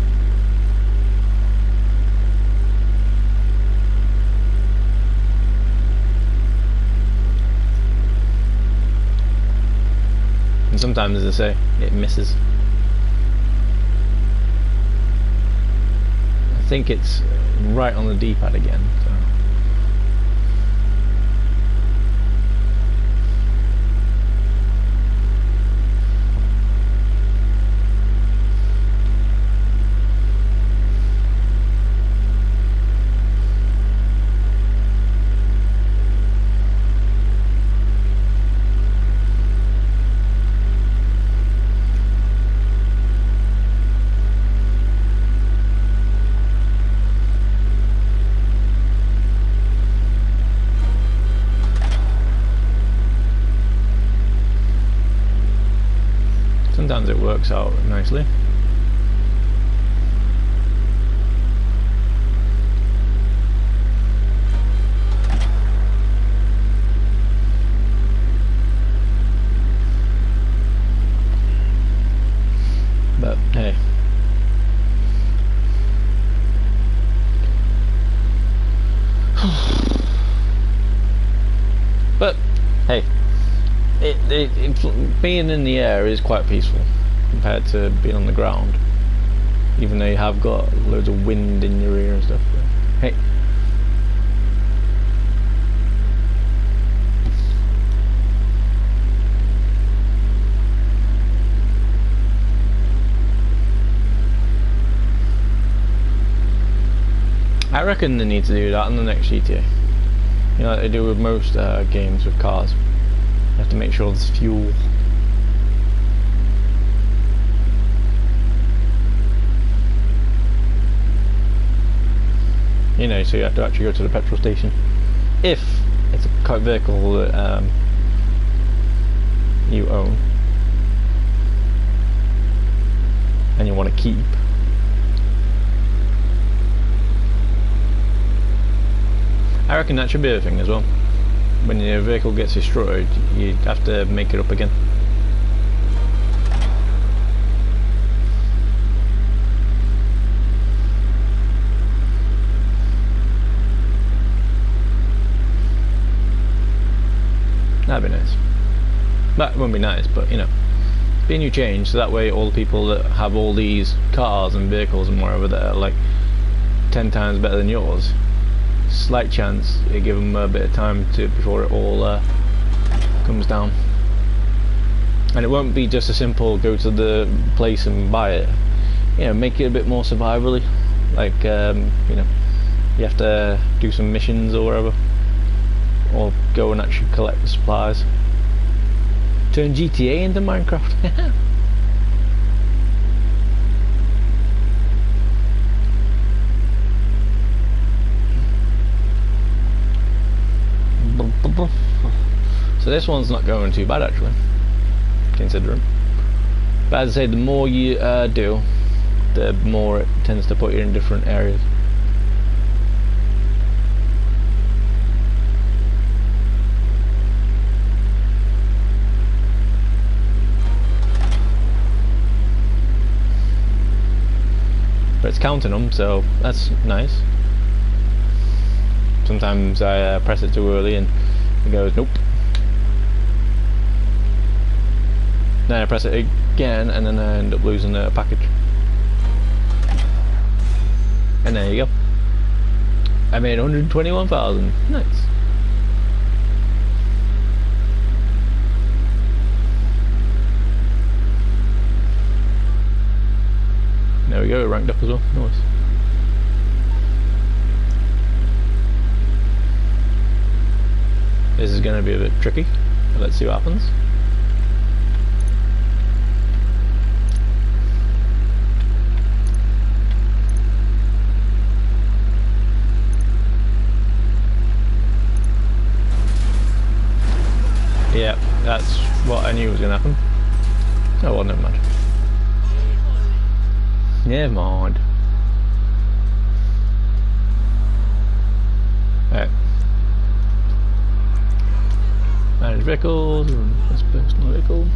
and sometimes, as I say, it misses. I think it's right on the D-pad again, so. sometimes it works out nicely. But hey. But hey, being in the air is quite peaceful compared to being on the ground, even though you have got loads of wind in your ear and stuff. But hey. I reckon they need to do that in the next GTA. You know, like they do with most games with cars. You have to make sure there's fuel. You know, so you have to actually go to the petrol station. If it's a vehicle that you own and you want to keep. I reckon that should be a thing as well. When your vehicle gets destroyed, you have to make it up again. That'd be nice. That wouldn't be nice, but you know, be a new change, so that way all the people that have all these cars and vehicles and whatever that are like 10 times better than yours, slight chance you give them a bit of time to before it all comes down. And it won't be just a simple go to the place and buy it. You know, make it a bit more survivally. Like you know, you have to do some missions or whatever, or go and actually collect the supplies. Turn GTA into Minecraft. So this one's not going too bad actually, considering. But as I say, the more you do, the more it tends to put you in different areas. But it's counting them, so that's nice. Sometimes I press it too early and it goes nope. Then I press it again and then I end up losing a package. And there you go. I made 121,000. Nice. There we go, it ranked up as well. Nice. This is going to be a bit tricky. Let's see what happens. Yeah, that's what I knew was going to happen. Oh well, never mind. Never mind. Alright. Manage vehicles, that's personal vehicle.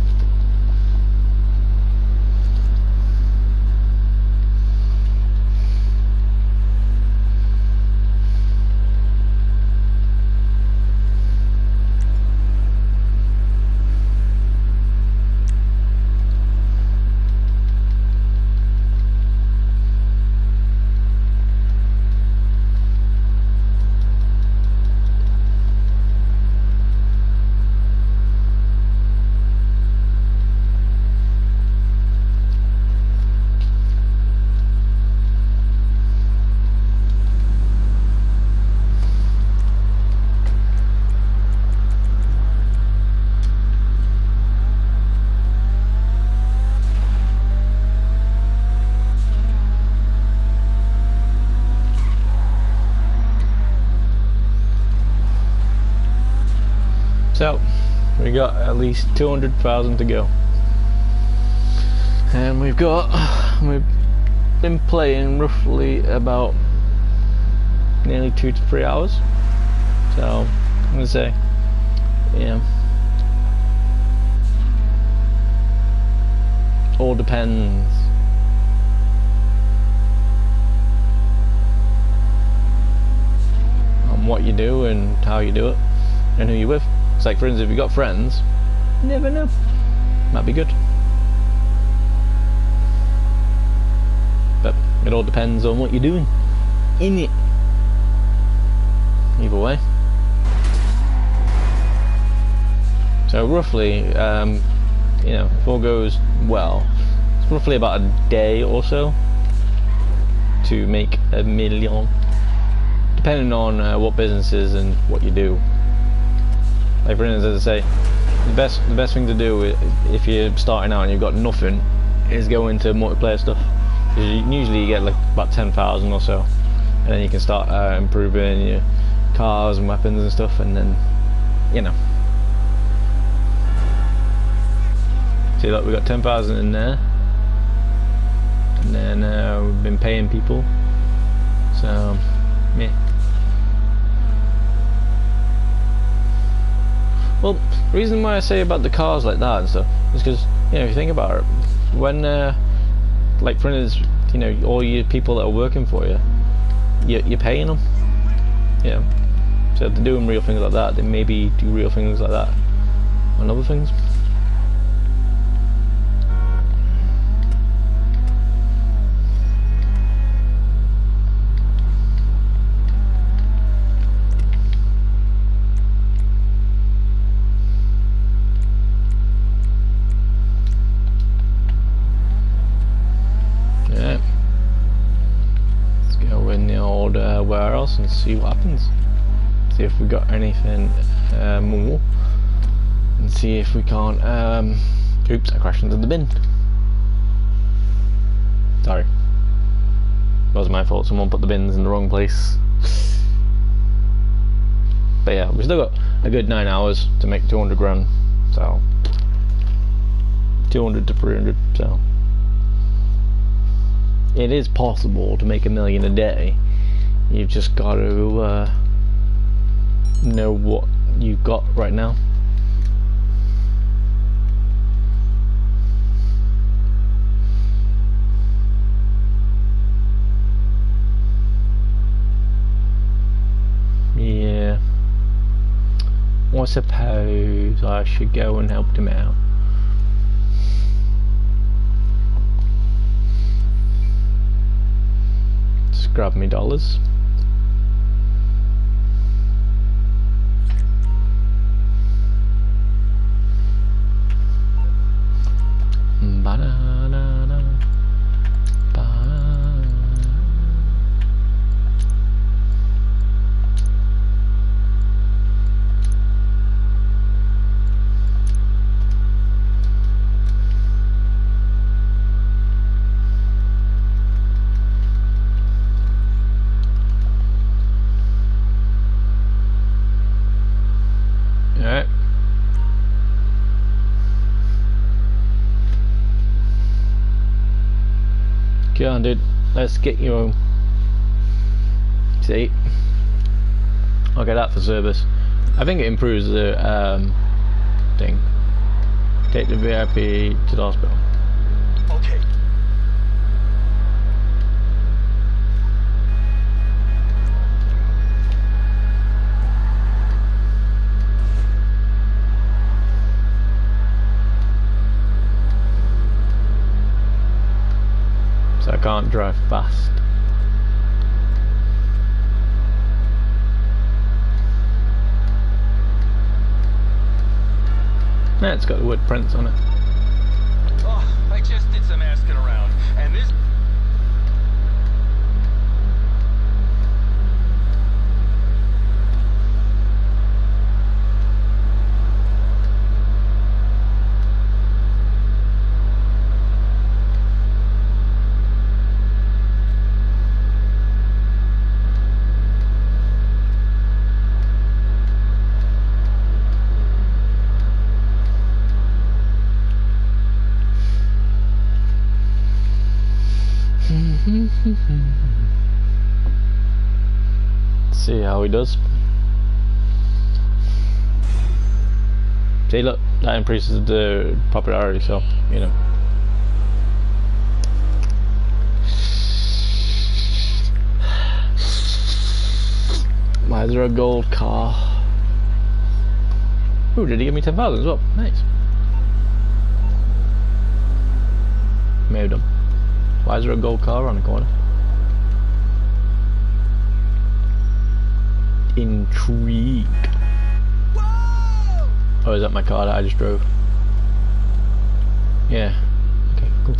So, we got at least 200,000 to go. And we've been playing roughly about nearly 2 to 3 hours. So I'm gonna say, yeah, all depends. On what you do and how you do it and who you're with. It's like, for instance, if you've got friends, you never know, might be good. But it all depends on what you're doing, innit? Either way. So roughly, you know, if all goes well, it's roughly about a day or so to make $1 million, depending on what businesses and what you do. Like, for instance, as I say, the best thing to do if you're starting out and you've got nothing is go into multiplayer stuff. Usually you get like about 10,000 or so, and then you can start improving your cars and weapons and stuff, and then, you know. See, look, we got 10,000 in there, and then we've been paying people, so yeah. Well, the reason why I say about the cars like that and stuff is because, you know, if you think about it, when like, for instance, you know, all your people that are working for you, you're paying them. Yeah. So if they're doing real things like that, they maybe do real things like that on other things. Warehouse and see what happens. See if we got anything more, and see if we can't. Oops! I crashed into the bin. Sorry, it was my fault. Someone put the bins in the wrong place. But yeah, we still got a good 9 hours to make 200 grand. So 200 to 300. So it is possible to make $1 million a day. You've just got to know what you've got right now. Yeah. I suppose I should go and help them out. Just grab me dollars. Banana, banana. All right. Come on, dude, let's get you home. See, I'll get that for service. I think it improves the thing. Take the VIP to the hospital. Okay. So I can't drive fast. Nah, it's got the word Prince on it. Oh, I just did some asking around, and this... See how he does. See, look, that increases the popularity, so, you know. Why is there a gold car? Ooh, did he give me 10,000 as well? Nice. May have done. Why is there a gold car around the corner? Intrigue. Oh, is that my car that I just drove? Yeah. Okay, cool.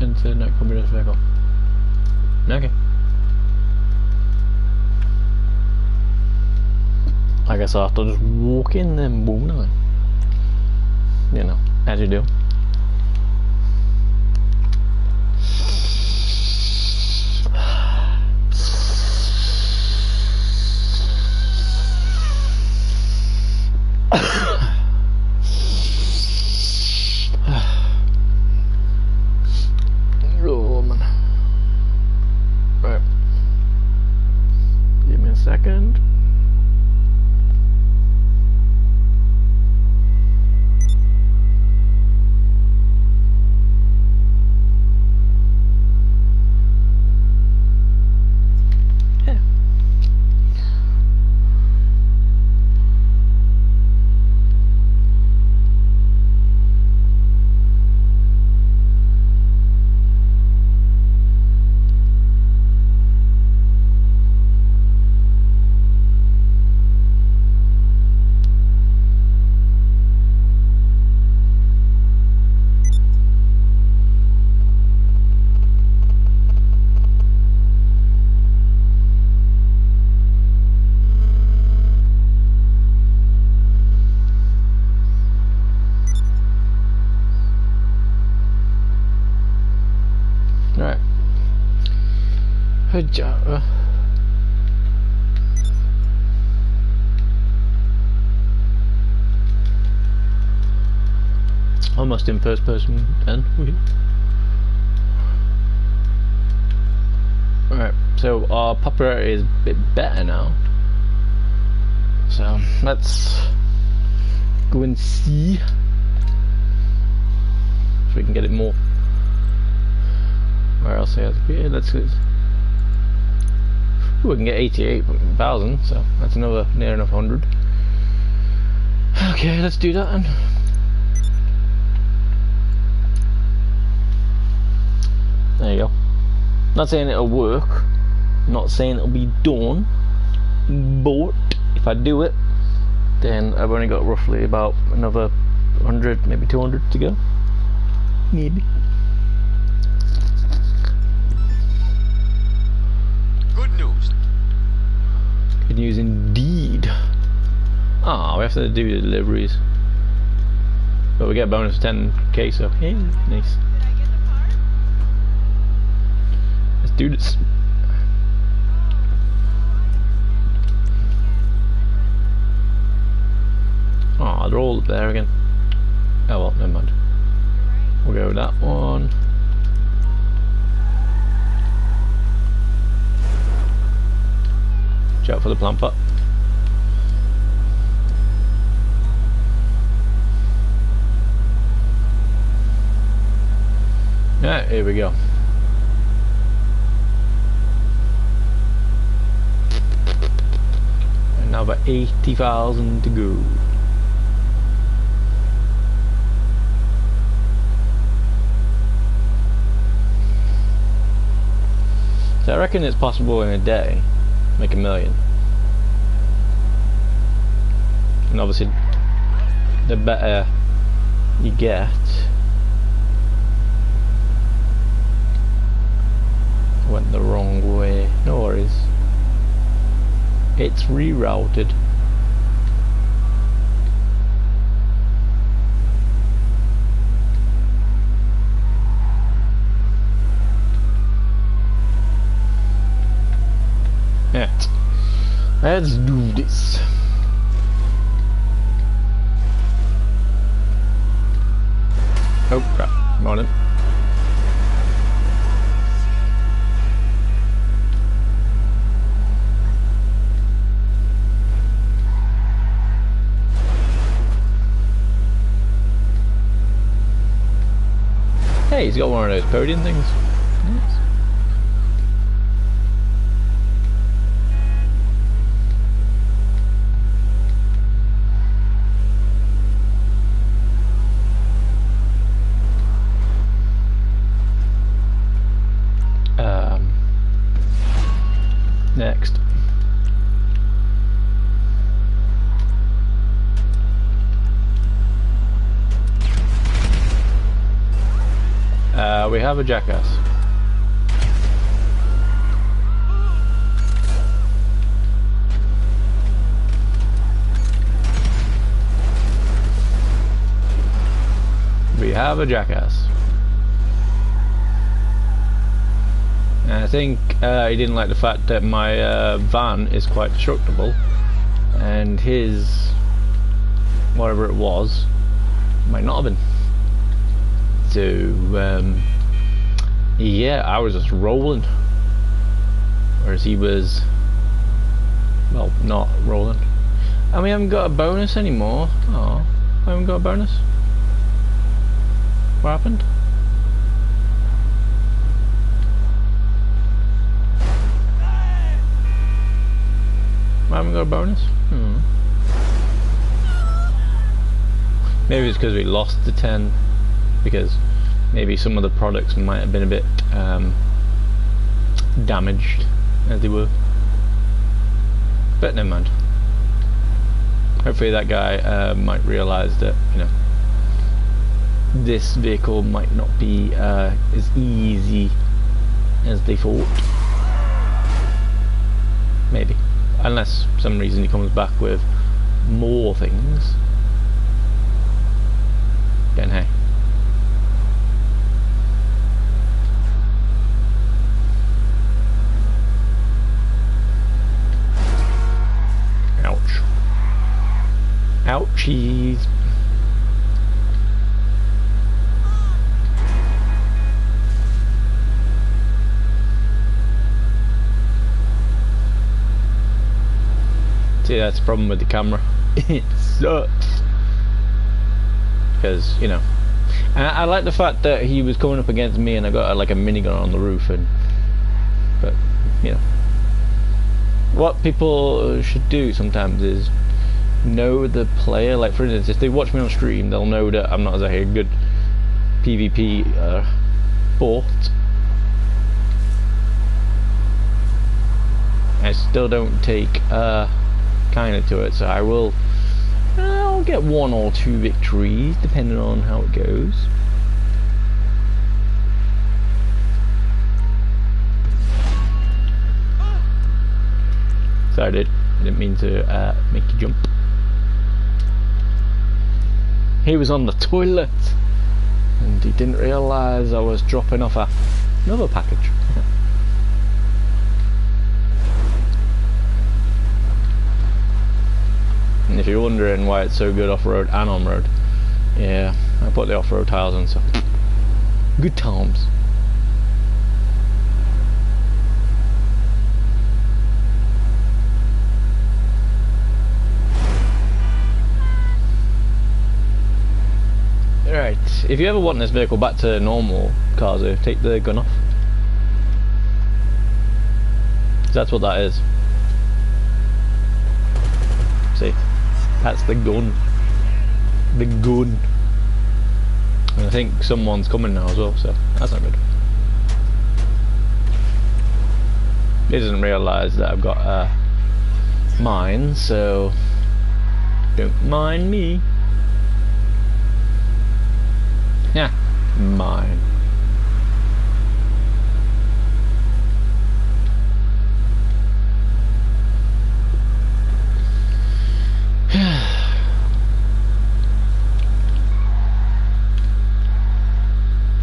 Enter not communist vehicle. Okay. I guess I'll have to just walk in and boom then. You know, as you do. Oh man. Right. Give me a second. Right. Good job. Almost in first person then. Alright, so our popularity is a bit better now. So let's go and see if we can get it more. Where else has yeah, let's go. Ooh, we can get 88,000, so that's another near enough 100. Okay, let's do that then. There you go. Not saying it'll work, not saying it'll be done, but if I do it, then I've only got roughly about another 100, maybe 200 to go. Maybe. Good news. Good news indeed. Ah, we have to do the deliveries. But we get a bonus of 10k, so yeah, nice. Let's do this. Ah, they're all up there again. Oh well, never mind. We'll go with that one. Watch out for the plant pot. Yeah, here we go. Another 80,000 to go. So I reckon it's possible in a day make $1 million. And obviously the better you get, went the wrong way. No worries. It's rerouted. Yeah. Let's do this. Oh crap, I'm on it. Hey, he's got one of those podium things. Nice. Next. We have a jackass. We have a jackass. And I think he didn't like the fact that my van is quite destructible, and his, whatever it was, might not have been. So yeah, I was just rolling, whereas he was, well, not rolling. And we haven't got a bonus anymore. Oh, I haven't got a bonus. What happened? I haven't got a bonus? Maybe it's because we lost the 10, because maybe some of the products might have been a bit damaged as they were. But never mind. Hopefully that guy might realise that, you know, this vehicle might not be as easy as they thought. Maybe. Unless for some reason he comes back with more things. Then hey. Ouch. Ouchies. See, that's the problem with the camera. It sucks. Because, you know, and I like the fact that he was coming up against me and I got like a minigun on the roof, and but you know, what people should do sometimes is know the player. Like for instance, if they watch me on stream, they'll know that I'm not exactly a good PvP bot. I still don't take kinda to it, so I'll get 1 or 2 victories depending on how it goes. So I didn't mean to make you jump. He was on the toilet and he didn't realise I was dropping off another package. And if you're wondering why it's so good off-road and on-road, yeah, I put the off-road tiles on, so good times. Right, if you ever want this vehicle back to normal cars, take the gun off. That's what that is. See, that's the gun. The gun. And I think someone's coming now as well, so that's not good. He doesn't realise that I've got mine, so don't mind me. Yeah, mine.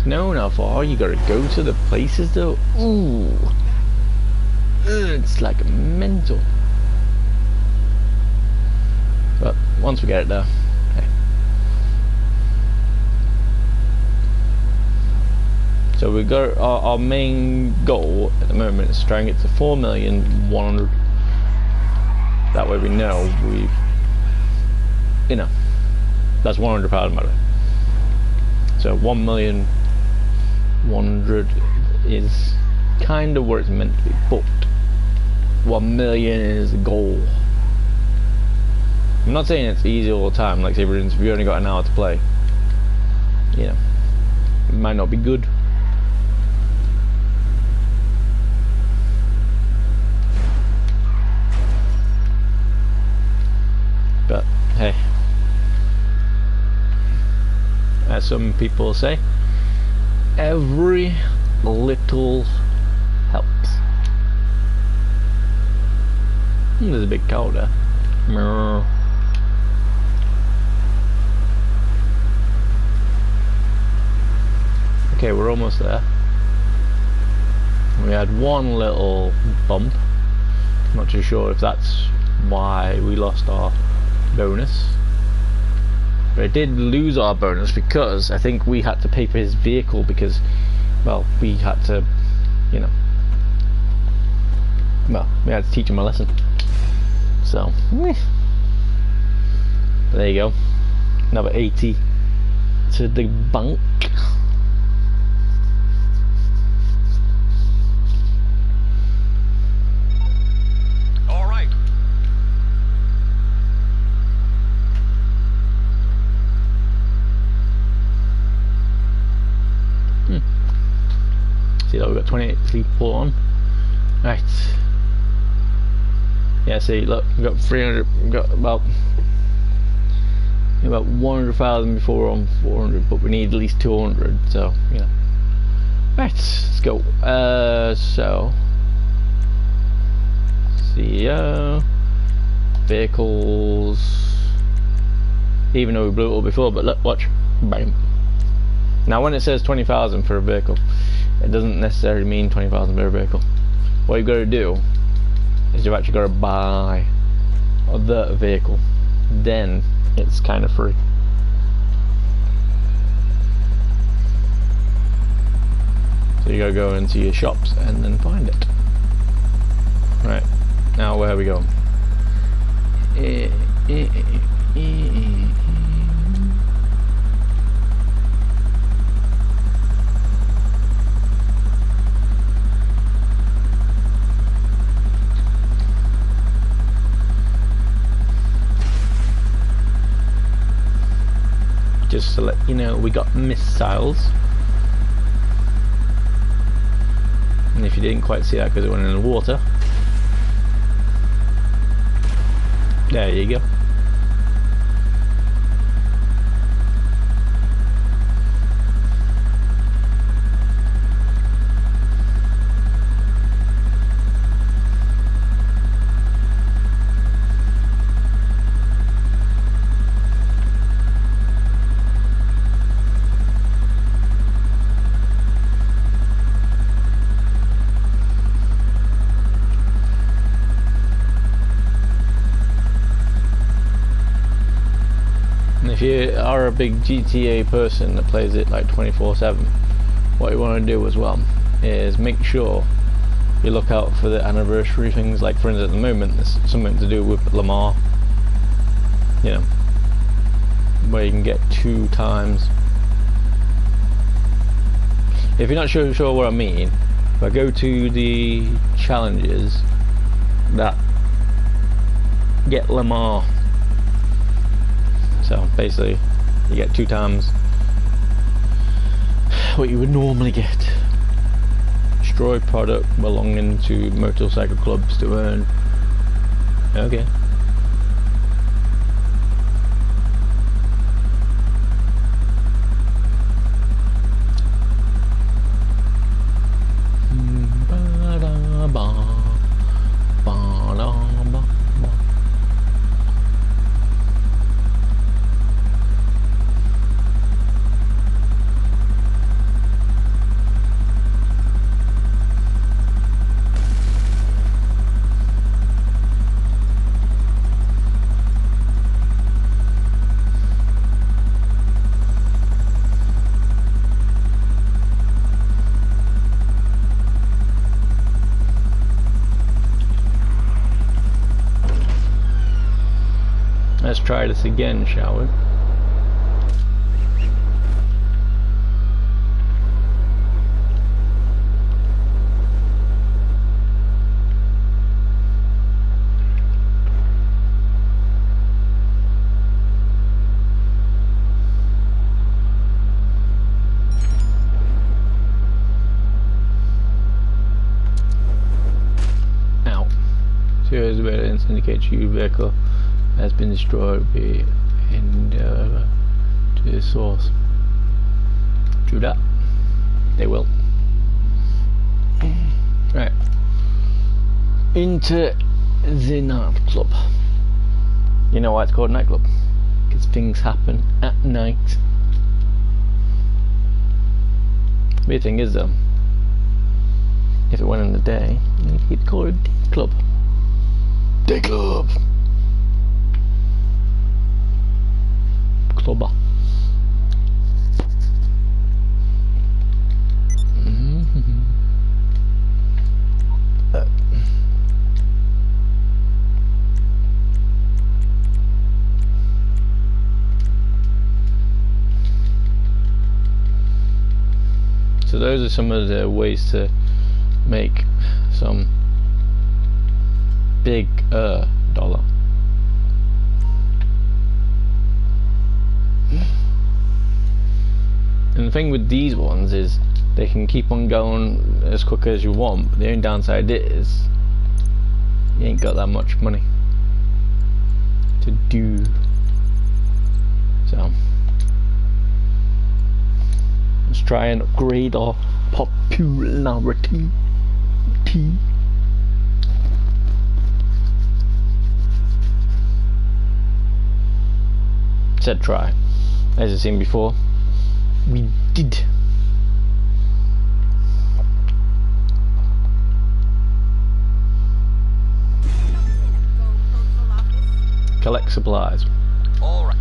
No, not far. You gotta go to the places though. Ooh, it's like mental. But once we get it there, hey. So we got our main goal at the moment is to try and get to 4,100,000. That way we know we've, you know, that's £100 matter. So 1,100,000 is kind of where it's meant to be, but 1 million is the goal. I'm not saying it's easy all the time. Like say for instance, if you only got an hour to play, you know, it might not be good. But hey, as some people say, every little helps. There's a big cow there. Okay, we're almost there. We had one little bump. Not too sure if that's why we lost our bonus. But it did lose our bonus because I think we had to pay for his vehicle because, well, we had to, you know, well, we had to teach him a lesson. So, there you go. Another 80 to the bank. All right. See that we've got 28 people on. Right. Yeah, see, look, we've got 300, we've got about 100,000 before we're on 400, but we need at least 200, so, you know. Right, let's go. So, CEO, vehicles, even though we blew it all before, but look, watch, bam. Now when it says 20,000 for a vehicle, it doesn't necessarily mean 20,000 per vehicle. What you've got to do is you've actually got to buy the vehicle, then it's kind of free. So you got to go into your shops and then find it. Right, now where are we going? Just to let you know, we got missiles. And if you didn't quite see that because it went in the water, there you go. If you are a big GTA person that plays it like 24/7, what you want to do as well is make sure you look out for the anniversary things. Like for instance, at the moment there's something to do with Lamar, you know, where you can get 2 times if you're not sure what I mean, if I go to the challenges that get Lamar, so basically you get 2 times what you would normally get. Destroy product belonging to motorcycle clubs to earn. Okay. Let's try this again, shall we? Ow. Serious evidence indicates your vehicle has been destroyed and to the source. True that. They will. Right. Into the nightclub. You know why it's called nightclub? Because things happen at night. The weird thing is though, if it went in the day, you'd call it a day club. Day club. Clubber. So those are some of the ways to make some big dollar. And the thing with these ones is they can keep on going as quick as you want, but the only downside is you ain't got that much money to do. So let's try and upgrade our popularity. Said try. As you've seen before, we did. Collect supplies. All right.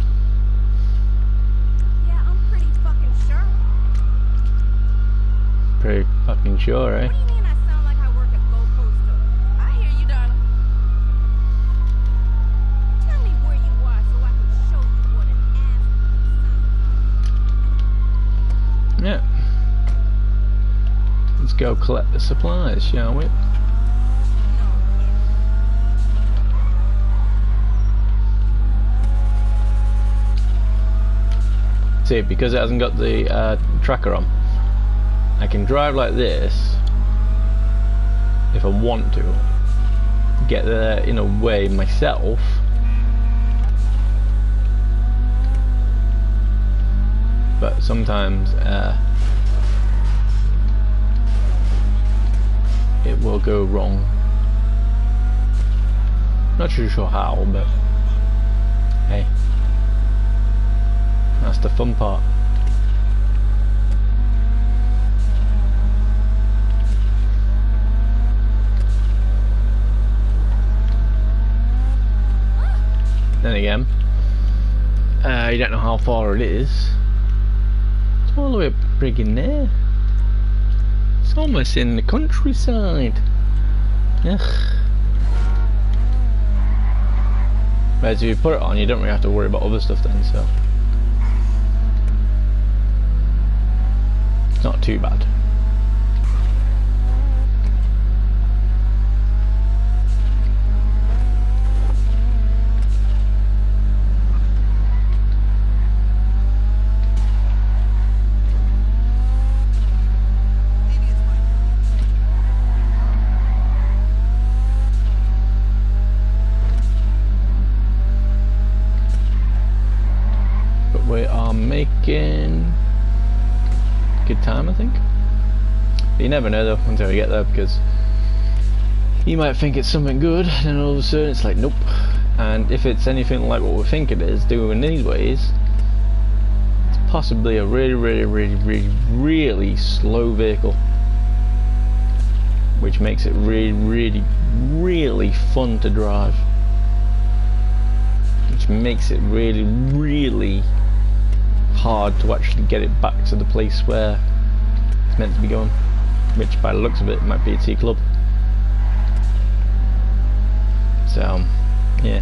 Yeah, I'm pretty fucking sure. Pretty fucking sure, eh? What do you mean I sound like I work at Gold Coast? I hear you, darling. Tell me where you are so I can show you what an ass. Yeah. Let's go collect the supplies, shall we? See, because it hasn't got the tracker on, I can drive like this if I want to, get there in a way myself, but sometimes it will go wrong. Not too sure how, but hey, that's the fun part. Then again, you don't know how far it is. It's all the way up friggin' there. It's almost in the countryside. Ugh. Whereas if you put it on, you don't really have to worry about other stuff then, so it's not too bad. you never know though until you get there, because you might think it's something good, and all of a sudden it's like nope. And if it's anything like what we think it is, doing these ways, it's possibly a really slow vehicle, which makes it really fun to drive, which makes it really hard to actually get it back to the place where it's meant to be going, which by the looks of it might be a T club. So yeah,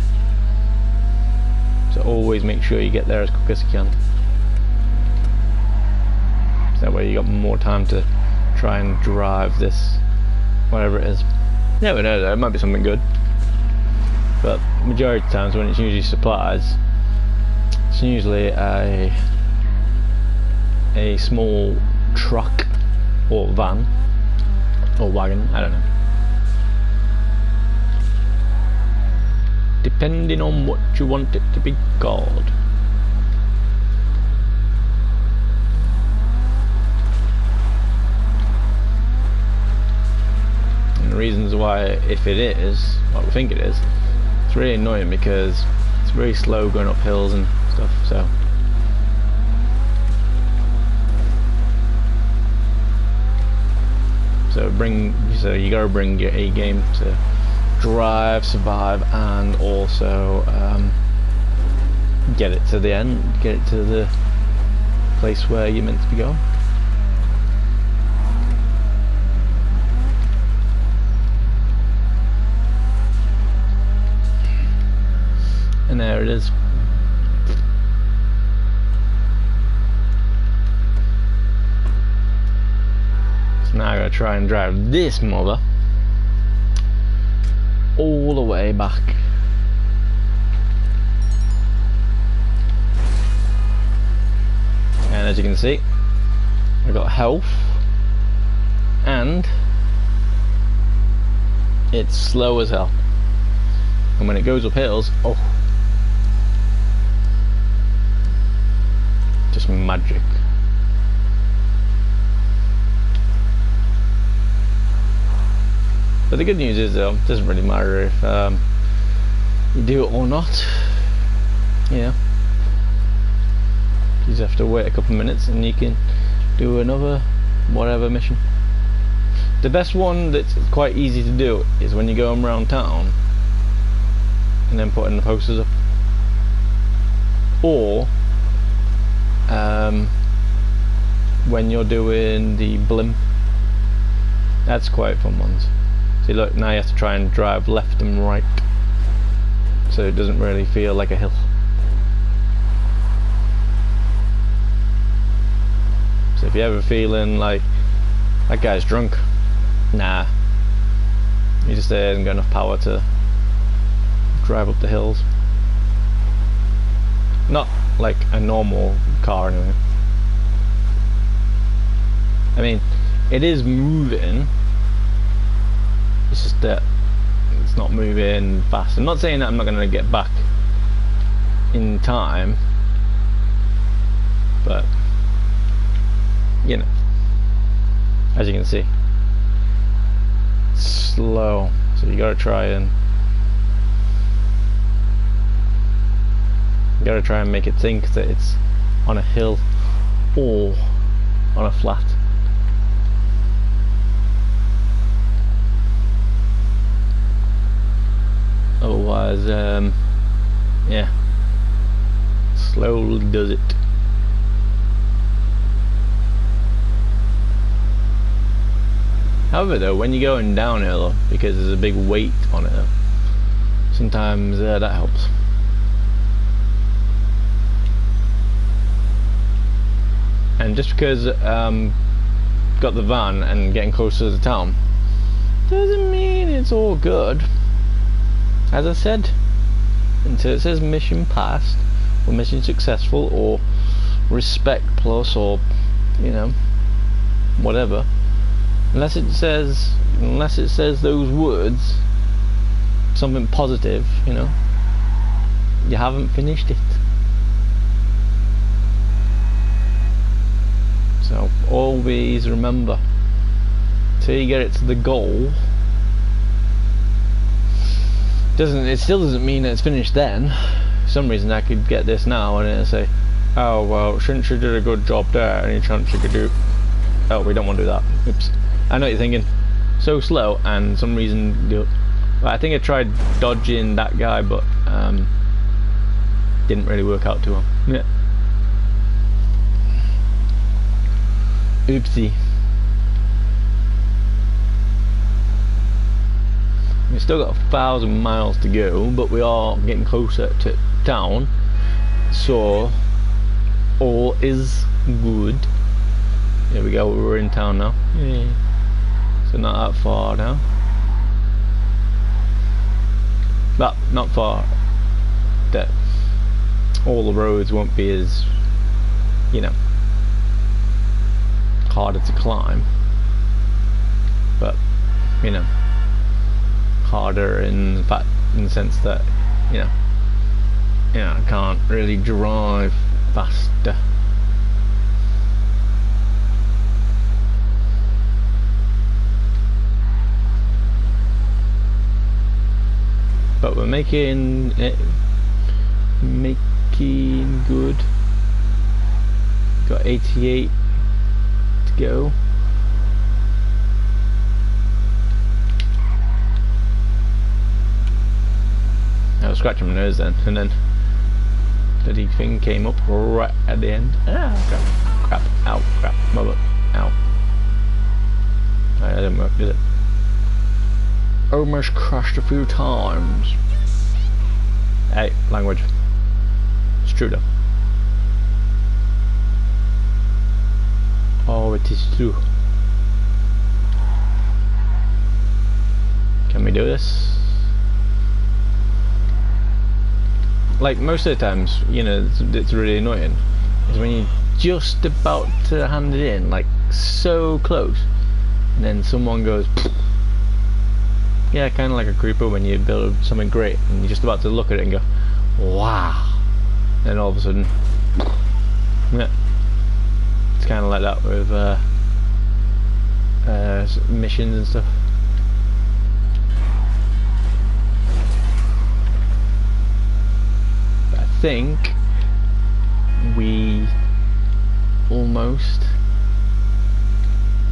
so always make sure you get there as quick as you can, so that way you got more time to try and drive this whatever it is. You never know though, it might be something good, but majority of times when it's usually supplies, it's usually a small truck or van or wagon, I don't know, depending on what you want it to be called. And the reasons why, if it is what we think it is, it's really annoying because it's very slow going up hills and stuff, so you gotta bring your A game to drive, survive, and also get it to the end, get it to the place where you're meant to be going. And there it is. Now I'm going to try and drive this mother all the way back. And as you can see, I've got health, and it's slow as hell. And when it goes up hills, oh, just magic. But the good news is though, it doesn't really matter if you do it or not. You know, you just have to wait a couple of minutes and you can do another whatever mission. The best one that's quite easy to do is when you go around town and then putting the posters up, or when you're doing the blimp. That's quite fun ones. See, look, now you have to try and drive left and right, so it doesn't really feel like a hill. So if you're ever feeling like that guy's drunk, nah, he just hasn't got enough power to drive up the hills. Not like a normal car anyway. I mean, it is moving, it's just that it's not moving fast. I'm not saying that I'm not going to get back in time, but you know, as you can see, slow, so you gotta try and make it think that it's on a hill or on a flat. Otherwise, yeah, slowly does it. However though, when you're going downhill, because there's a big weight on it, sometimes that helps. And just because got the van and getting closer to the town doesn't mean it's all good. As I said, until it says mission passed or mission successful or respect plus or you know whatever, unless it says those words, something positive, you know, you haven't finished it. So always remember, till you get it to the goal, it still doesn't mean that it's finished then. For some reason I could get this now and it'll say, oh well, shouldn't you did a good job there, any chance you could do. Oh, we don't want to do that. Oops. I know what you're thinking. So slow, and some reason I think I tried dodging that guy, but didn't really work out too well. Yeah. Oopsie. We've still got 1,000 miles to go, but we are getting closer to town, so all is good. There we go, we're in town now. Yeah. So not that far now. But not far. That all the roads won't be as, you know, harder to climb. But, you know, harder in fact, in the sense that, you know, I can't really drive faster. But we're making good. Got 88 to go. I was scratching my nose then, and then the bloody thing came up right at the end. Ah, crap, ow, crap, mother, ow. That didn't work, did it? Almost crashed a few times. Hey, language. It's true though. Oh, it is true. Can we do this? Like most of the times, you know, it's really annoying. Is when you're just about to hand it in, like so close, and then someone goes. Yeah, kind of like a creeper when you build something great and you're just about to look at it and go, wow, and all of a sudden, yeah, it's kind of like that with missions and stuff. But I think we almost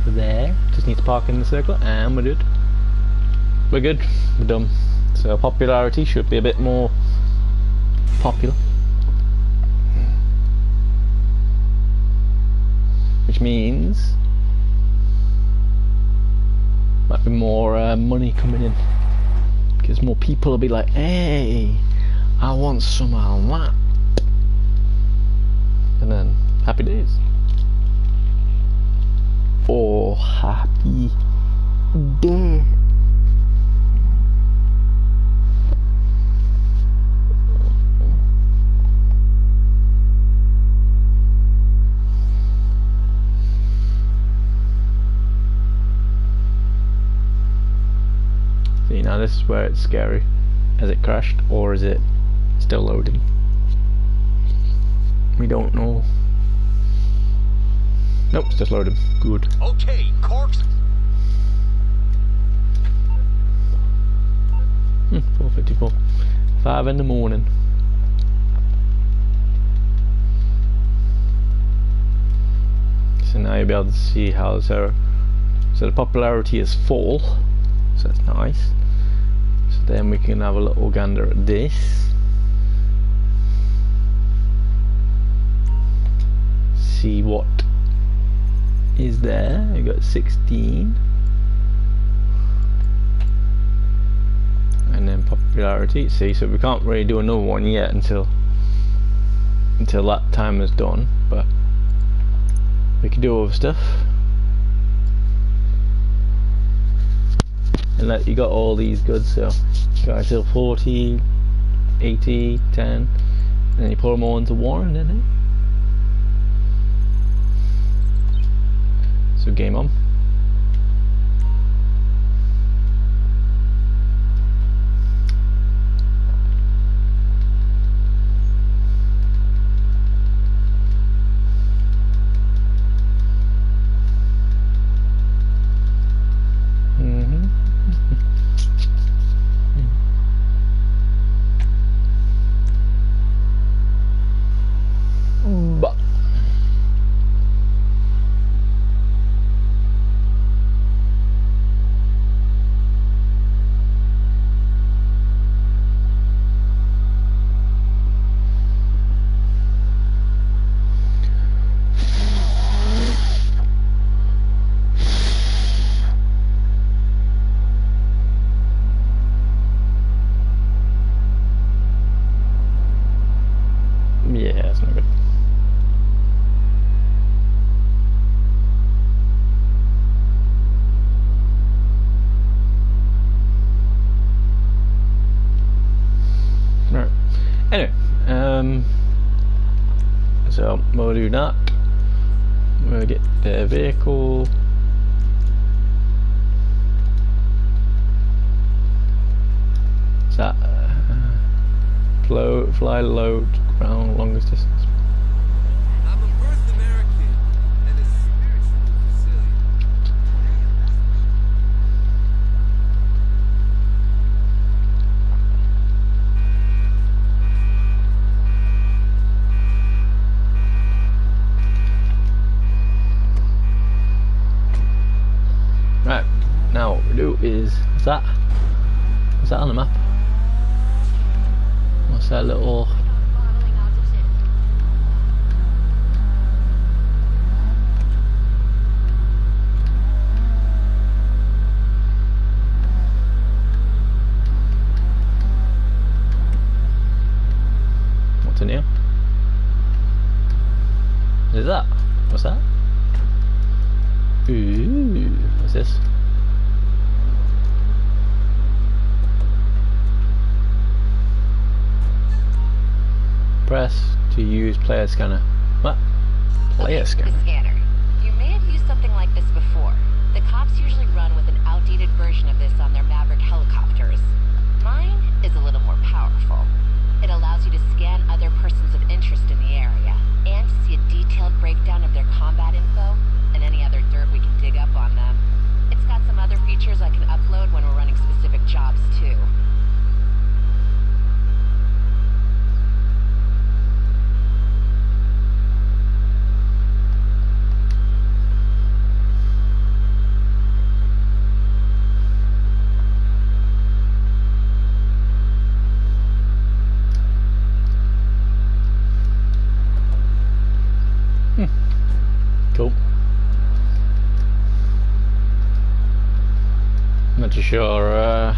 there. Just need to park in the circle and we're good. We're good, we're done. So popularity should be a bit more popular. Which means might be more money coming in. Because more people will be like, hey, I want some of that. And then happy days. Oh, happy day. See, now this is where it's scary. Has it crashed or is it still loading? We don't know. Nope, it's just loading. Good. Okay, Corks. 4:54. 5 in the morning. So now you'll be able to see how so the popularity is full. So that's nice. So then we can have a little gander at this. See what is there. We got 16. And then popularity. See, so we can't really do another one yet until that time is done, but we can do other stuff. And like you got all these goods, so you got until 40, 80, 10, and then you put them all into one, and then so game on. do that. We'll get the vehicle. Is that fly low ground longest distance? I'm a birth American and a spiritual Brazilian. Right, now what we do is that on the map? What's that little Modeling altitude. what's in here? Is that? What's that? Ooh, what's this? Press to use player scanner. What? Player The scanner? scanner. You may have used something like this before. The cops usually run with an outdated version of this on their Maverick helicopters. Mine is a little more powerful. It allows you to scan other persons of interest in the area and to see a detailed breakdown of their combat info and any other dirt we can dig up on them. It's got some other features I can upload when we're running specific jobs too. Cool. Not too sure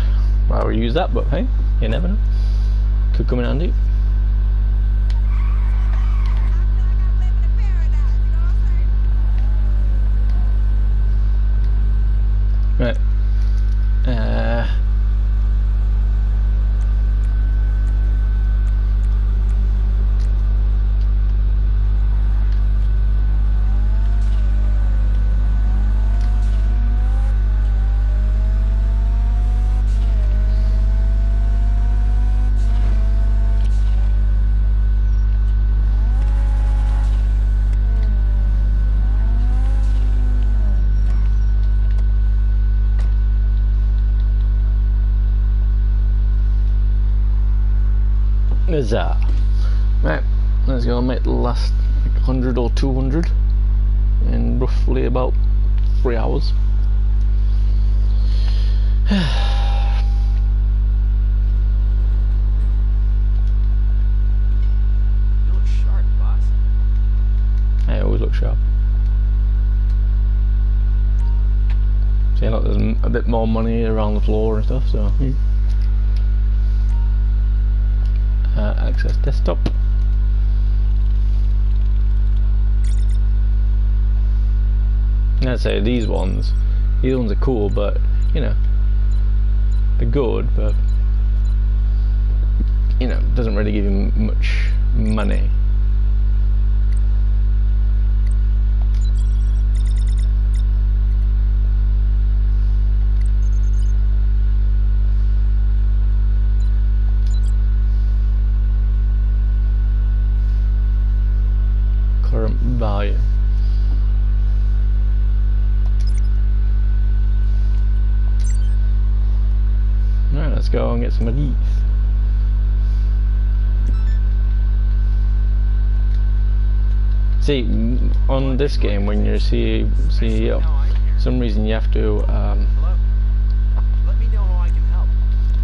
why we use that, but hey, you never know. Could come in handy. Right. Huzzah. Right, let's go and make the last 100 or 200 in roughly about 3 hours. You look sharp, boss. I always look sharp. See, look, there's a bit more money around the floor and stuff, so. Access desktop. I'd say these ones are cool, but you know, they're good, but you know, doesn't really give you much money. Current value. Alright, let's go and get some of these. See, on this game, when you're CEO, for some reason you have to, Hello? Let me know how I can help.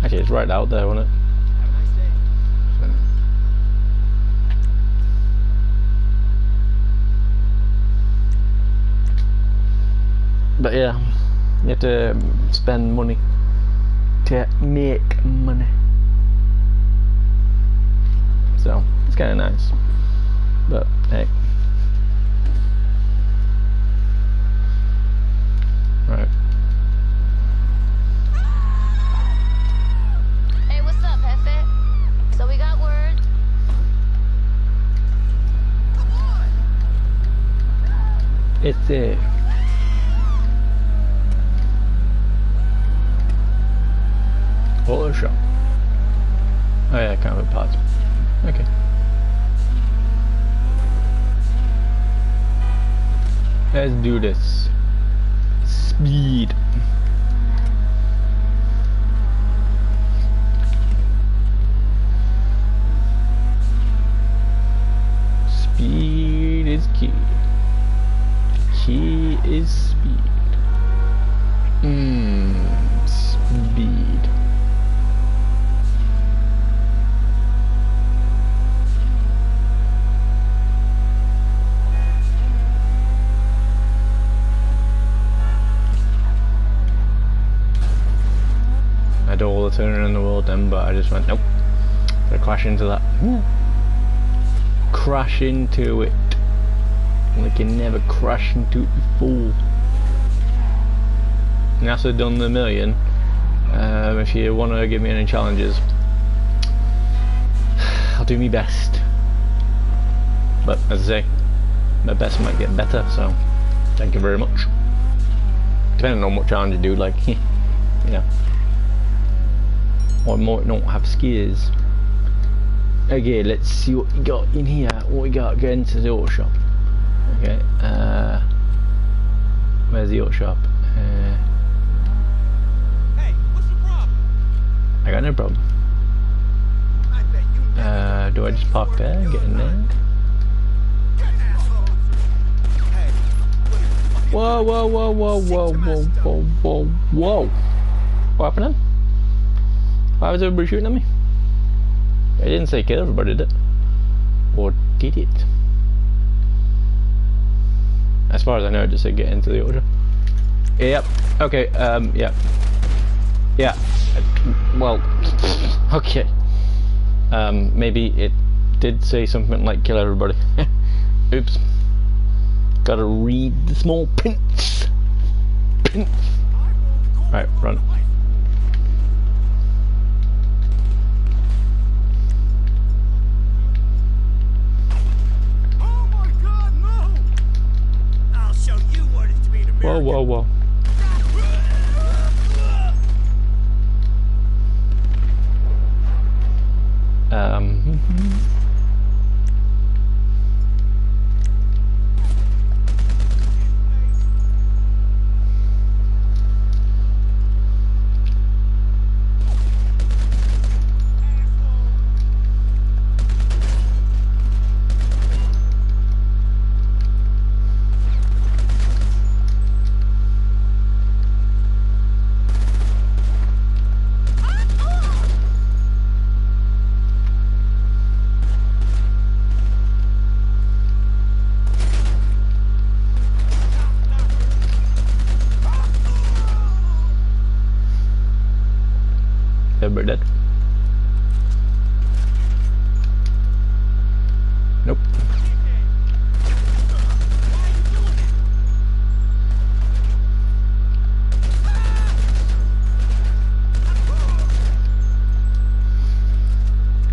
actually it's right out there, wasn't it? Have a nice day. But yeah, you have to spend money to make money. So, it's kind of nice. But, hey. Right. Hey, what's up, Jefe? So we got word. Come on! It's there. Auto shop. Oh yeah, can't have parts. Okay. Let's do this. Speed. Speed is key. Key is speed. Speed. I do all the turning in the world then, but I just went, nope. Gonna crash into that. Crash into it. Like you never crashed into it before. And after done the million, if you want to give me any challenges, I'll do my best. But as I say, my best might get better, so thank you very much. Depending on what challenge you do, like, you know. Or might not have skills. Okay, let's see what we got in here. What we got? Get into the auto shop. Okay, where's the auto shop? Hey, what's the problem? I got no problem. I bet you Do I just park there and get in there? Whoa, whoa, whoa, whoa, whoa, whoa, whoa, whoa, whoa. What happened then? Why was everybody shooting at me? I didn't say kill everybody, did it? Or did it? As far as I know, it just said get into the order. Yep. Okay. Yeah. Yeah. Well. Okay. Maybe it did say something like kill everybody. Oops. Gotta read the small prints. Right, run. Whoa, whoa, whoa. Everybody dead? Nope.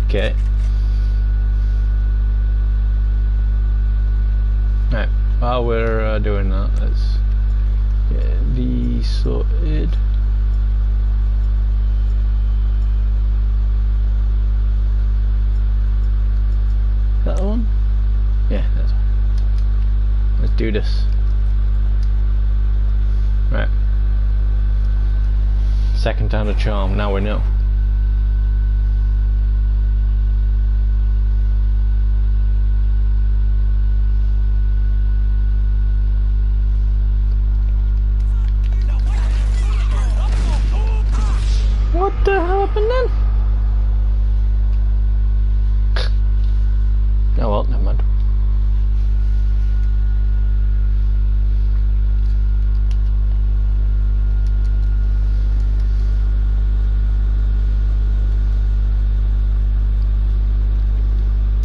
Okay. Right. While we're doing that, let's get these sorted. That one? Yeah, that's one. Let's do this. Right. Second time the charm, now we know. What the hell happened then? Oh well, never mind.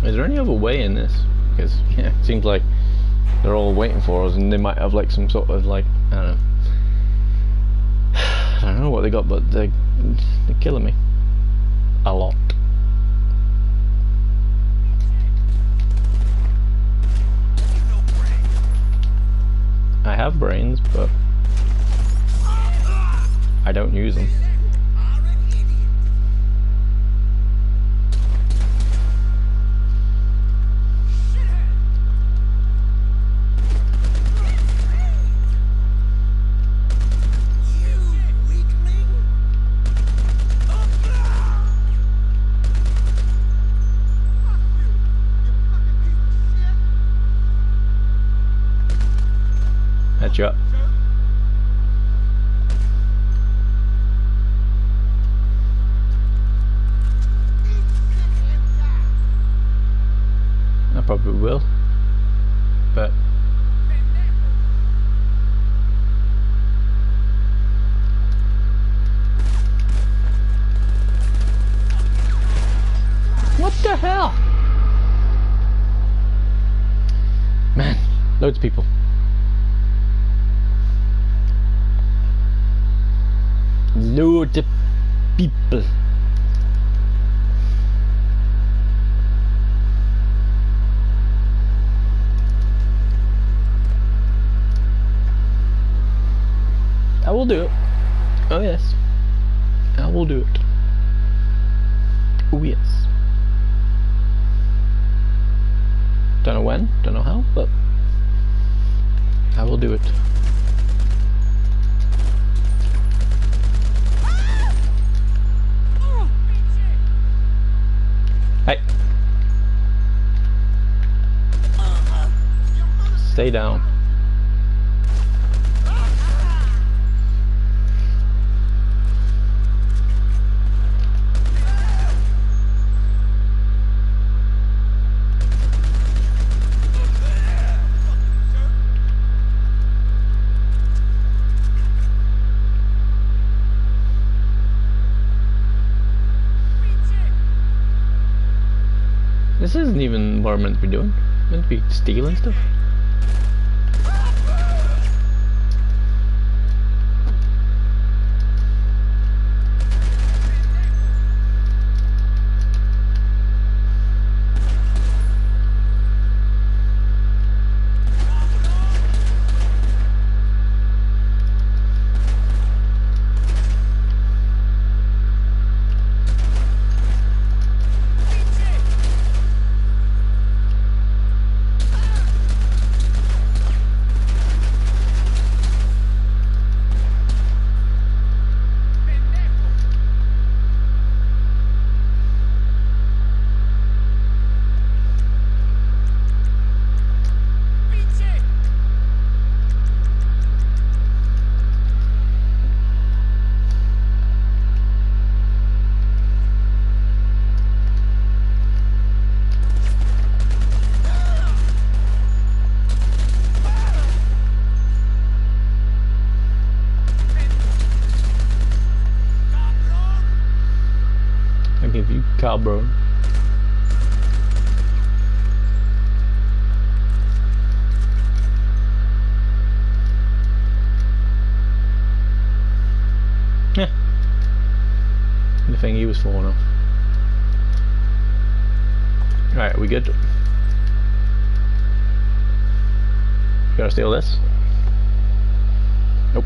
Is there any other way in this? Because yeah, it seems like they're all waiting for us, and they might have like some sort of like I don't know what they got, but they're killing me a lot. I have brains, but I don't use them. Headshot. I probably will, but what the hell? Man, loads of people. Loads of people. I will do it. Oh yes. I will do it. Oh yes. Don't know when, don't know how, but I will do it. Hey. Stay down. This isn't even what I'm meant to be doing. I'm meant to be stealing stuff. Give you cabron. Yeah. The thing he was falling off. Right, are we good? Gotta steal this? Nope.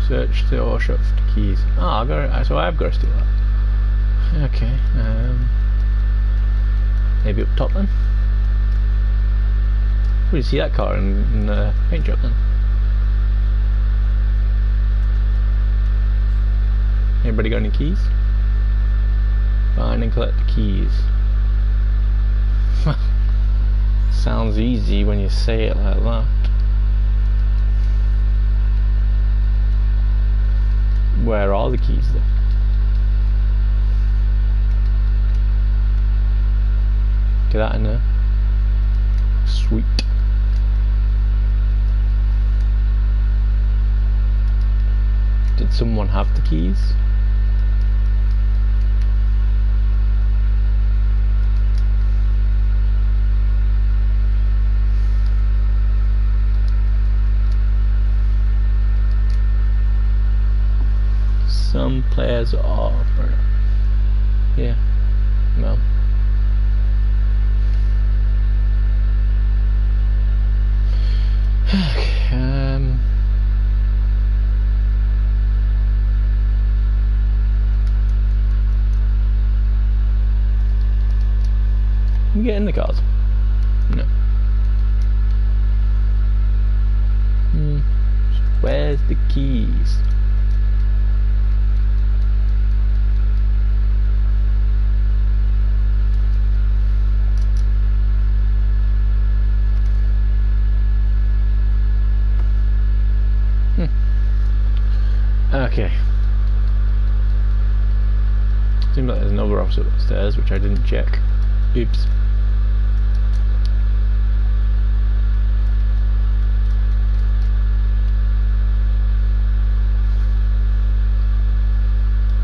Search the or shut for the keys. Ah, I got it. So I've got to steal that. Okay. Maybe up top then. Where did you see that car in the paint shop then? Anybody got any keys? Find and collect the keys. Sounds easy when you say it like that. Where are the keys though? Get that in there. Sweet. Did someone have the keys? Some players are, yeah, no. Can we get in the cars? No. Where's the keys? Okay. Seems like there's another officer upstairs, which I didn't check. Oops.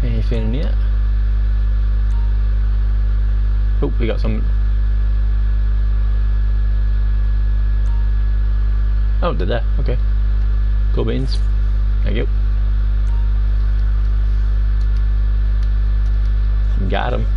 Anything in here? Oh, we got some. Oh, they're there. Okay. Cool beans. Thank you. Got him.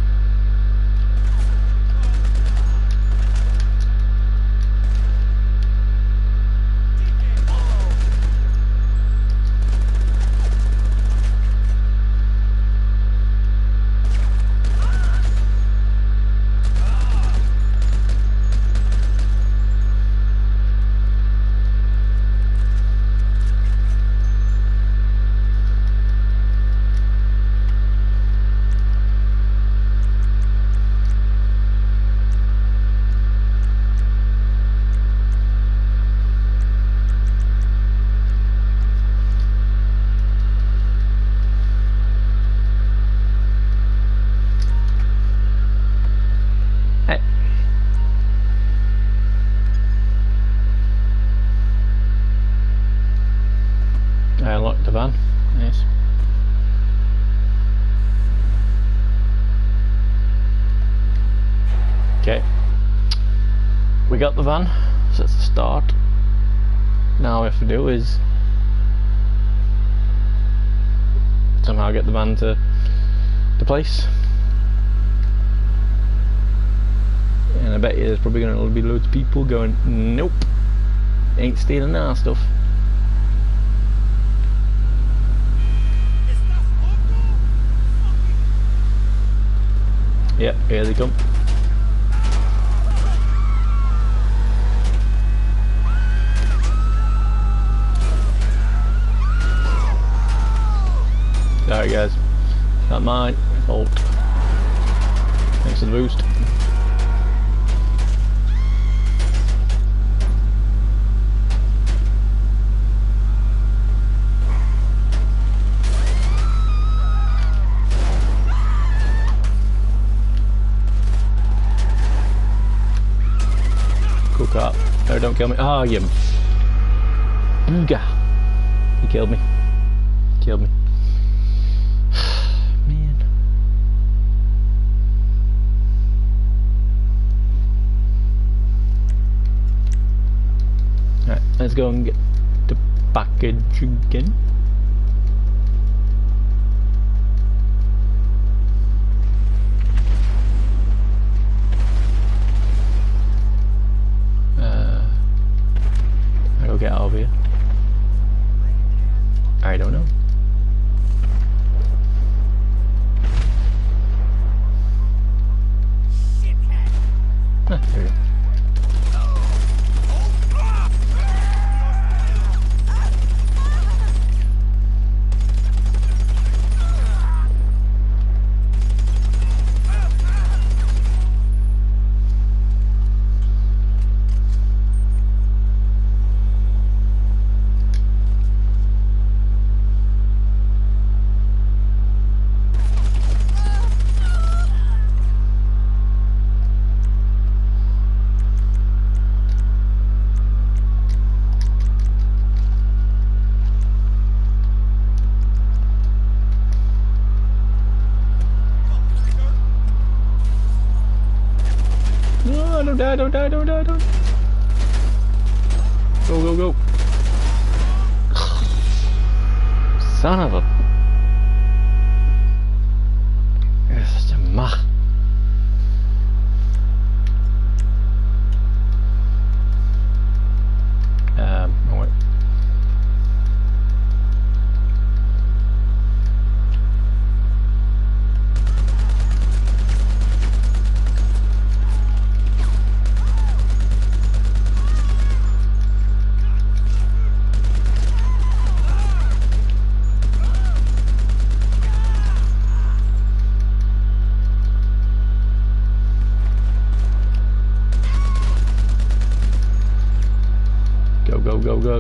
I unlocked the van. Nice. Okay. We got the van, so that's the start. Now all we have to do is somehow get the van to the place. And I bet you there's probably going to be loads of people going, nope, ain't stealing our stuff. Yep, here they come. Sorry guys, not my fault. Thanks for the boost. Up. No, don't kill me. Oh, you booga. He killed me. Killed me. Man. Alright, let's go and get the package again. Get out of here. I don't know. There we go. Don't die, don't die, don't die, don't die. Go, go, go. Son of a... You're such a mach.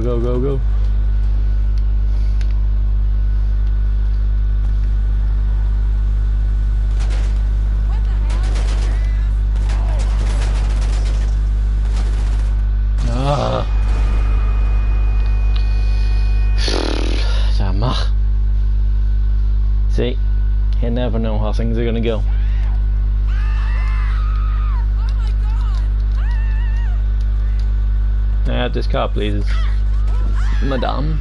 go, go, go. Ah. Damn. See, you never know how things are gonna go. This car, please, madame.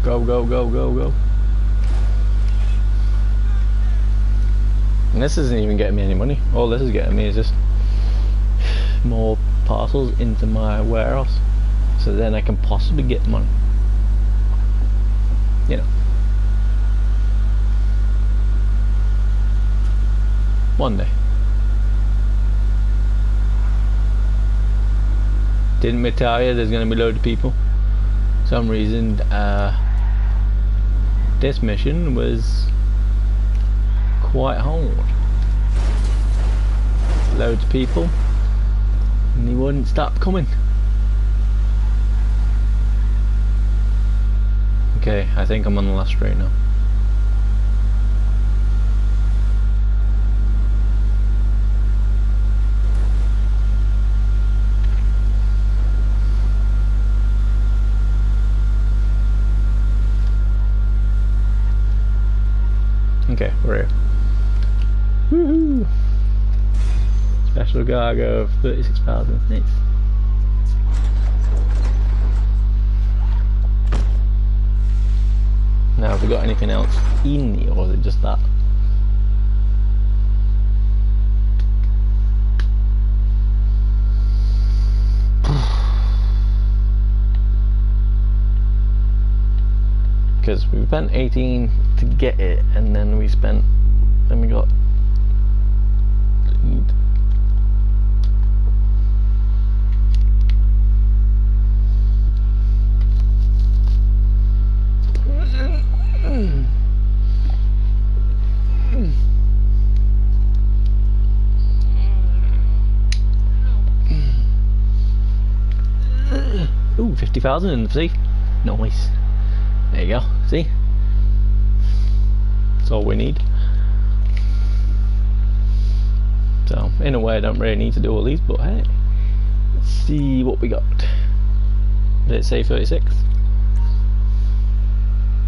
Go, go, go, go, go. And this isn't even getting me any money. All this is getting me is just more parcels into my warehouse. So then I can possibly get money. You know. One day. Didn't we tell you there's gonna be loads of people? For some reason, this mission was quite hard. Loads of people, and he wouldn't stop coming. Okay, I think I'm on the last straight now. Okay, we're here. Woohoo! Special cargo of 36,000. Nice. Now, have we got anything else in here, or is it just that? Because we spent 18 to get it, and then we got ooh, 50,000 in the sea. Nice. There you go, see? That's all we need. So, in a way I don't really need to do all these, but hey. Let's see what we got. Did it say 36?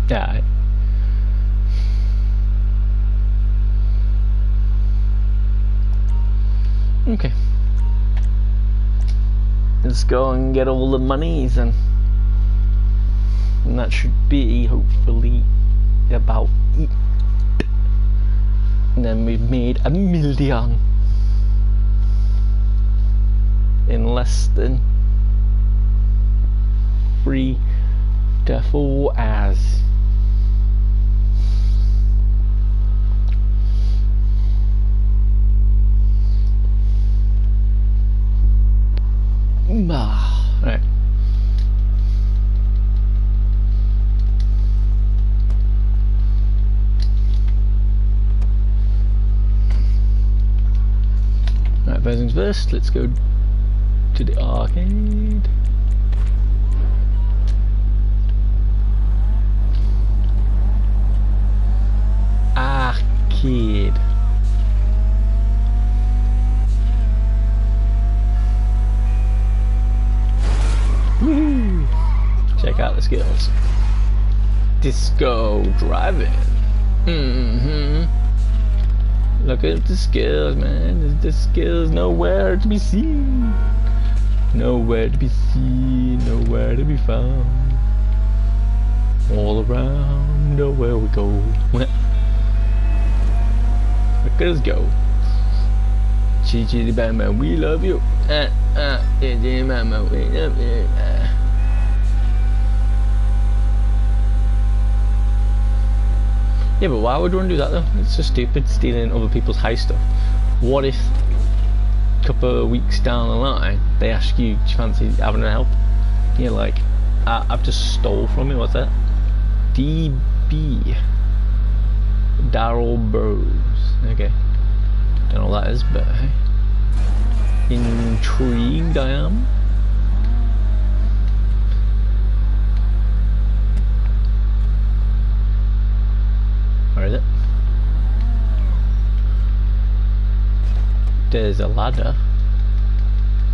Yeah. Okay. Let's go and get all the monies and that should be hopefully about it. And then we've made $1 million in less than 3 to 4 hours. Right. Right, first things first, let's go to the arcade. Arcade. Woohoo! Check out the skills. Disco driving. Look at the skills, man. The skills nowhere to be seen. Nowhere to be seen. Nowhere to be found. All around, nowhere we go. Look at us go. Chitty Bama, we love you. Mama, we love you. Yeah, but why would you want to do that though? It's just stupid, stealing other people's house stuff. What if a couple of weeks down the line they ask you, do you fancy having a help? You're like, I've just stole from you, what's that? DB Daryl Bros. Okay. Don't know what that is, but hey. Intrigued I am. Where is it? There's a ladder.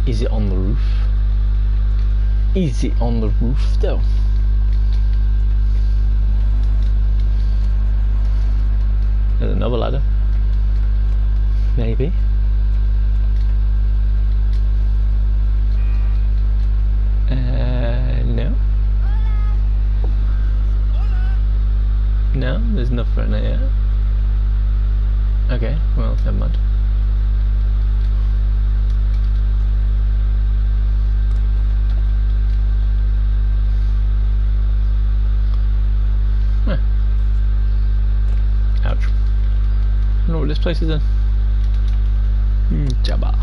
Is it on the roof? Is it on the roof though? There's another ladder. Maybe. No. No, there's nothing there. Okay, well, never mind. Huh. Ouch. I don't know what this place is in. Jabba.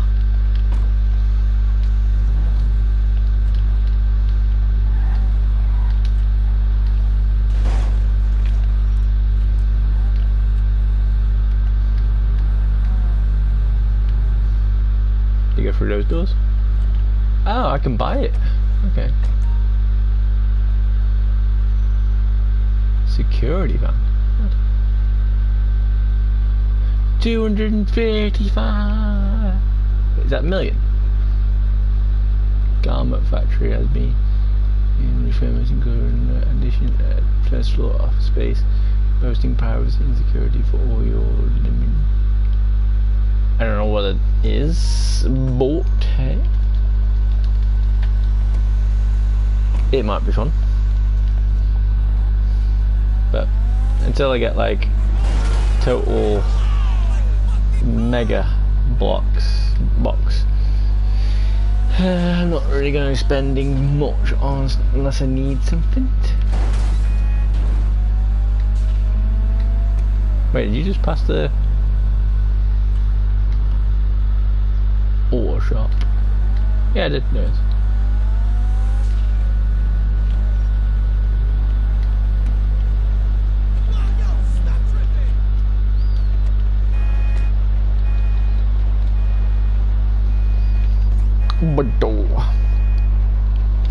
You go through those doors? Oh, I can buy it. Okay. Security van. What? 235. Is that million? Garment factory has been in famous including addition first floor office space, boasting privacy and security for all your limit. I don't know what it is, but hey, it might be fun. But until I get like total mega box, I'm not really going to be spending much on unless I need something. Wait, did you just pass the auto shop? Yeah, I did. There it is.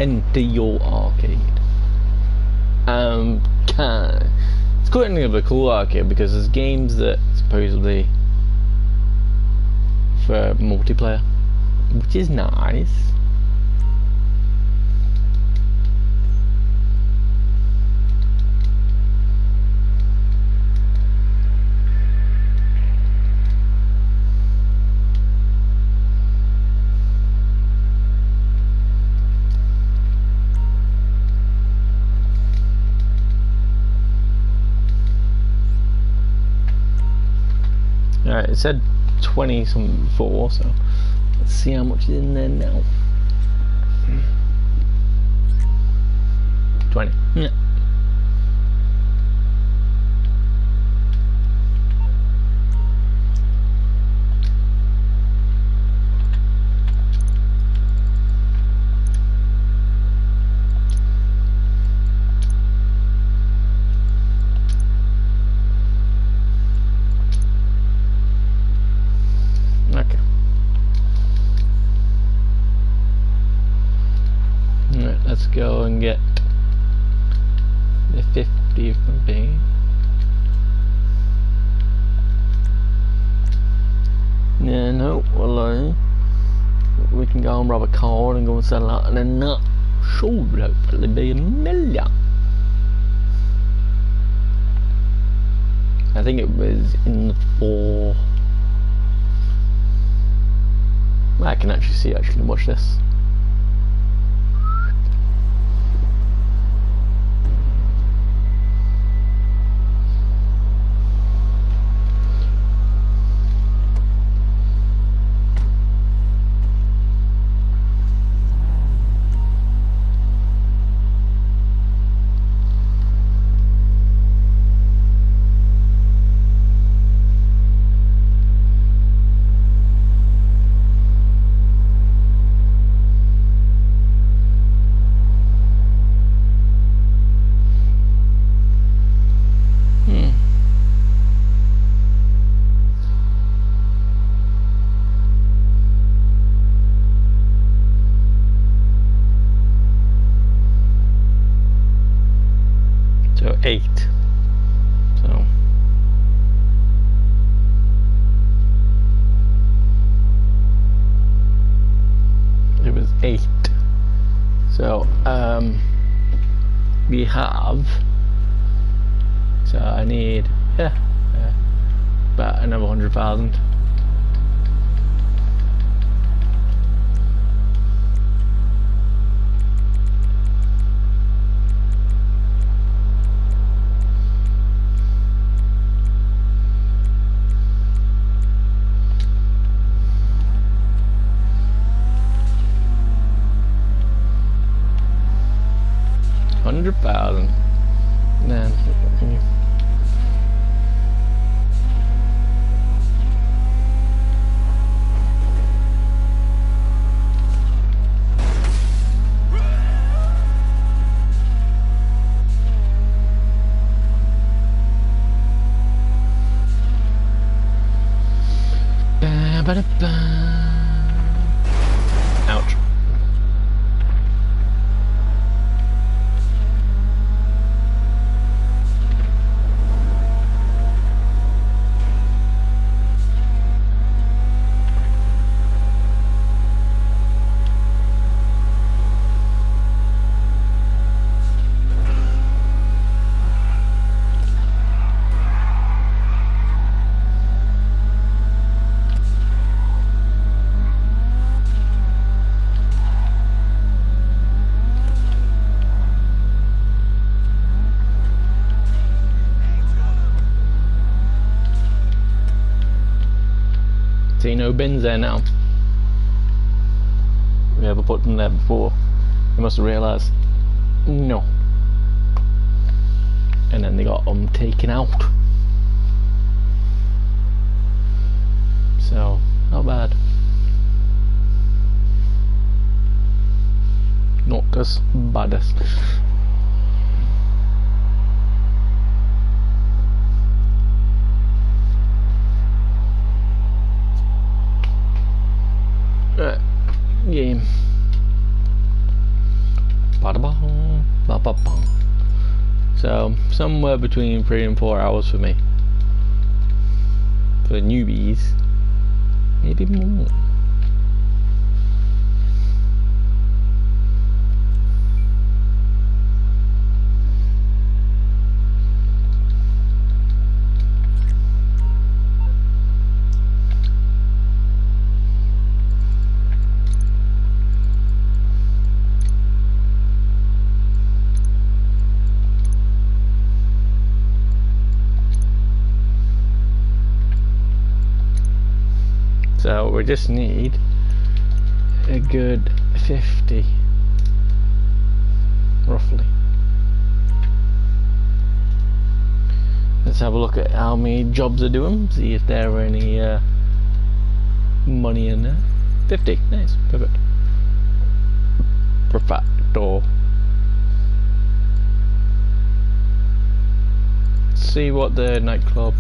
Enter your arcade. It's quite a cool arcade because there's games that supposedly for multiplayer, which is nice. Alright, it said 20 something before, so let's see how much is in there now. 20. Yeah. Okay. Alright, let's go and get the 50 from B. Yeah, no, well, we can go and rob a car and go and sell out, and then that should hopefully be $1 million. I think it was in the 4. I can actually see watch this. we have. So I need about another 100,000. Then ouch. See, no bins there now. We ever put them there before? They must have realised. No. And then they got them taken out. So, not bad. Not as bad as. Right, game. Ba-da-bong, ba-ba-bong. So, somewhere between 3 and 4 hours for me. For newbies, maybe more. So we just need a good 50, roughly. Let's have a look at how many jobs are doing, see if there are any money in there. 50, nice, perfect. Perfecto. See what the nightclub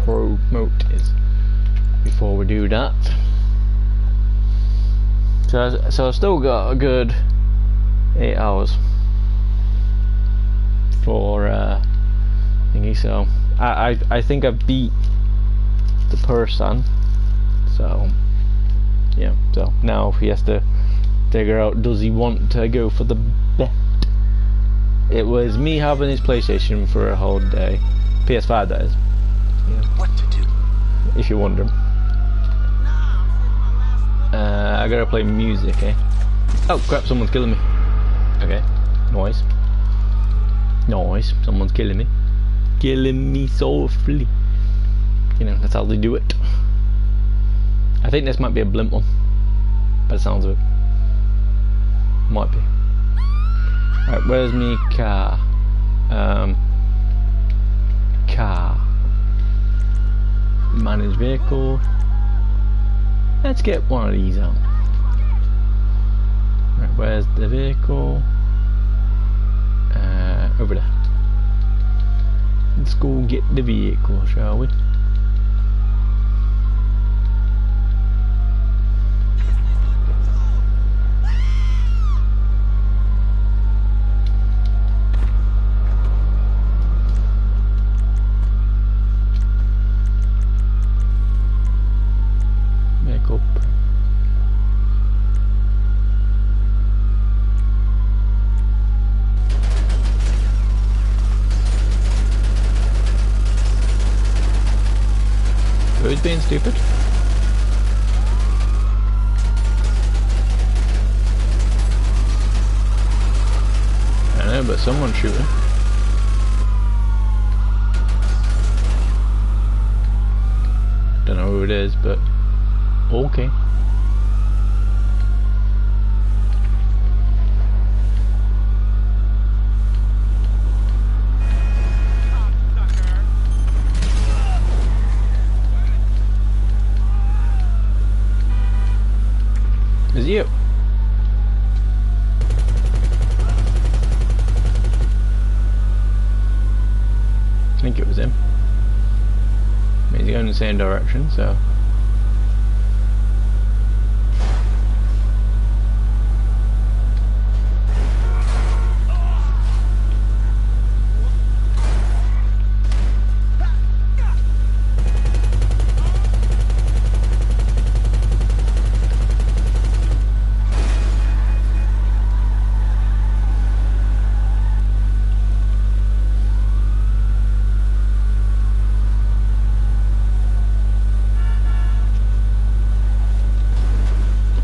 promote is before we do that. So I've still got a good 8 hours for thingy. So I think I beat the person. So yeah. So now he has to figure out, does he want to go for the bet? It was me having his PlayStation for a whole day. PS5 that is. Yeah. What to do? If you're wondering. I gotta play music, eh? Oh crap, someone's killing me. Okay, noise. Noise, someone's killing me. Killing me softly. You know, that's how they do it. I think this might be a blimp one, by the sounds of it. Might be. Alright, where's me car? Car. Manage vehicle. Let's get one of these out. Right, where's the vehicle? Over there. Let's go get the vehicle, shall we? Vehicle. Who's being stupid? I know, but someone's shooting. Don't know who it is, but okay. Is you? I think it was him. I mean, he's going in the same direction, so.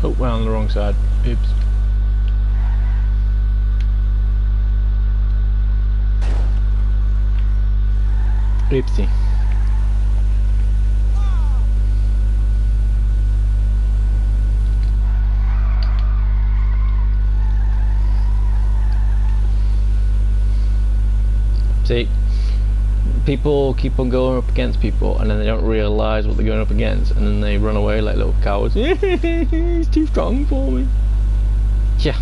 Oh, we're on the wrong side. Oops. Oopsie. See, people keep on going up against people and then they don't realise what they're going up against and then they run away like little cowards. He's too strong for me. Yeah.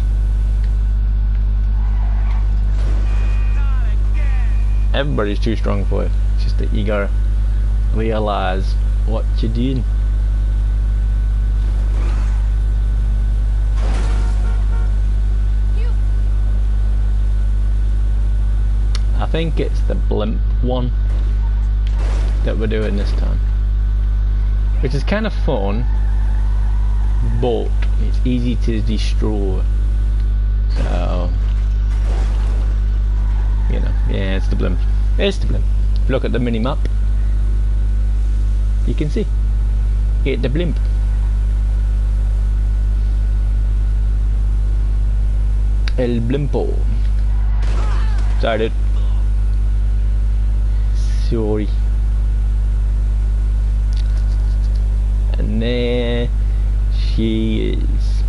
Everybody's too strong for you. It's just that you gotta realise what you're doing. I think it's the blimp one that we're doing this time, which is kind of fun, but it's easy to destroy. So, you know, yeah, it's the blimp. It's the blimp. If you look at the mini map, you can see it's the blimp. El blimpo. Sorry, dude. Sorry. And there she is.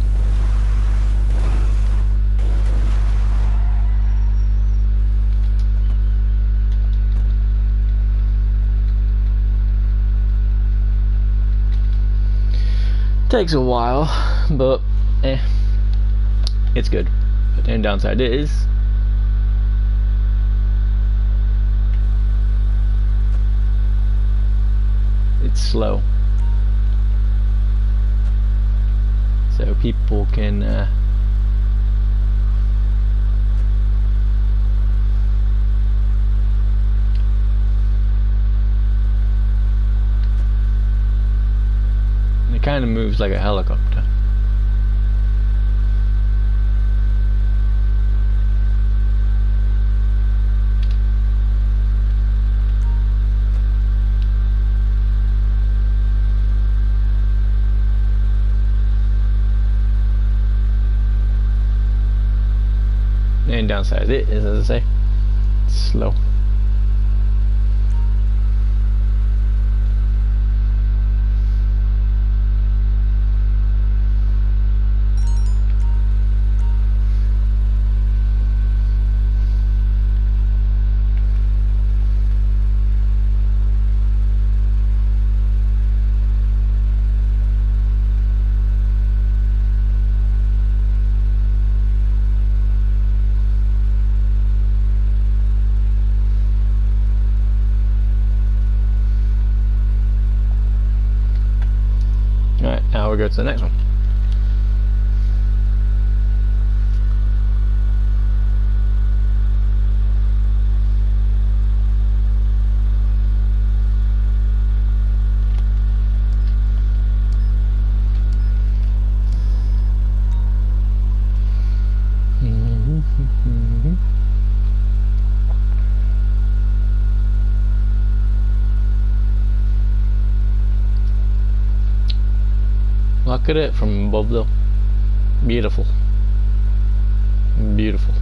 Takes a while, but it's good. But the only downside is it's slow, so people can it kind of moves like a helicopter. The only downside of it is, as I say, it's slow. Alright, now we'll go to the next one. Look at it from above though. Beautiful. Beautiful.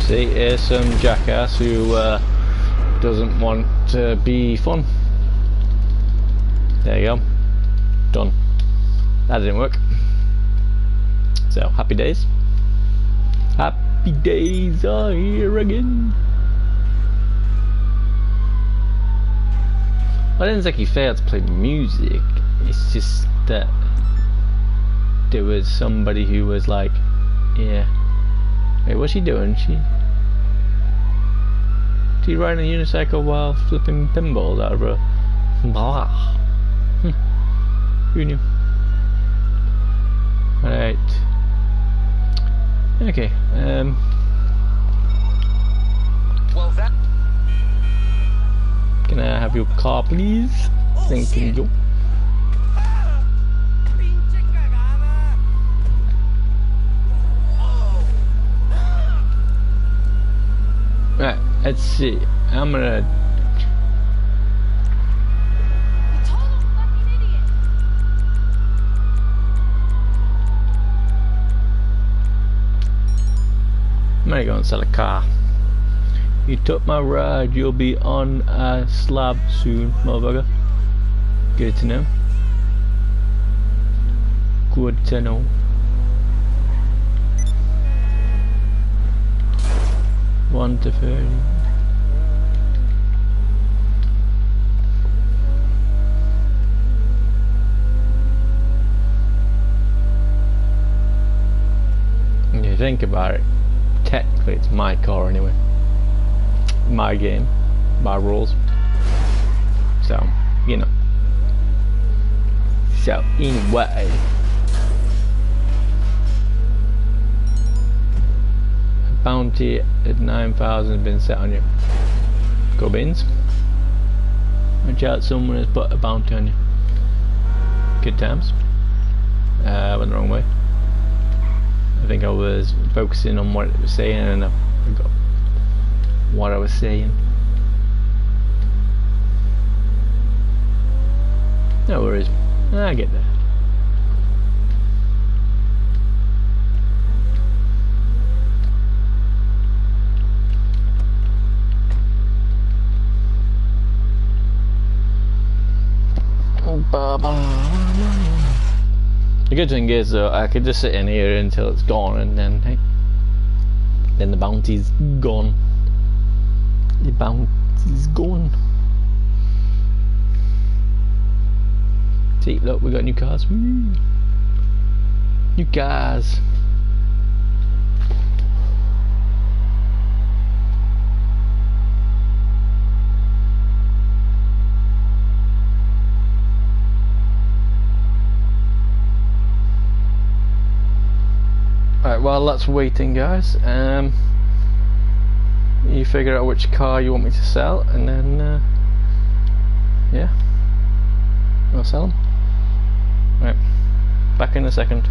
See, here's some jackass who doesn't want to be fun. There you go. Done. That didn't work. So, happy days. Happy days are here again. I didn't think he failed to play music. It's just that there was somebody who was like, yeah. Wait, what's she doing? She's riding a unicycle while flipping pinballs out of her. Blah. Who knew? Alright. Okay, Well, that... can I have your car, please? Thank you. Right, let's see. I'm gonna... You total fucking idiot. I'm gonna go and sell a car. You took my ride, you'll be on a slab soon, motherfucker. Good to know. Good to know. One to 30. When you think about it, technically it's my car anyway. My game, my rules. So, you know. So, anyway. A bounty at 9,000 has been set on you. Go beans. Watch out, someone has put a bounty on you. Good times. Went the wrong way. I think I was focusing on what it was saying and I forgot what I was saying. No worries, I get that. The good thing is though, I could just sit in here until it's gone and then, hey, then the bounty's gone. The bounty's gone. See, look, we got new cars. Woo. New cars. Right, while that's waiting, guys, you figure out which car you want me to sell, and then, yeah, I'll sell them. Right, back in a second.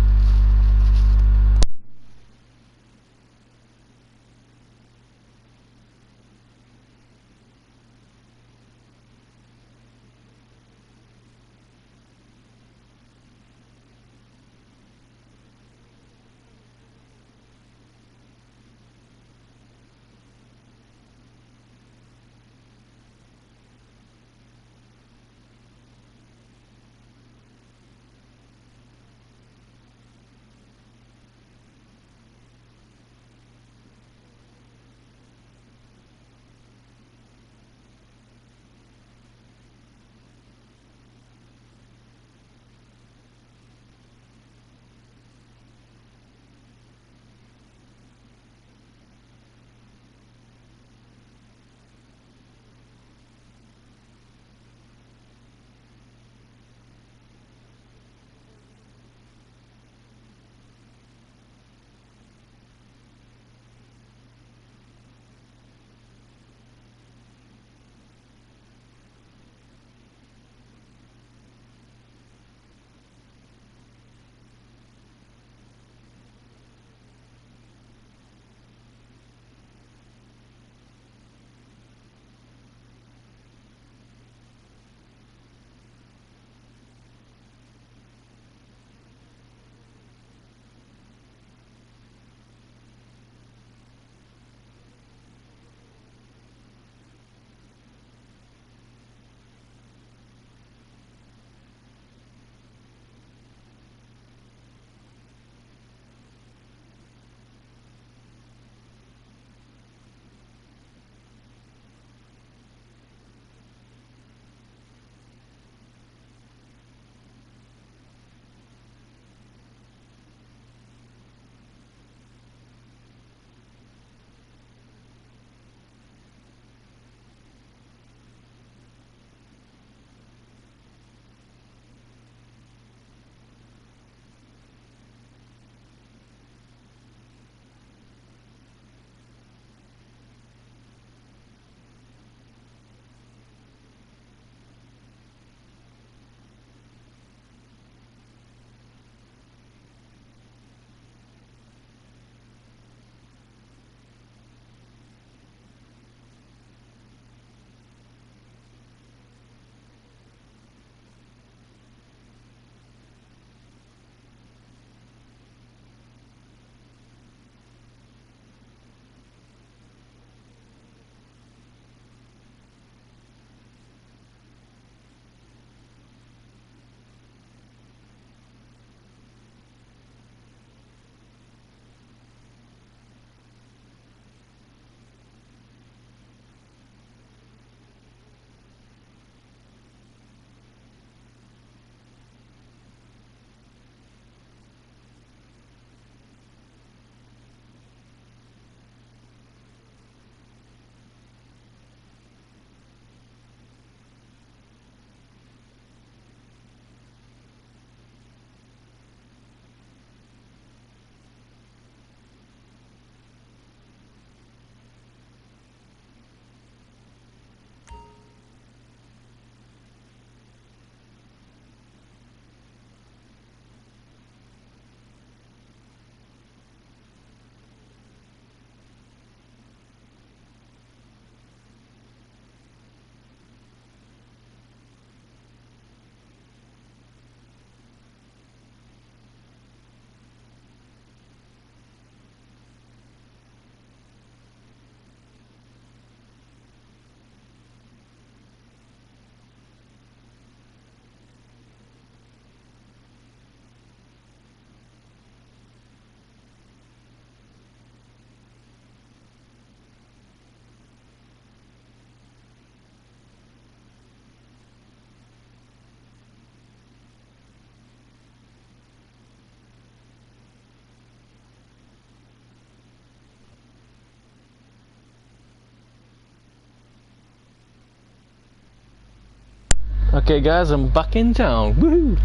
Okay guys, I'm back in town. Woohoo!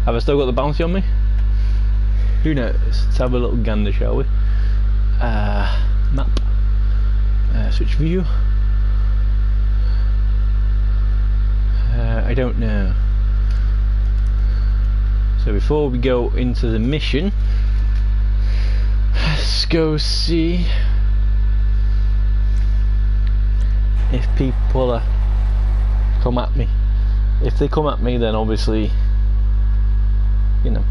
Have I still got the bounty on me? Who knows? Let's have a little gander, shall we? Map. Switch view. I don't know. So before we go into the mission, let's go see if people come at me. If they come at me, then obviously, you know.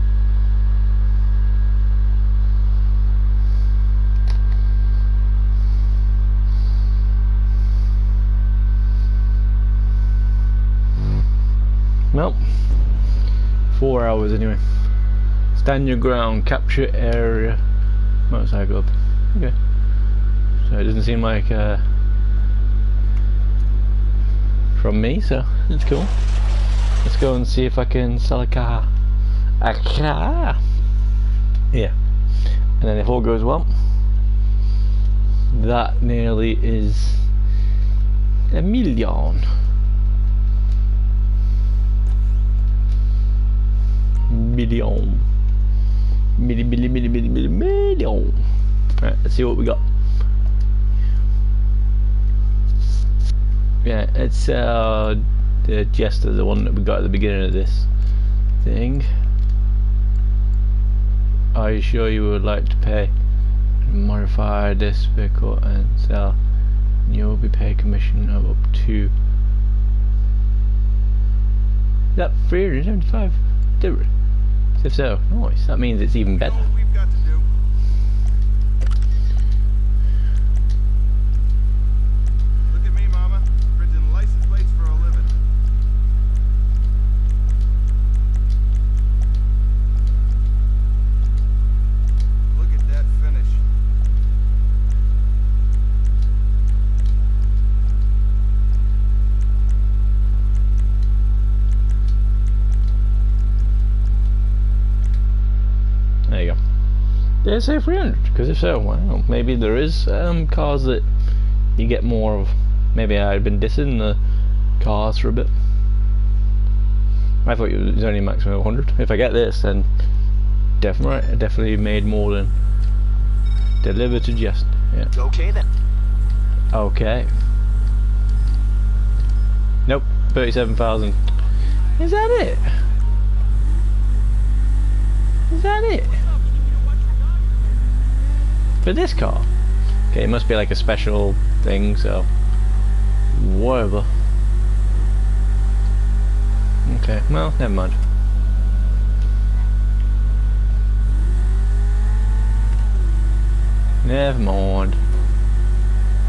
Well, 4 hours anyway. Stand your ground, capture area, motorcycle up. Okay. So it doesn't seem like from me, so that's cool. Let's go and see if I can sell a car. A car! Yeah. And then if all goes well, that nearly is $1 million. Million. Million. Right, let's see what we got. Yeah, it's the Jester, the one that we got at the beginning of this thing. Are you sure you would like to pay? Modify this vehicle and sell. You will be paid commission of up to that $375. If so, nice. That means it's even better. We've got to do. Look at me, Mama. Printing license plates for a living. Look at that finish. There you go. Did I say 300? Because if so, well, maybe there is cars that you get more of. Maybe I'd been dissing the cars for a bit. I thought it was only maximum of 100. If I get this, then definitely made more than deliver to just. Yeah. Okay then. Okay. Nope. 37,000. Is that it? Is that it? For this car? Okay, it must be like a special thing, so whatever. Okay, well, never mind. Never mind.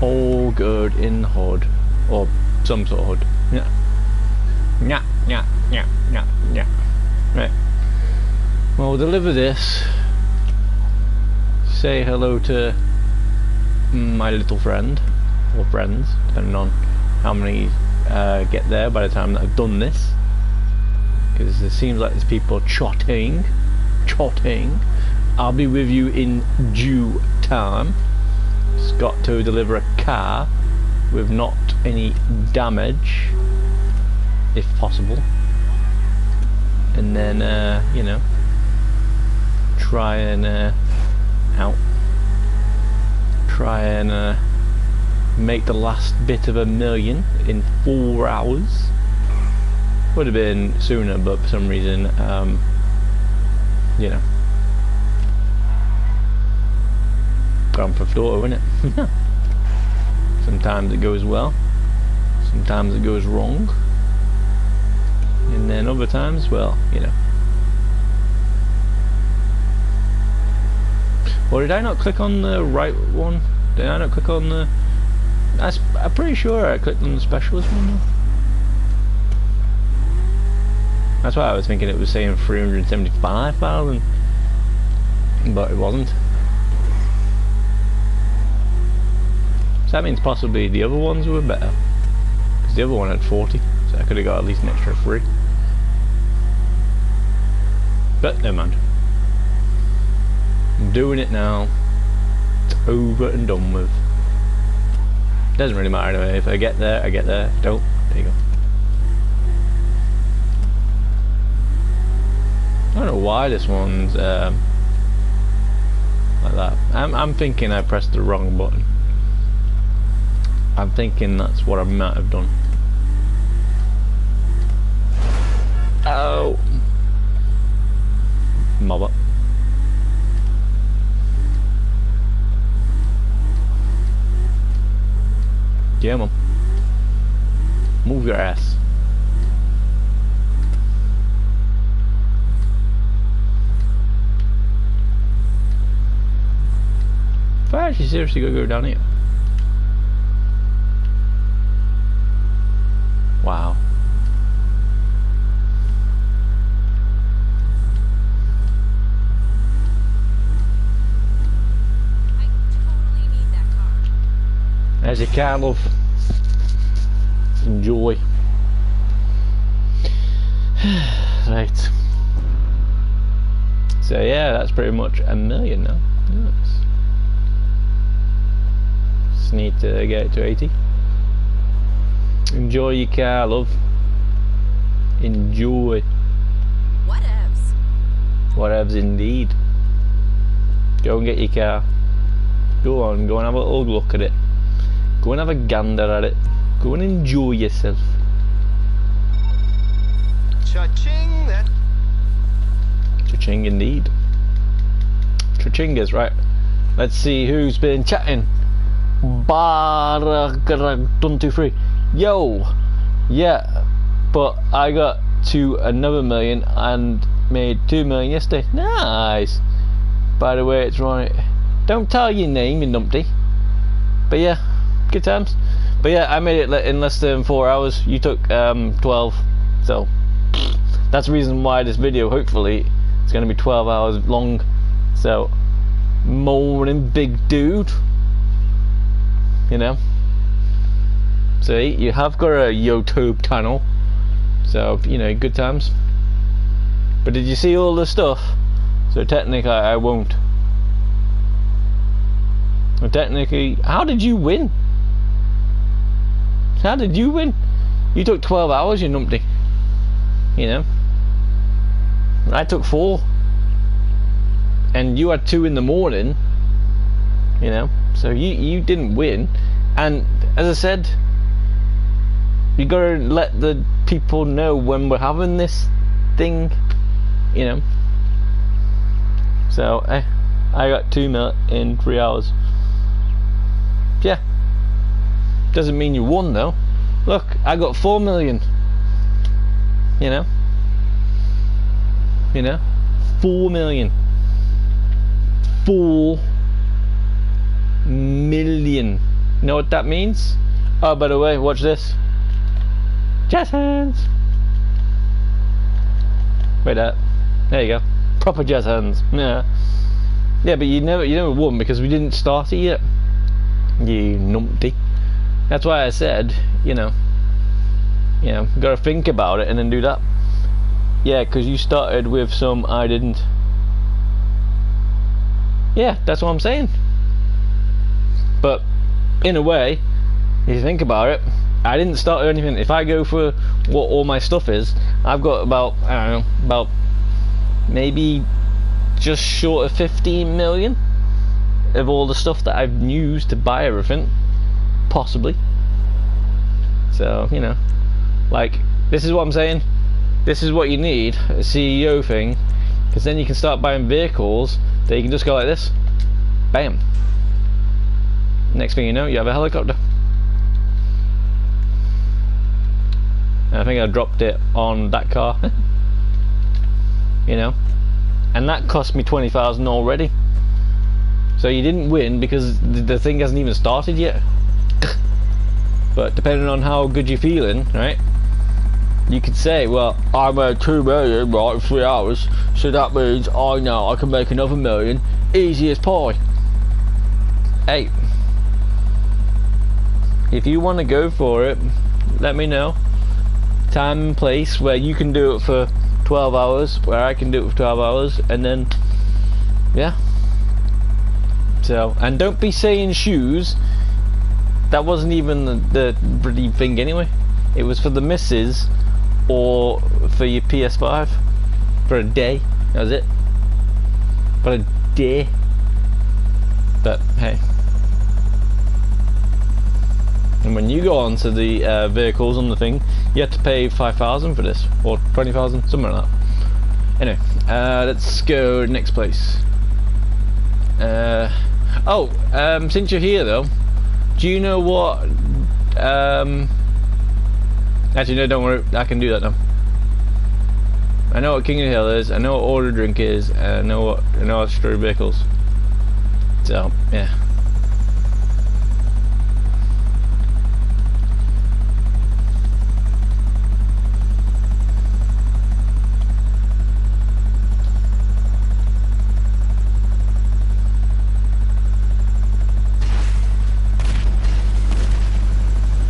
All good in the hood. Or some sort of hood. Yeah. Yeah, yeah, yeah, yeah, yeah. Right. Well, we'll deliver this. Say hello to my little friend, or friends, depending on how many get there by the time that I've done this. Because it seems like there's people chatting. I'll be with you in due time. Just got to deliver a car with not any damage, if possible. And then, you know, try and make the last bit of $1 million in 4 hours. Would have been sooner, but for some reason, you know, Grand Theft Auto, isn't it? Sometimes it goes well, sometimes it goes wrong, and then other times, well, you know. Or did I not click on the right one? Did I not click on the... I'm pretty sure I clicked on the specialist one though. That's why I was thinking it was saying 375,000, but it wasn't. So that means possibly the other ones were better, because the other one had 40, so I could have got at least an extra 3. But never mind. I'm doing it now. It's over and done with. Doesn't really matter anyway. If I get there, I get there. If I don't, there you go. I don't know why this one's like that. I'm thinking I pressed the wrong button. I'm thinking that's what I might have done. Oh, mother. Yeah, mum. Move your ass. If I actually seriously go down here. Wow. I totally need that car. As you kind of enjoy. Right. So yeah, that's pretty much $1 million now. Nice. Just need to get it to 80. Enjoy your car, love. Enjoy. Whatevs. Whatevs indeed. Go and get your car. Go on, go and have a little look at it. Go and have a gander at it. Go and enjoy yourself. Cha-ching, that. Cha-ching indeed. Cha-chingas, right. Let's see who's been chatting. Bar123. Yo! Yeah, but I got to another million and made 2 million yesterday. Nice! By the way, it's right. Don't tell your name, you numpty. But yeah, good times. But yeah, I made it in less than 4 hours. You took 12, so that's the reason why this video, hopefully, is going to be 12 hours long. So, morning, big dude. You know. See, you have got a YouTube channel, so you know, good times. But did you see all the stuff? So technically, I won't. So technically, how did you win? How did you win? You took 12 hours, you numpty. You know. I took 4, and you had 2 in the morning. You know, so you didn't win. And as I said, you gotta let the people know when we're having this thing, you know. So I got 2 mil in 3 hours. Yeah, doesn't mean you won though. Look, I got 4 million. You know, 4 million. 4 million. You know what that means? Oh, by the way, watch this. Jazz hands. Wait, there you go. Proper jazz hands. Yeah. Yeah, but you never won because we didn't start it yet. You numpty. That's why I said, you know, gotta think about it and then do that. Yeah, because you started with some I didn't. Yeah, that's what I'm saying. But in a way, if you think about it, I didn't start anything. If I go for what all my stuff is, I've got about, I don't know, about maybe just short of 15 million of all the stuff that I've used to buy everything, possibly. So, you know, like, this is what I'm saying. This is what you need, a CEO thing, because then you can start buying vehicles that you can just go like this, bam. Next thing you know, you have a helicopter. And I think I dropped it on that car. You know, and that cost me 20,000 already. So you didn't win because the thing hasn't even started yet. But depending on how good you're feeling, right, you could say, well, I made 2 million, right, in 3 hours, so that means I know I can make another 1 million, easy as pie. Hey, if you want to go for it, let me know. Time and place where you can do it for 12 hours, where I can do it for 12 hours, and then, yeah. So, and don't be saying shoes. That wasn't even the bloody thing anyway. It was for the missus or for your PS5 for a day. That was it. But a day. But hey. And when you go onto the vehicles on the thing, you have to pay 5,000 for this, or 20,000, something like that. Anyway, let's go next place. Since you're here though, do you know what? Actually, no, don't worry. I can do that now. I know what King of the Hill is. I know what Order Drink is. And I know what Destroy Vehicles. So yeah.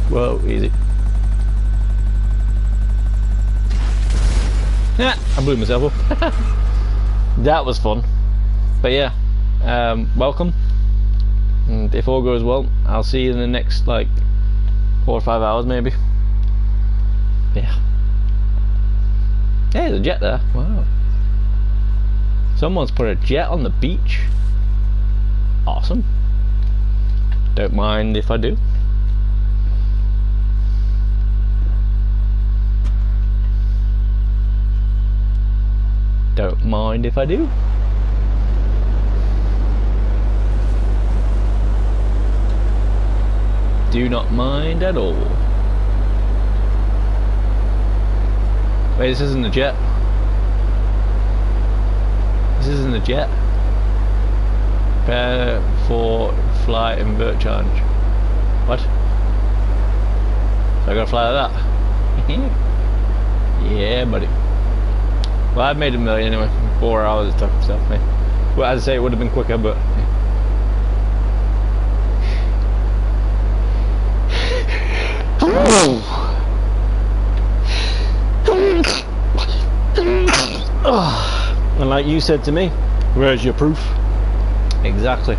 Whoa, easy. Yeah, I blew myself up. That was fun. But yeah, welcome. And if all goes well, I'll see you in the next like 4 or 5 hours maybe. Yeah. Hey, there's a jet there. Wow. Someone's put a jet on the beach. Awesome. Don't mind if I do. Don't mind if I do. Do not mind at all. Wait, this isn't a jet. This isn't a jet. Prepare for flight invert charge. What? So I gotta fly like that? Yeah, buddy. Well, I've made $1 million anyway. 4 hours it took, so yeah. Well, as I say, it would have been quicker, but yeah. And like you said to me, where's your proof? Exactly.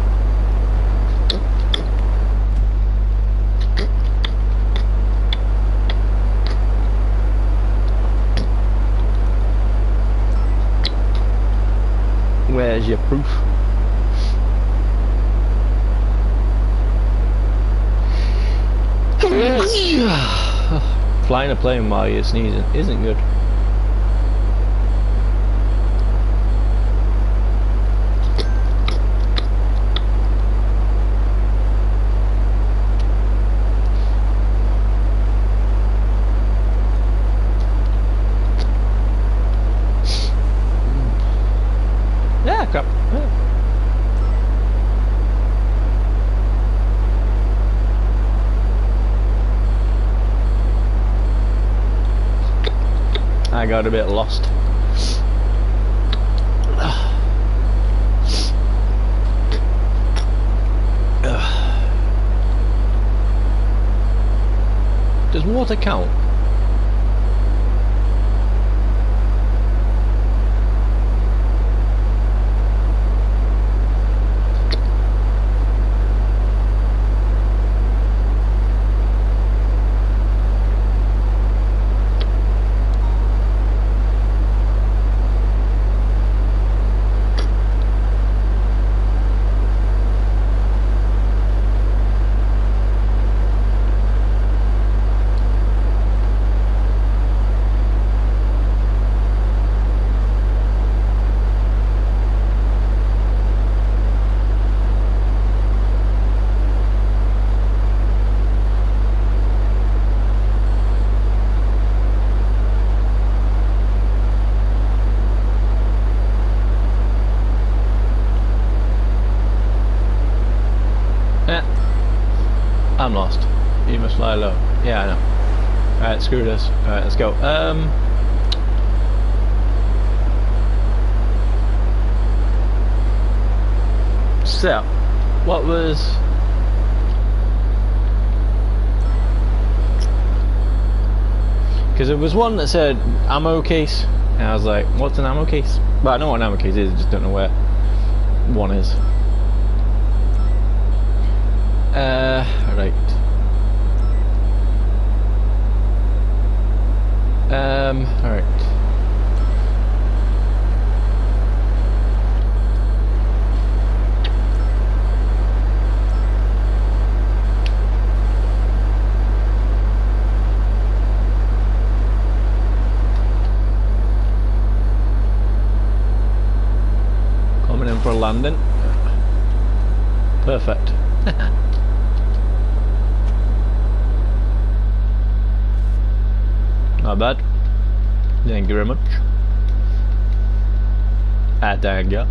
Where's your proof? Flying a plane while you're sneezing isn't good. Yeah, crap. Yeah. I got a bit lost. Does water count? I'm lost. You must fly low. Yeah, I know. Alright, screw this. Alright, let's go. So, what was... Because there was one that said ammo case, and I was like, what's an ammo case? Well, I know what an ammo case is, I just don't know where one is. Right. Alright. for a landing. Perfect. Not bad. Thank you very much. Thank you.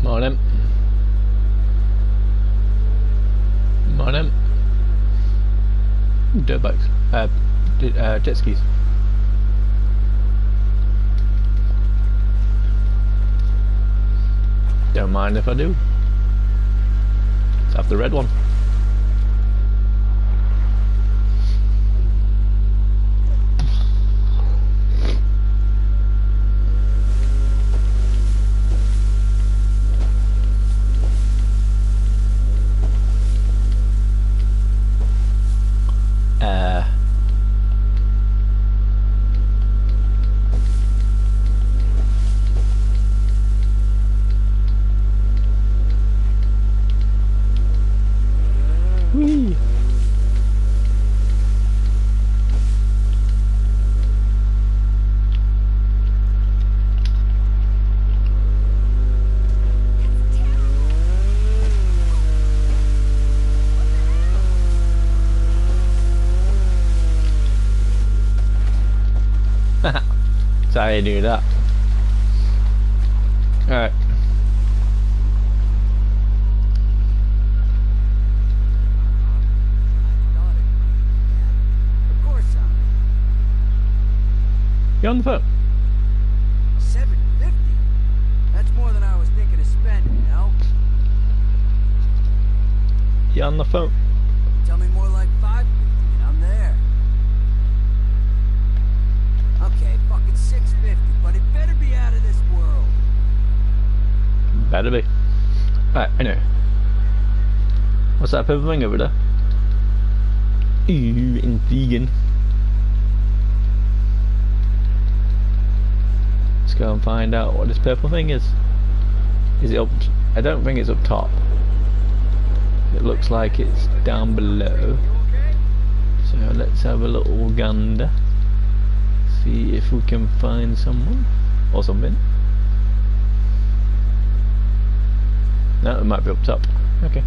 Morning. Morning. Dirt bikes. Jet skis. Don't mind if I do. Let's have the red one. Whee! That's how you do that. Alright. You're on the phone. $750? That's more than I was thinking of spending, you know? You're on the phone. Tell me more like $550 and I'm there. Okay, fucking $650, but it better be out of this world. Better be. Right, anyway. What's that purple thing over there? Ooh, intriguing. Let's go and find out what this purple thing is. Is it up? I don't think it's up top. It looks like it's down below. So let's have a little gander. See if we can find someone or something. No, it might be up top. Okay.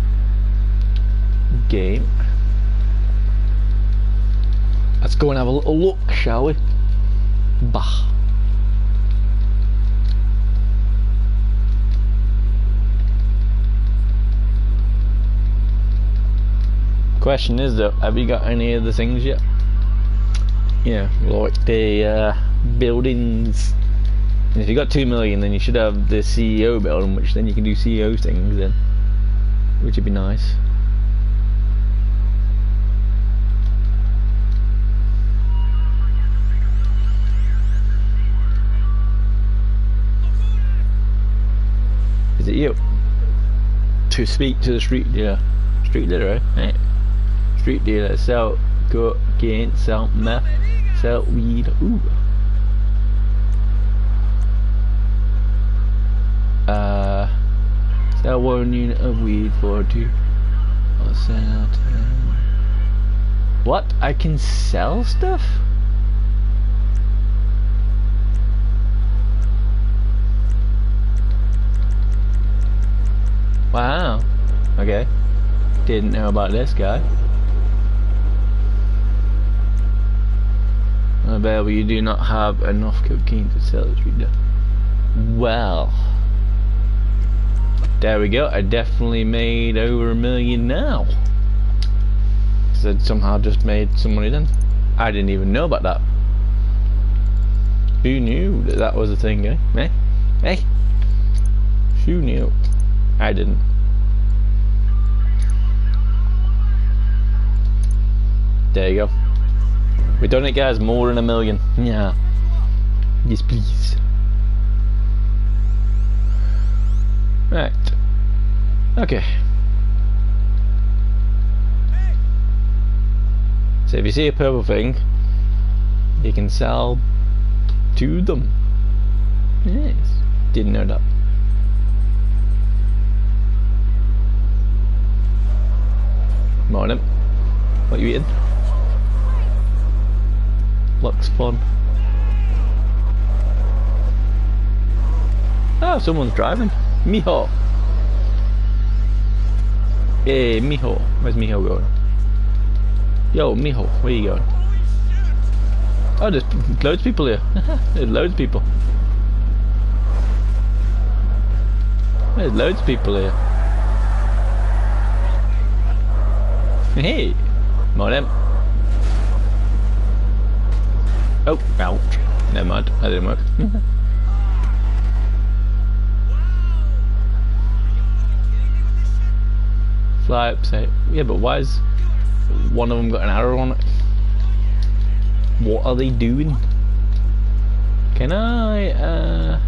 Game. Let's go and have a little look, shall we? Bah. Question is though, have you got any of the things yet? Yeah, like the buildings. And if you got 2 million, then you should have the CEO building, which then you can do CEO things in, which would be nice. Is it you? To speak to the street dealer. Street dealer, right? Street dealer, sell cocaine, sell meth, sell weed. Ooh. Sell 1 unit of weed for 2. I'll sell 10. What? I can sell stuff? Wow. Okay. Didn't know about this guy. I bet you do not have enough cocaine to sell it, reader. Well, there we go. I definitely made over $1 million now. So I somehow just made some money then. I didn't even know about that. Who knew that that was a thing, eh? Eh? Hey? Who knew? I didn't. There you go. We done it, guys. More than $1 million. Yeah. Yes, please. Right. Okay. So if you see a purple thing, you can sell to them. Yes. Didn't know that. Morning. What you eating? Looks fun. Oh, someone's driving. Mijo. Hey, Mijo. Where's Mijo going? Yo, Mijo, where you going? Oh, there's loads of people here. There's loads of people. There's loads of people here. Hey, morning. Oh, ouch. Never mind, that didn't work. Fly up, say, yeah, but why is one of them got an arrow on it? What are they doing? Can I,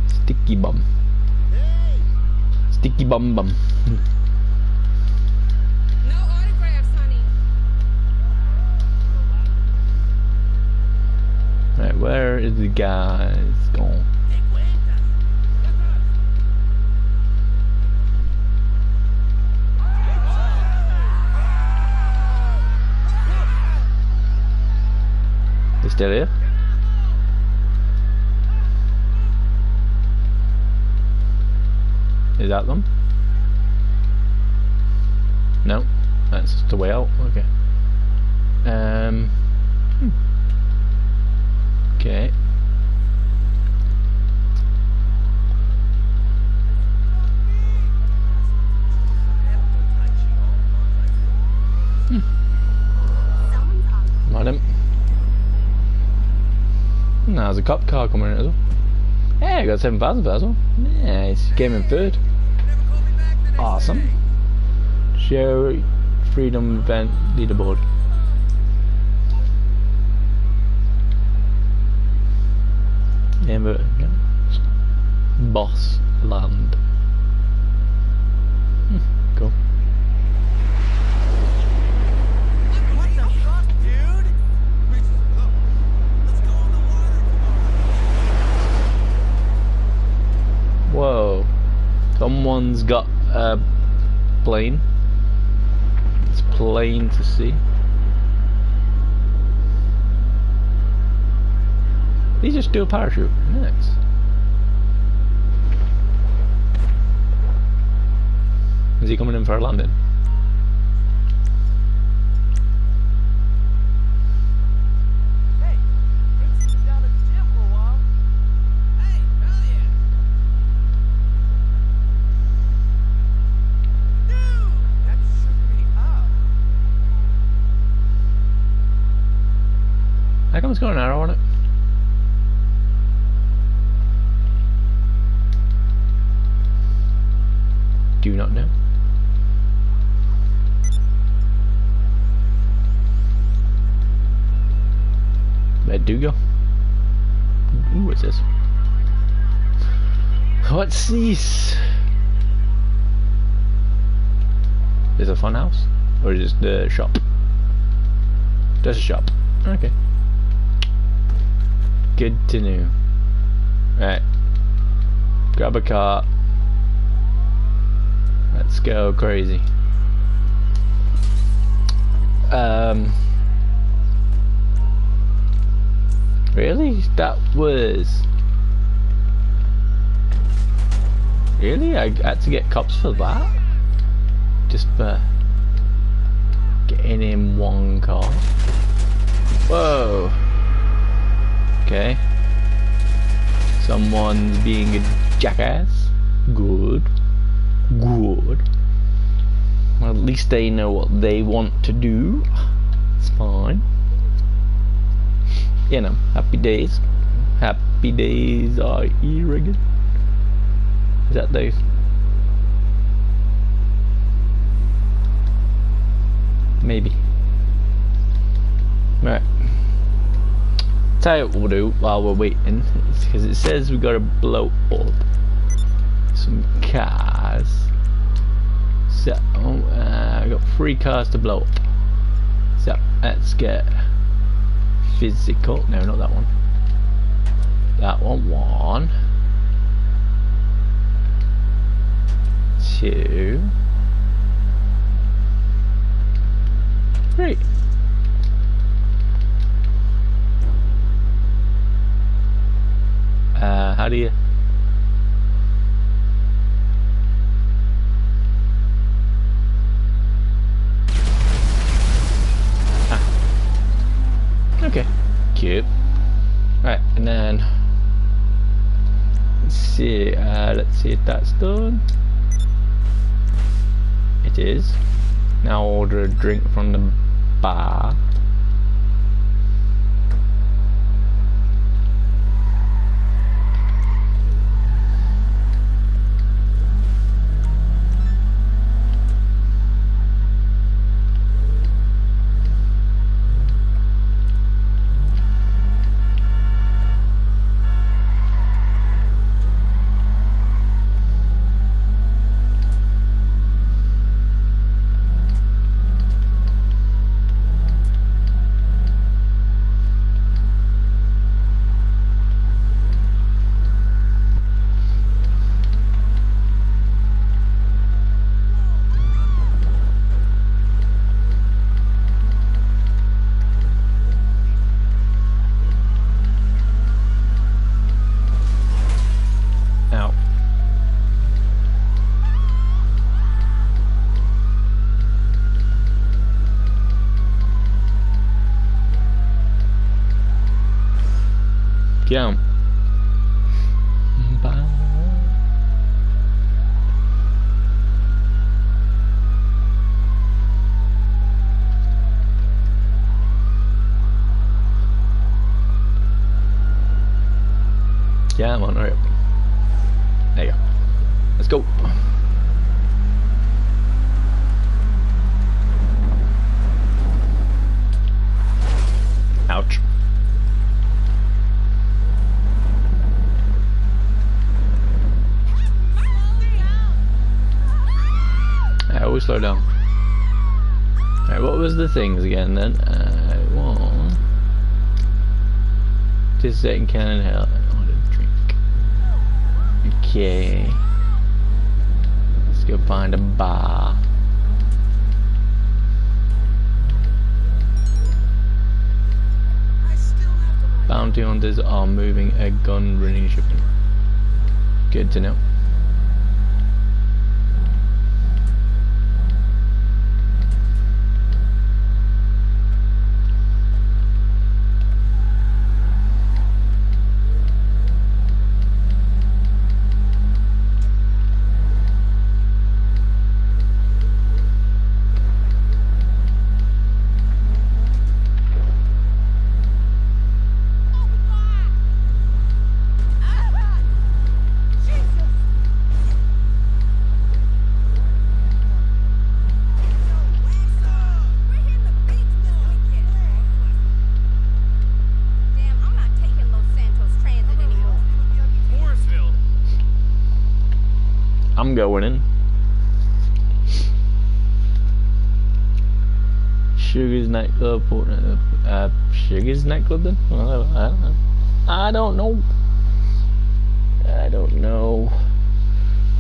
Sticky bum. Sticky bum bum. No autographs, honey. Right, where is the guys going? They still here? Is that them? No, that's just the way out. Okay. Okay. Madam. Now there's a cop car coming in as well. Hey, I got 7,000 for that as well. Nice. Came in third. Awesome. Show freedom event leaderboard. Amber, boss land. Cool. What the fuck, dude? Let's go on the water tomorrow. Whoa. Someone's got a plane. It's plain to see. He just do a parachute. Nice. Is he coming in for a landing? Hey, ain't seen you down at the gym for a while. Hey, hell yeah. Dude, that shook me up. How come it's got an arrow on it? Do not know. Where do go? Ooh, what's this? What's this? Is it a fun house? Or is it the shop? Just a shop. Okay. Good to know. Right. Grab a car. Let's go crazy. Really? That was... Really? I had to get cops for that? Just for getting in one car? Whoa. Okay. Someone's being a jackass. Good. Good. Well, at least they know what they want to do. It's fine. You know, happy days. Happy days are here again. Is that those? Maybe. Right. Tell you what we'll do while we're waiting, because it says we gotta blow up some cars. So I got got 3 cars to blow up. So let's get physical. No, not that one. That one. 1, 2, 3. How do you? Okay, cute. Right, and then let's see if that's done. It is. Now order a drink from the bar. Jump. Yeah, I'm on, hurry up. There you go. Let's go. Ouch. I always slow down. Alright, what was the things again then? One. Just setting cannon hell. I want a drink. Okay. Let's go find a bar. Bounty hunters are moving a gun running shipment. Good to know. I'm going in. Sugar's nightclub. Sugar's nightclub then? I don't know. I don't know.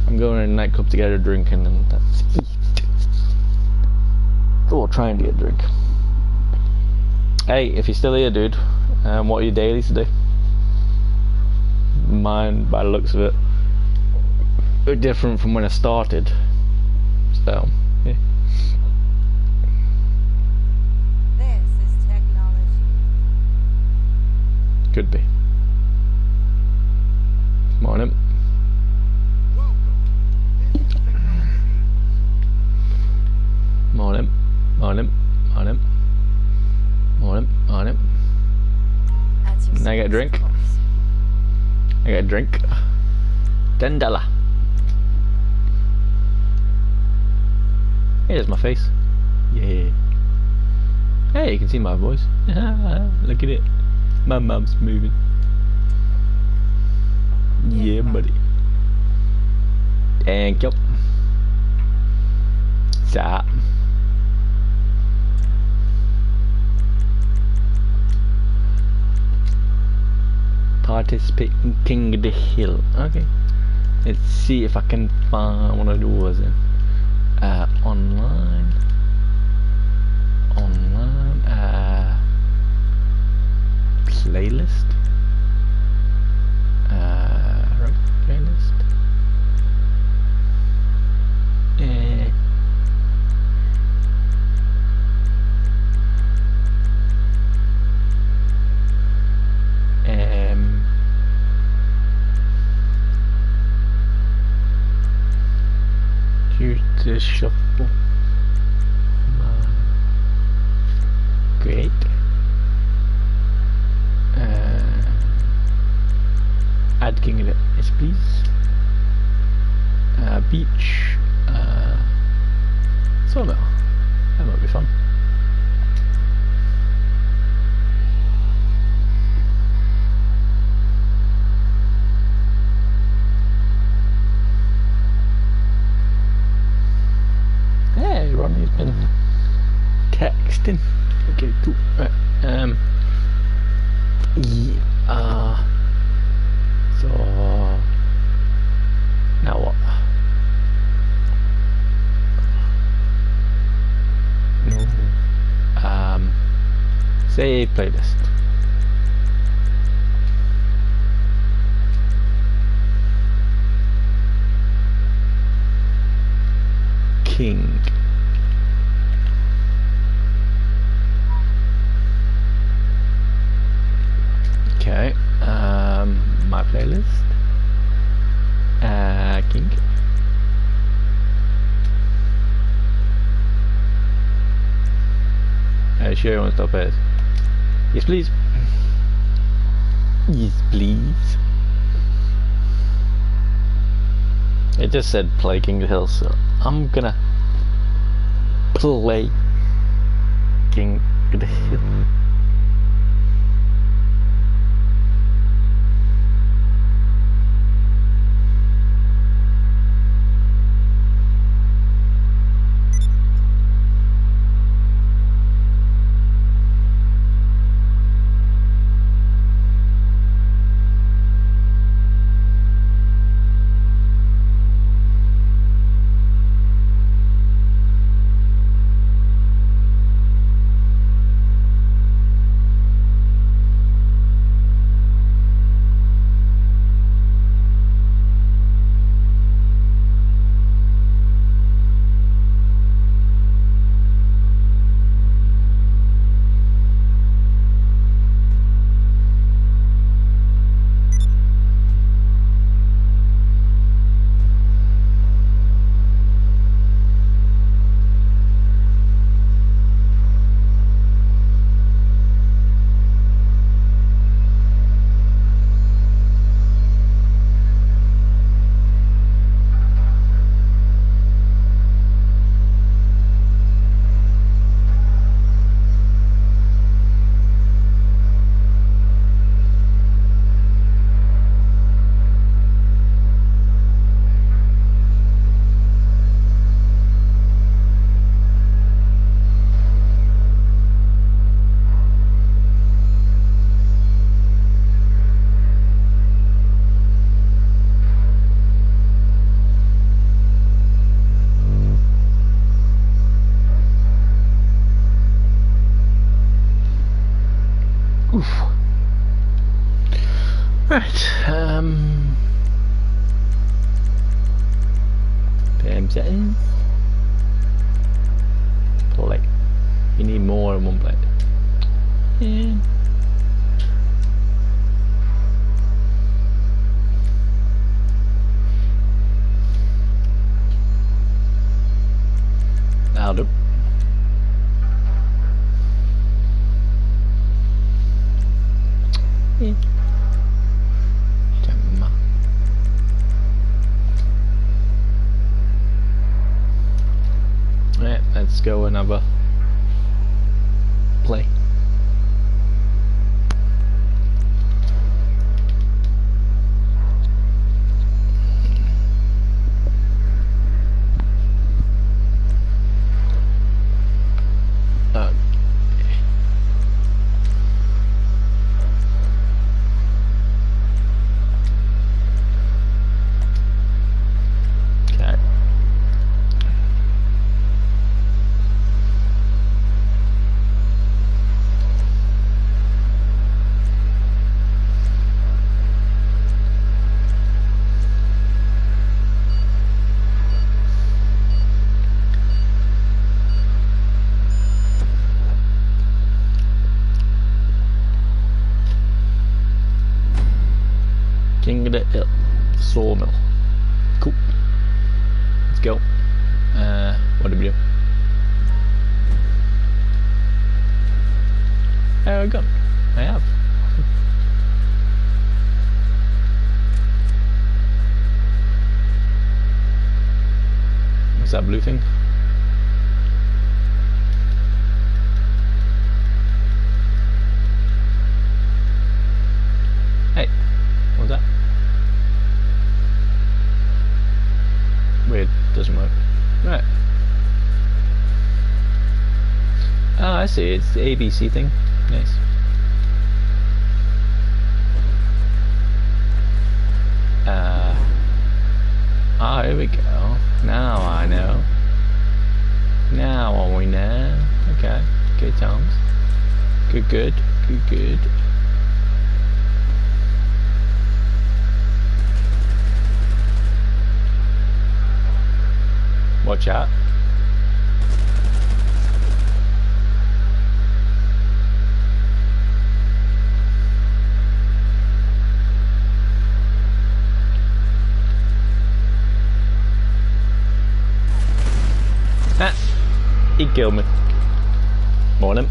I'm going to a nightclub to get a drink and then that's it. Or trying to get a drink. Hey, if you're still here, dude, what are your dailies today? Mine, by the looks of it, are different from when I started. So, yeah. This is technology. Could be. Morning. Morning. Morning. Morning. Morning. Morning. And I get a drink. I get a drink. $10. Here's my face. Yeah. Hey, you can see my voice. Look at it. My mouth's moving. Yeah, buddy. Thank you. Stop. participate in King of the Hill. Okay. Let's see if I can find one of those then. Online. Playlist. Right, playlist. Choose to shuffle. Great. Add King of it, yes please. Beach. Sawmill. That might be fun. Hey, Ronnie's been texting. Okay, cool. Right. Yeah. So now what? No. Save playlist. King. Okay. My playlist. King. Sure you want to stop it? Yes, please. Yes, please. It just said play King of the Hill, so I'm gonna play King of the Hill. Oof. Right, PM settings. Play. You need more than one plate. Yeah. That'll do. Yeah. Right, let's go another play. Hill Sawmill. Cool. Let's go. What do we do? A gun. I have. What's that blue thing? Hey, what's that? Weird, doesn't work. Right. Oh, I see, it's the ABC thing. Nice. Oh, here we go. Now I know. Now we know. Okay. Okay, Toms. Good, good. Good, good. Watch out. Ah, he killed me. Morning.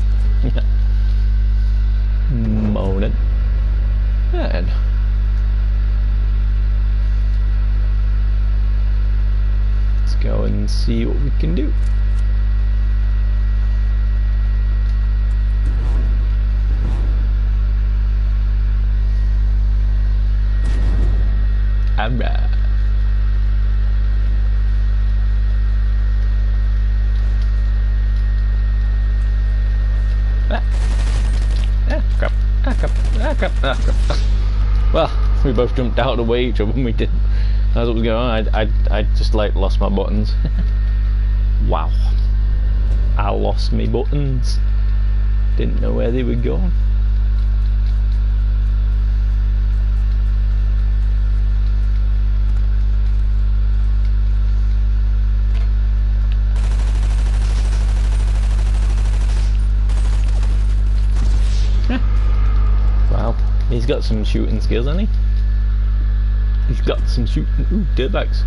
Morning. And let's go and see what we can do. Alright. Crap. Crap. Well, we both jumped out of the way each other when we did. That's what was going on. I just like lost my buttons. Wow. I lost my buttons. Didn't know where they were going. Wow, he's got some shooting skills, hasn't he? He's got some shooting. Ooh, dirtbags.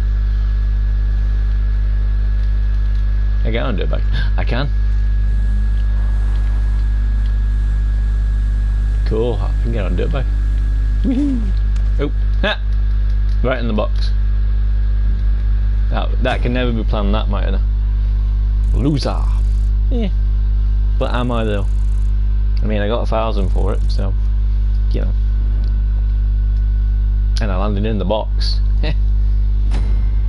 I get on dirtbag. I can. Cool, I can get on dirtbag. Woohoo! Oh, ha! Right in the box. That can never be planned, that might have. Loser. Yeah. But am I though? I mean, I got 1,000 for it, so you know. And I landed in the box.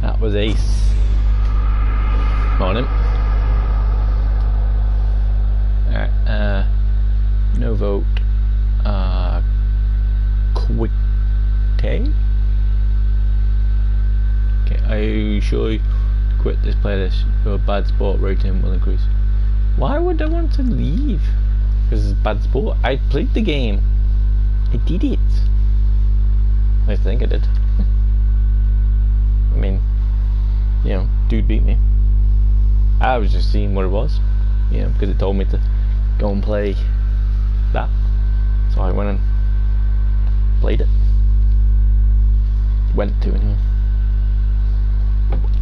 That was ace. Morning. Alright, no vote. Quick take? Okay, are you sure you quit this playlist? Your bad sport rating will increase. Why would I want to leave? Because it's bad sport. I played the game. I did it. I think I did. I mean, you know, dude beat me. I was just seeing what it was, you know, because it told me to go and play that. So I went and played it. Went to anyway.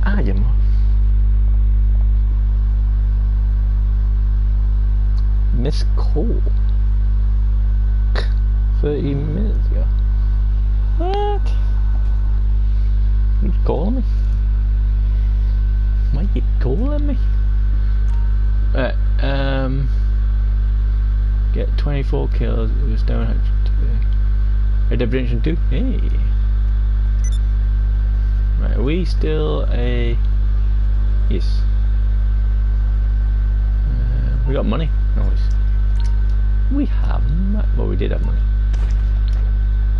I am. Miss Cole. 30 minutes ago. What? You calling me? Why you calling me? Right, get 24 kills with Stonehenge. Red Dead Redemption 2? Hey. Right, are we still a... Yes. We got money. Nice. We have money. Well, we did have money.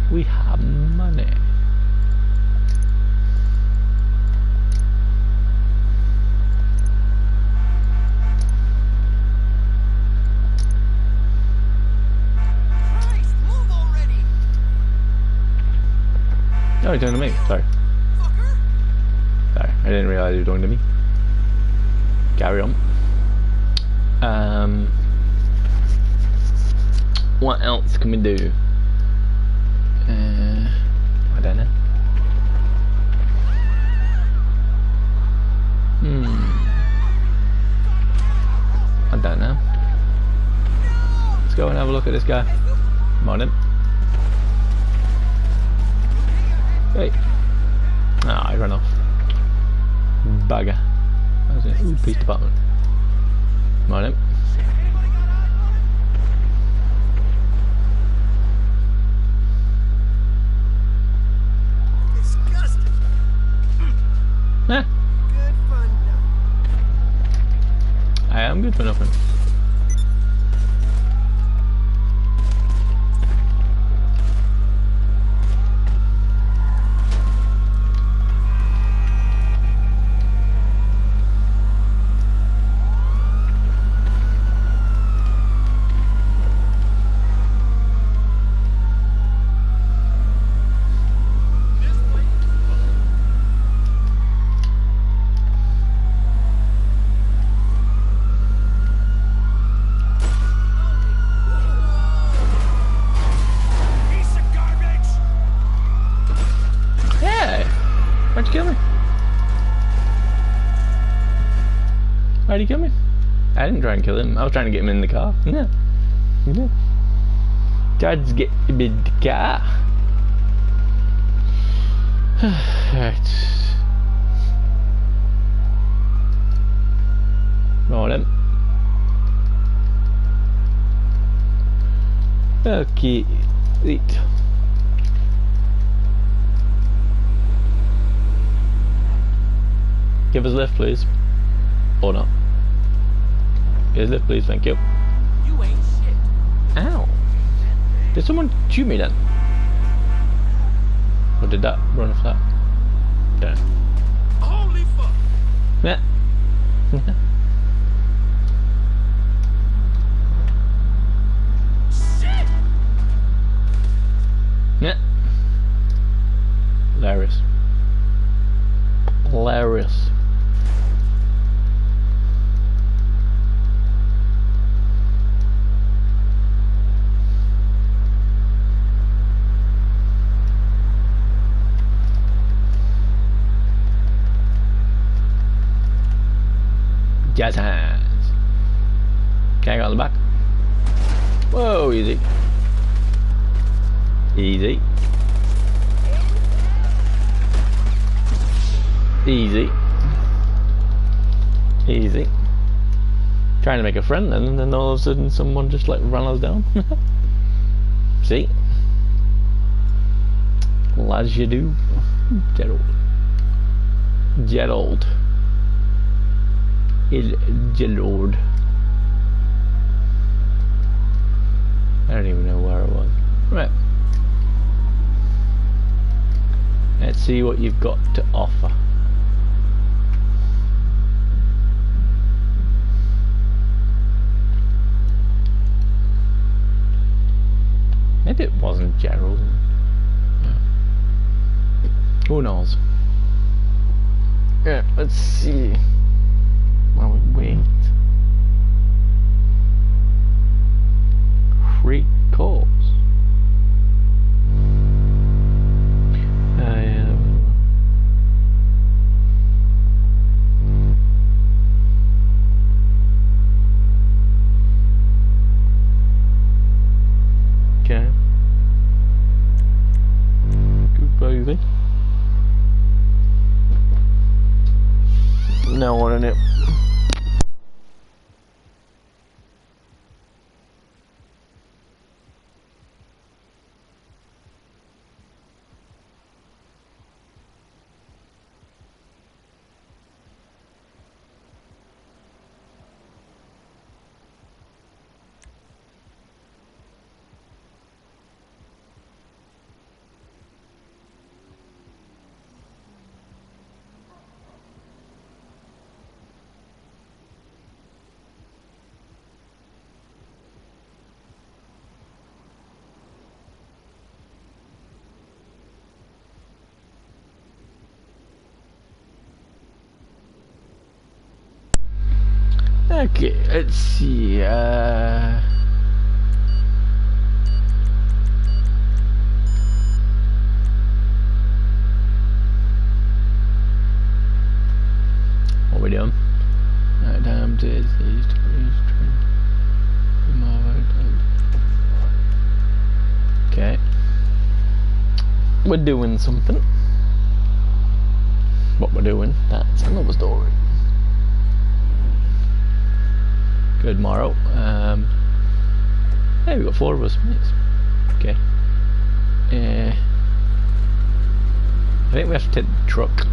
We have money. Christ, move already! Oh, he's talking to me. Sorry. Fucker! Sorry, I didn't realise he was talking to me. Carry on. What else can we do? I don't know. I don't know. Let's go and have a look at this guy. Morning. Hey. Ah, I ran off. Bugger. That was it. Ooh, police department. Morning. Disgusting. Nah, Good fun. I am good for nothing. Why'd you kill me? Why'd you kill me? I didn't try and kill him. I was trying to get him in the car. No. No. Tried to get him in the car. Right. Morning. Okay. Right. Give us a lift, please. Or not. Give us a lift, please, thank you. You ain't shit. Ow. Did someone shoot me then? Or did that run off that? Don't know. Holy fuck. Yeah. Shit. Yeah. Hilarious. Hilarious. Jazz hands. Can I go on the back? Whoa, easy. Easy. Easy. Easy. Trying to make a friend then, and then all of a sudden someone just like ran us down. See? Well, as you do. Gerald. Gerald. Gerald. I don't even know where it was. Right. Let's see what you've got to offer. Maybe it wasn't Gerald. Who knows? Yeah, let's see. While we wait. Free calls. Okay. Goodbye. No one in it. Okay, let's see. we're doing something. What we're doing, that's another story. Good morrow. Hey, we got 4 of us. Yes. Okay. I think we have to take the truck.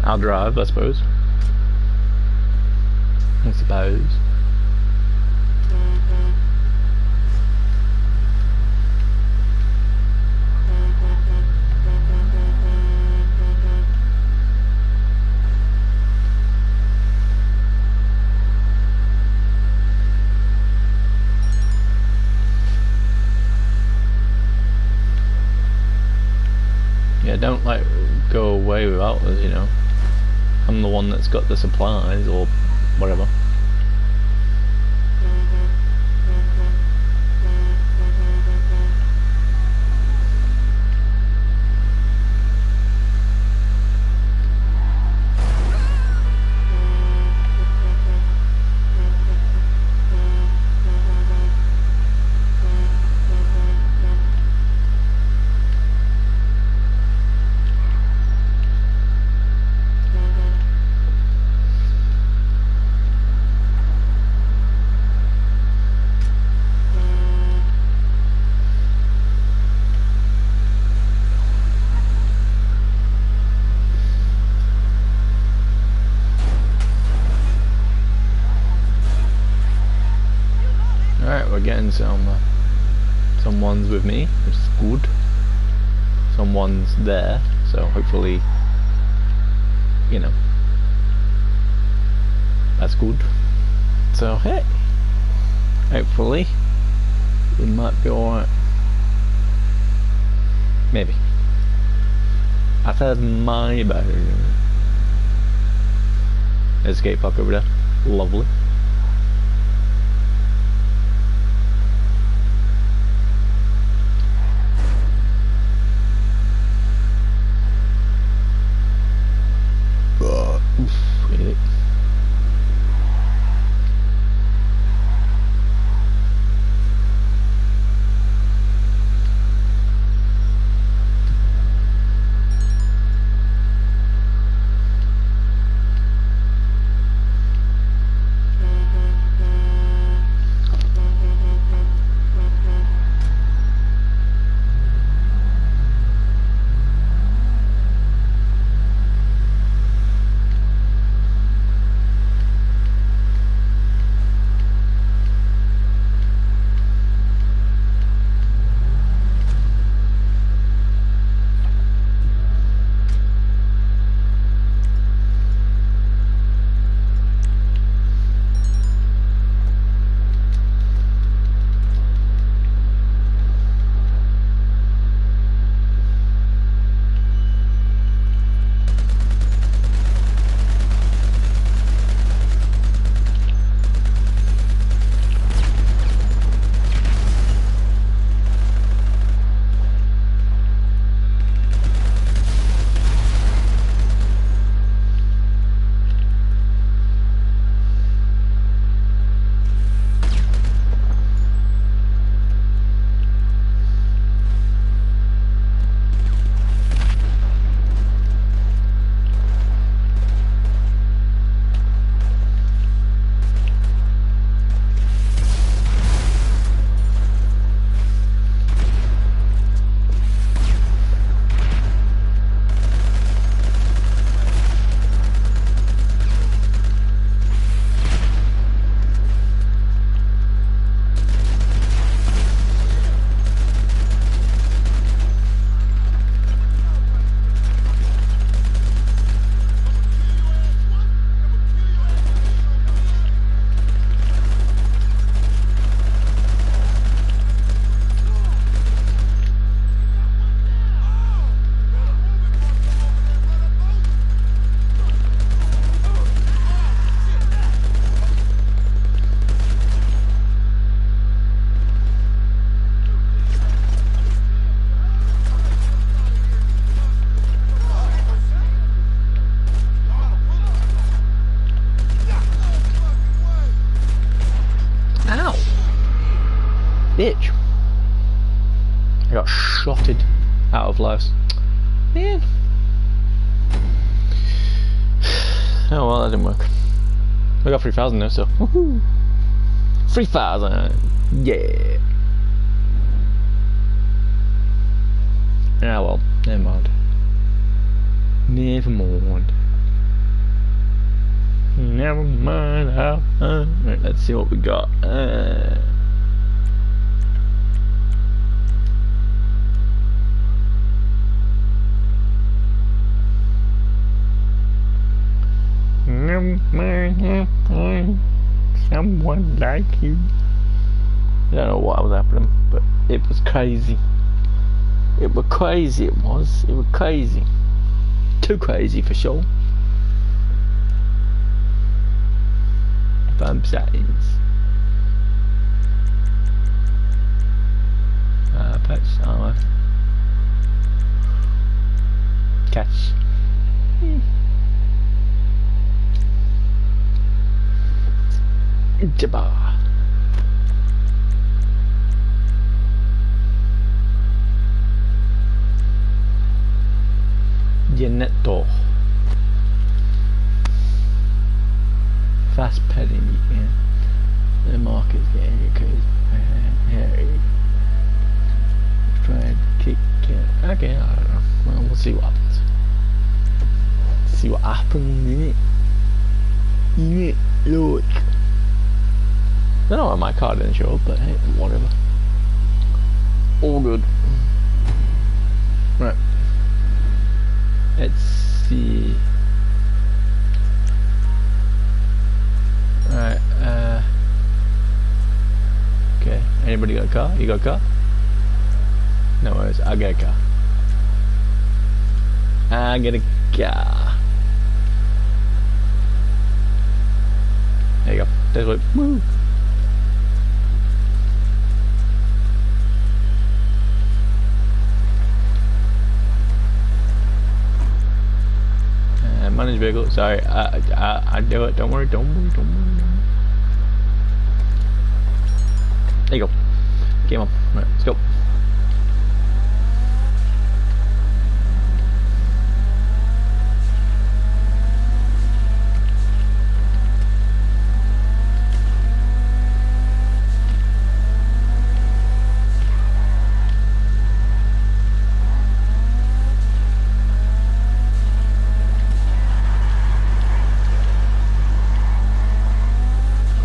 I'll drive, I suppose. Yeah, don't like go away without us, you know. I'm the one that's got the supplies or whatever. Alright, we're getting someone's with me, which is good. Someone's there, so hopefully, you know, that's good. So hey, hopefully we might be alright. Maybe. I said maybe. There's a skate park over there. Lovely. Really? Bitch. I got shotted out of lives. Man. Oh well, that didn't work. I got 3,000 though, so woohoo! 3,000! Yeah! Ah well, never mind. Never mind. Never mind how. Right, let's see what we got. Never mind how find someone like you. I don't know what was happening, but it was crazy. It was crazy, it was. It was crazy. Too crazy for sure. Bump settings. Patch armor. Catch. Jabba. Genetto. Fast petting, yeah. The market's getting crazy. Harry. Try and kick it. Okay, I don't know. Well, we'll see what happens. See what happens, innit? Innit? Look. I don't know why my card didn't show up, but hey, whatever. All good. Right. Let's see. Right, okay. Anybody got a car? You got a car? No worries, I get a car. I get a car. There you go. There's what. Woo! Manage vehicle. Sorry, I do it. Don't worry. Don't worry. Don't worry. There you go. Game on. Right, let's go.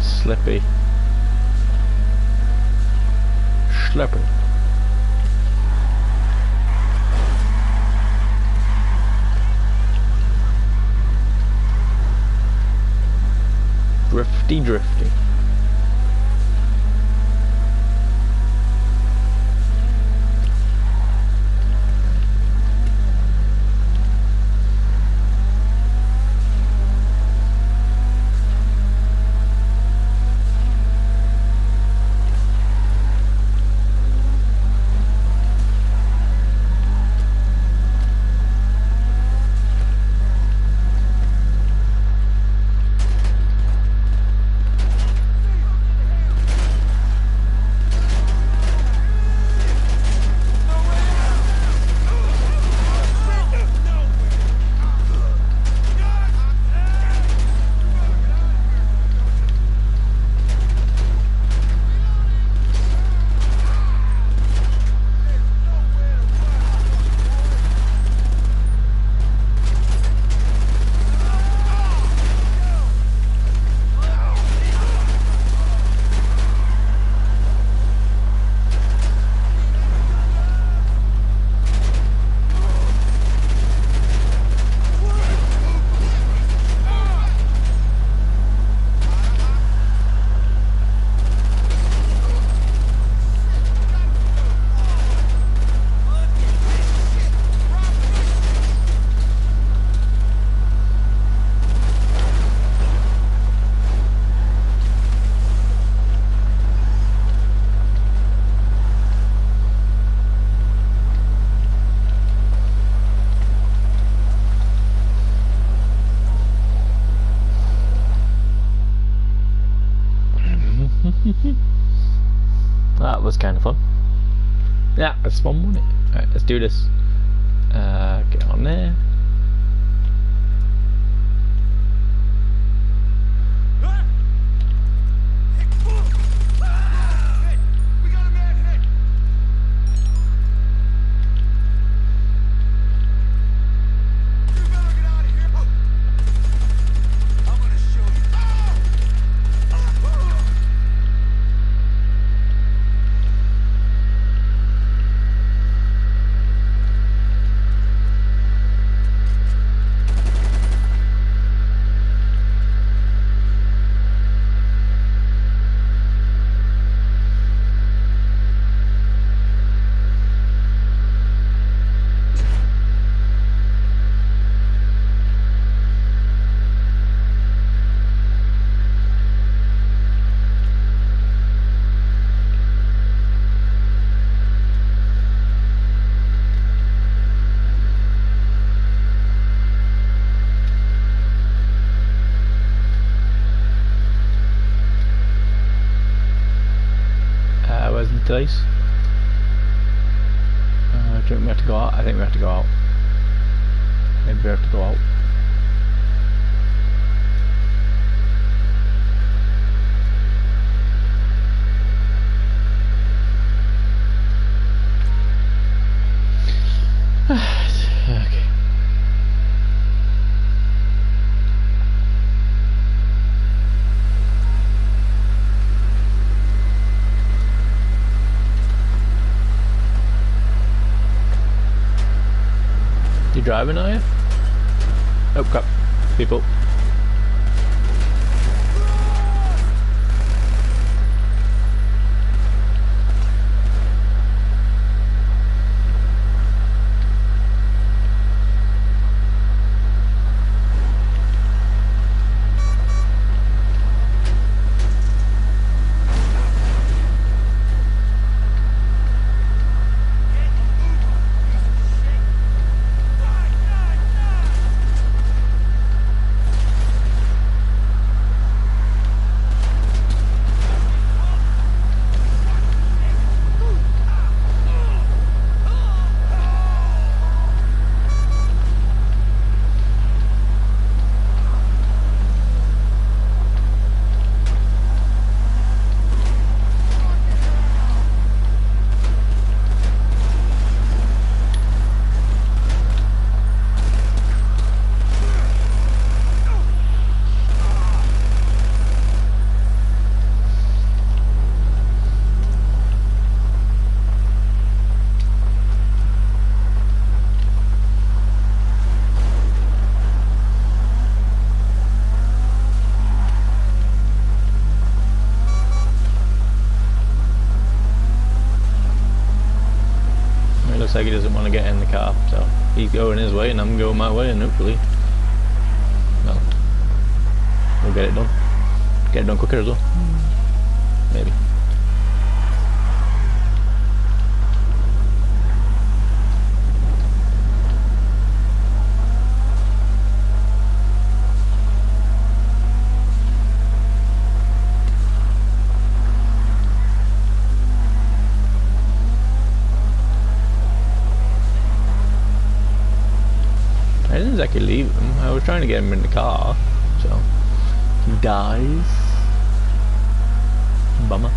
Slippy. Slippery. Drifty. That was kind of fun. Yeah, that's one money. Alright, let's do this. Get on there. We got a man hit. You better get out of here. I'm gonna show you. Where's the dice? Do we have to go out? I think we have to go out. Maybe we have to go out. Okay. You driving, are you? Oh crap, people. Looks like he doesn't want to get in the car, so he's going his way and I'm going my way, and hopefully, well, we'll get it done. Get it done quicker as well. Maybe. I didn't exactly leave him. I was trying to get him in the car, so he dies. Bummer.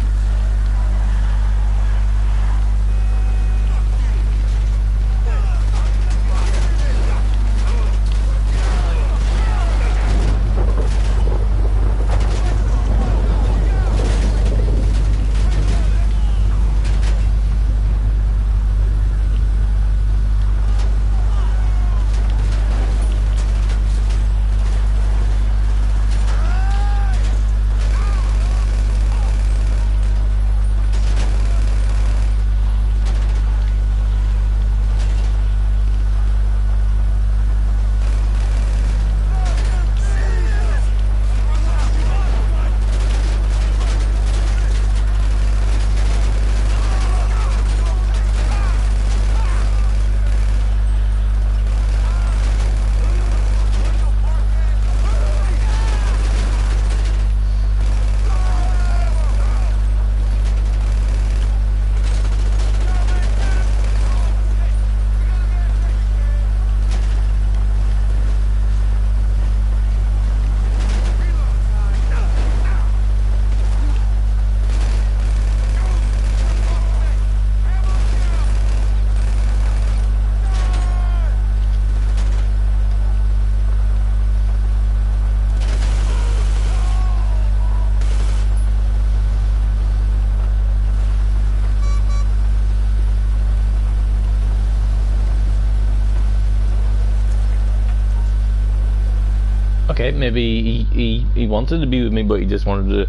Okay, maybe he wanted to be with me, but he just wanted to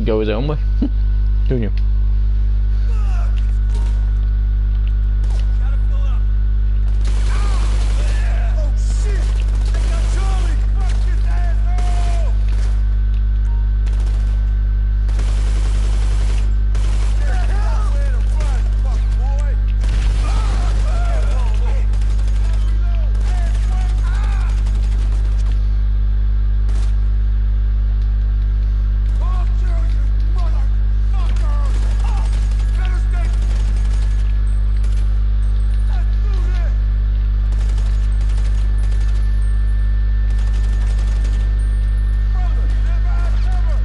go his own way. Who knew? Gotta fill up. Oh shit! They got Charlie! Fuck this asshole! Where to run, fuck boy? Fuck you, you motherfucker! Better stay. Let's do this. Brother, never cover.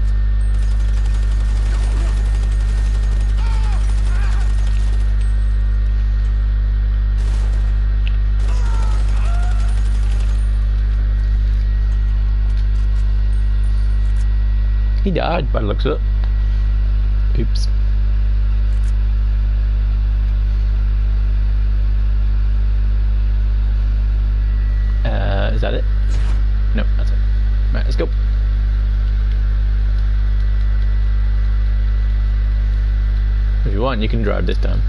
He died by the looks of it. Oops. Is that it? No, that's it. Right, let's go. If you want, you can drive this time.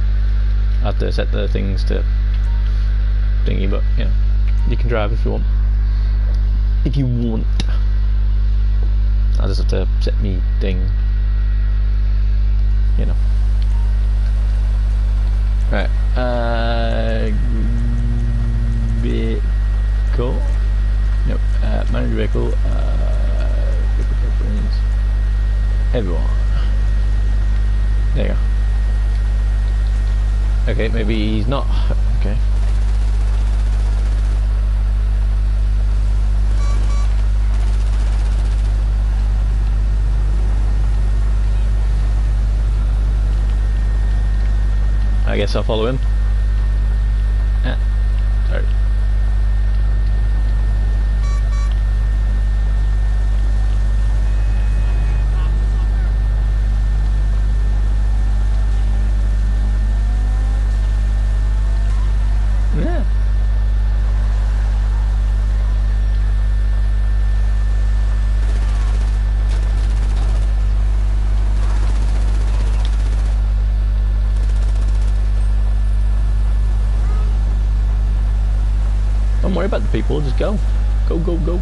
I have to set the things to thingy, but yeah, you can drive if you want. If you want. I just have to set me thing, you know. Right, vehicle. Nope. Manage vehicle. Vehicle preference. Everyone. There you go. Okay, maybe he's not. Okay. I guess I'll follow him. Sorry. Yeah. Don't worry about the people, just go. Go, go, go.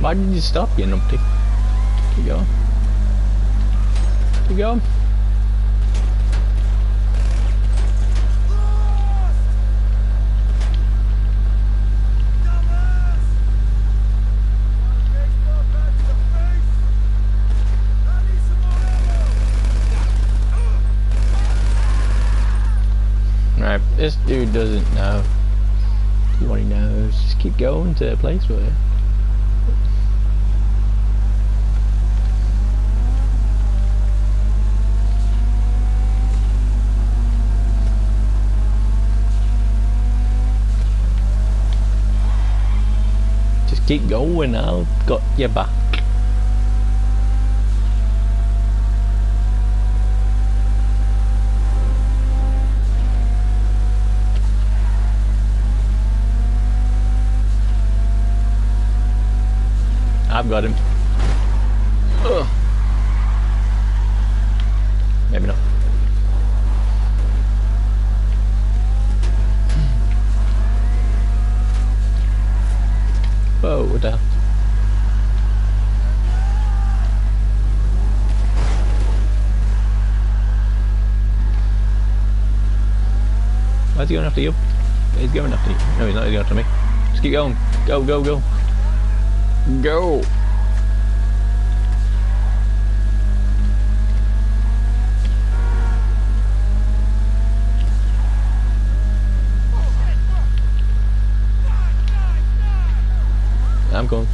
Why did you stop, you numpty? Keep going. Keep going. Right, this dude doesn't know what he knows. Just keep going to a place where. Just keep going, I'll got your back. I've got him. Ugh. Maybe not. Whoa, what the hell? Why's he going after you? He's going after you. No, he's not going after me. Just keep going. Go, go, go. Go! I'm going.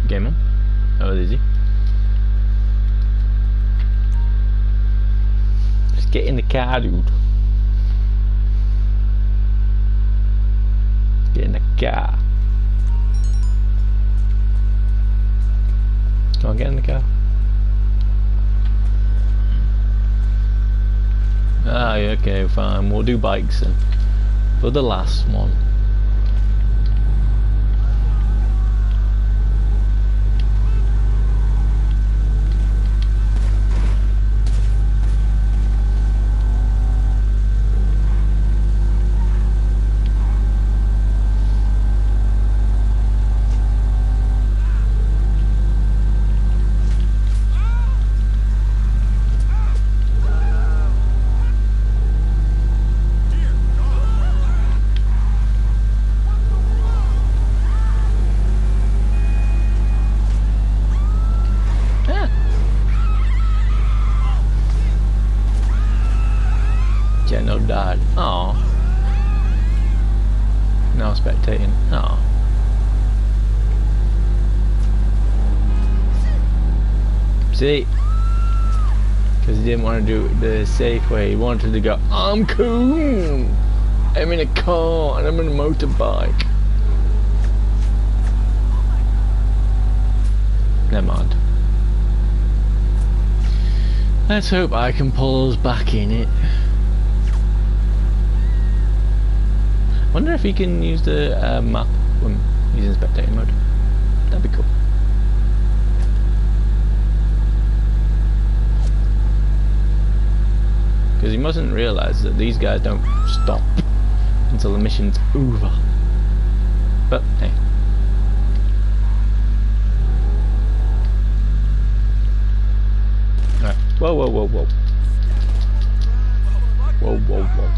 Game on. That was easy. Just get in the car, dude. Get in the car. Come on, get in the car. Ah, yeah, okay, fine. We'll do bikes then. For the last one. No died. Oh. Now spectating. Oh. See? Because he didn't want to do it the safe way. He wanted to go, I'm cool. I'm in a car and I'm in a motorbike. Never mind. Let's hope I can pull us back in it. Wonder if he can use the map when using spectating mode. That'd be cool. Because he mustn't realise that these guys don't stop until the mission's over. But hey. Alright. Whoa, whoa, whoa, whoa. Whoa, whoa, whoa.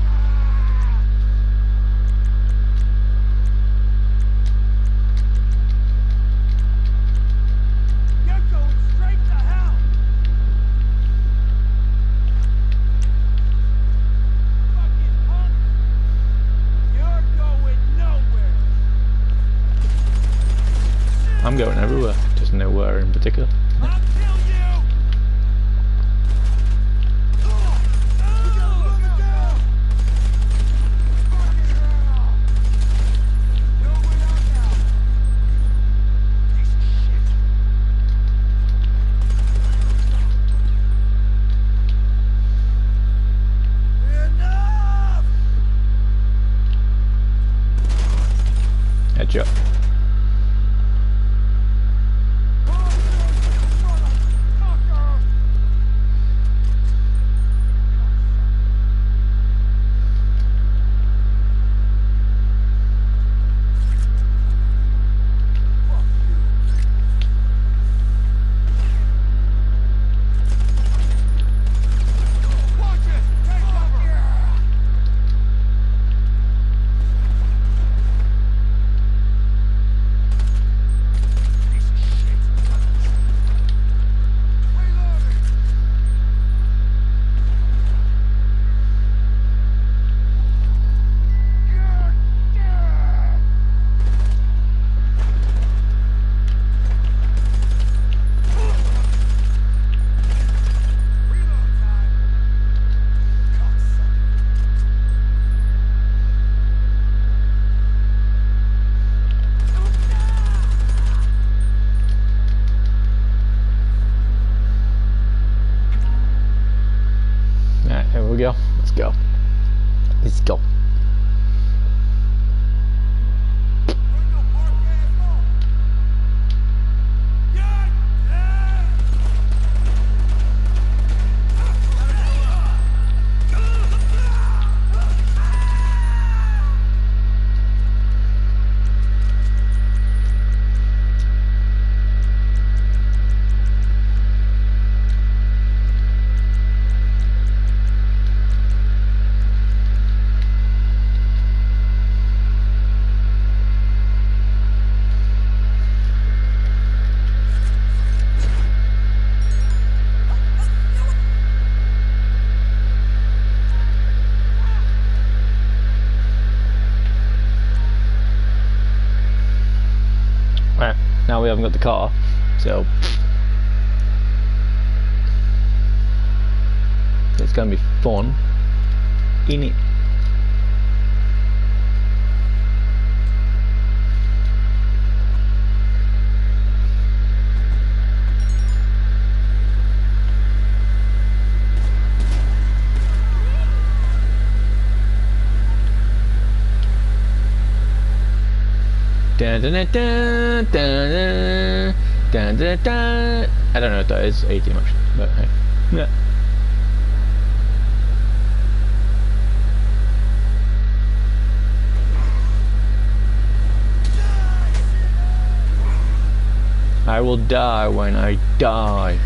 I'm going everywhere, just nowhere in particular. I'll kill you! Headshot. we go. Let's go. Let's go. Right, now we haven't got the car, so it's gonna be fun, innit? Dun, dun, dun, dun, dun, dun, dun, dun. I don't know what that is, ATM option, but hey. Yeah. I will die when I die.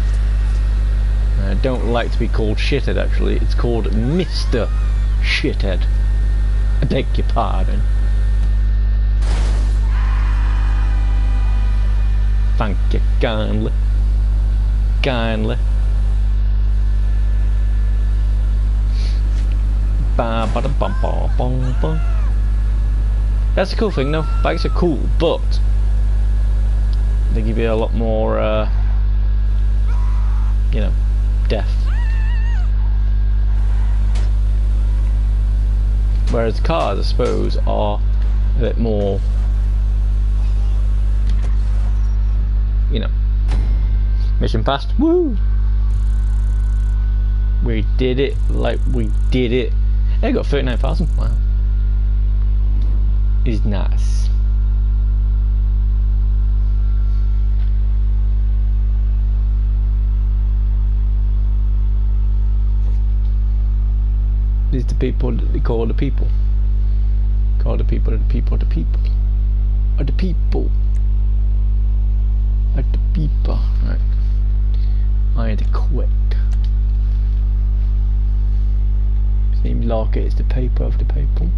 I don't like to be called shithead actually, it's called Mr. Shithead. I beg your pardon. Thank you kindly. Kindly. Ba ba da bum bum bum bum. That's a cool thing though. Bikes are cool, but they give you a lot more you know, death. Whereas cars I suppose are a bit more, you know, mission passed. Woo! We did it, like we did it. I got 39,000. Wow, is nice. These are the people that they call the people. Call the people, the people, the people, or the people. At the people, right? I had to quit. Seems like it's the paper of the people.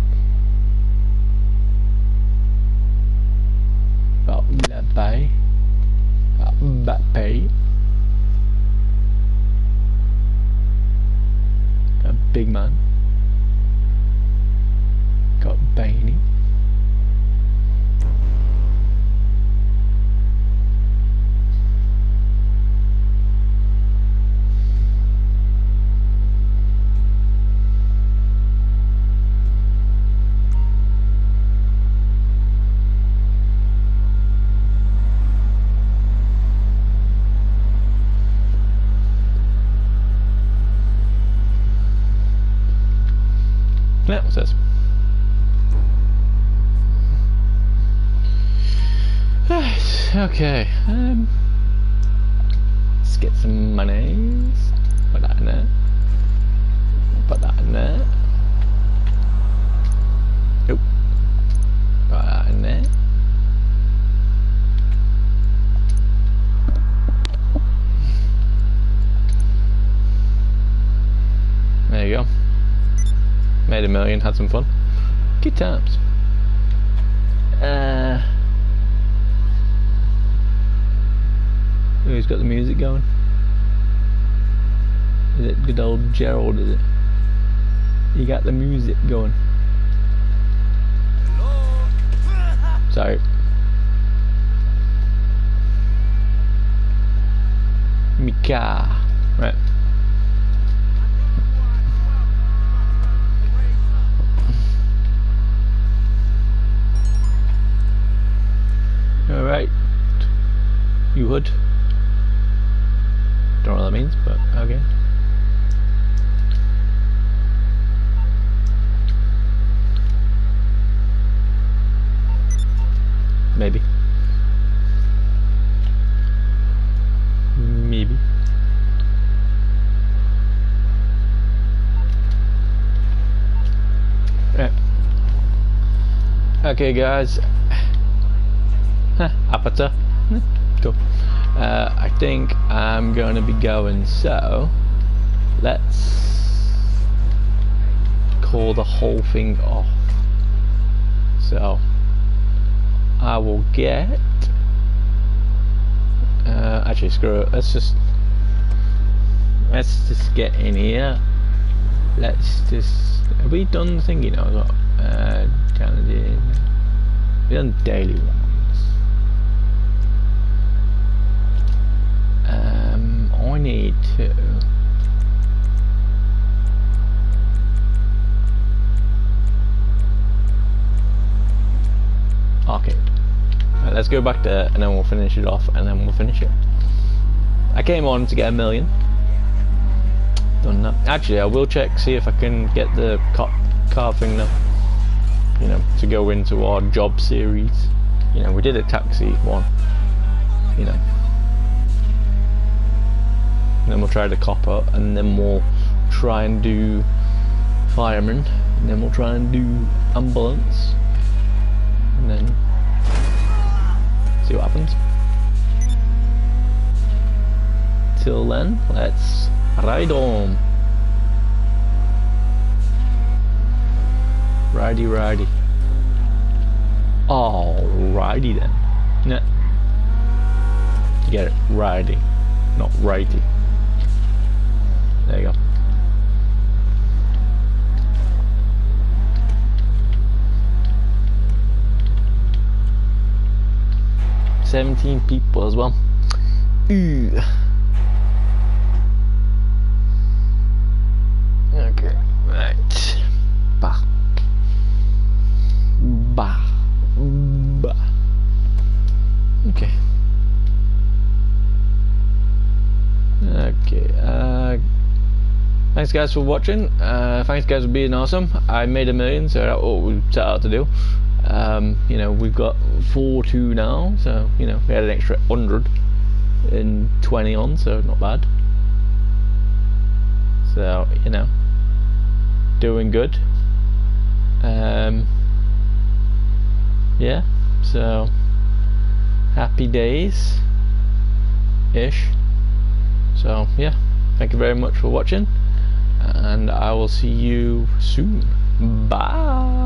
Got la bay. Got back pay. Got big man. Got Bainey. Yeah, what's this? Okay, let's get some monies. Put that in there. Put that in there. Nope. Put that in there. There you go. Made $1 million, had some fun. Good times. Who's got the music going? Is it good old Gerald, is it? You got the music going. Sorry. Mika. Right. Alright. You would. Don't know what that means, but okay. Okay, guys. Aperture. Cool. I think I'm gonna be going, so let's call the whole thing off. So I will get actually screw it, let's just get in here. Let's just, have we done the thingy now? We've done daily ones. I need to arcade. Right, let's go back there and then we'll finish it off and then we'll finish it. I came on to get 1 million. Done that. Actually, I will check, see if I can get the car thing now. You know, to go into our job series. You know, we did a taxi one. You know. And then we'll try the copper, and then we'll try and do fireman, and then we'll try and do ambulance, and then see what happens. Till then, let's ride on. Righty. Alrighty then. Nah. You get it, righty, not righty. There you go. "17 people as well. Ooh. Okay, right. Bah. Okay. Thanks guys for watching. Thanks guys for being awesome. I made 1 million, so that's what we set out to do. You know, we've got 4-2 now, so you know, we had an extra 120 on, so not bad. So, you know, doing good. Yeah, so happy days ish. So yeah, thank you very much for watching, and I will see you soon. Bye.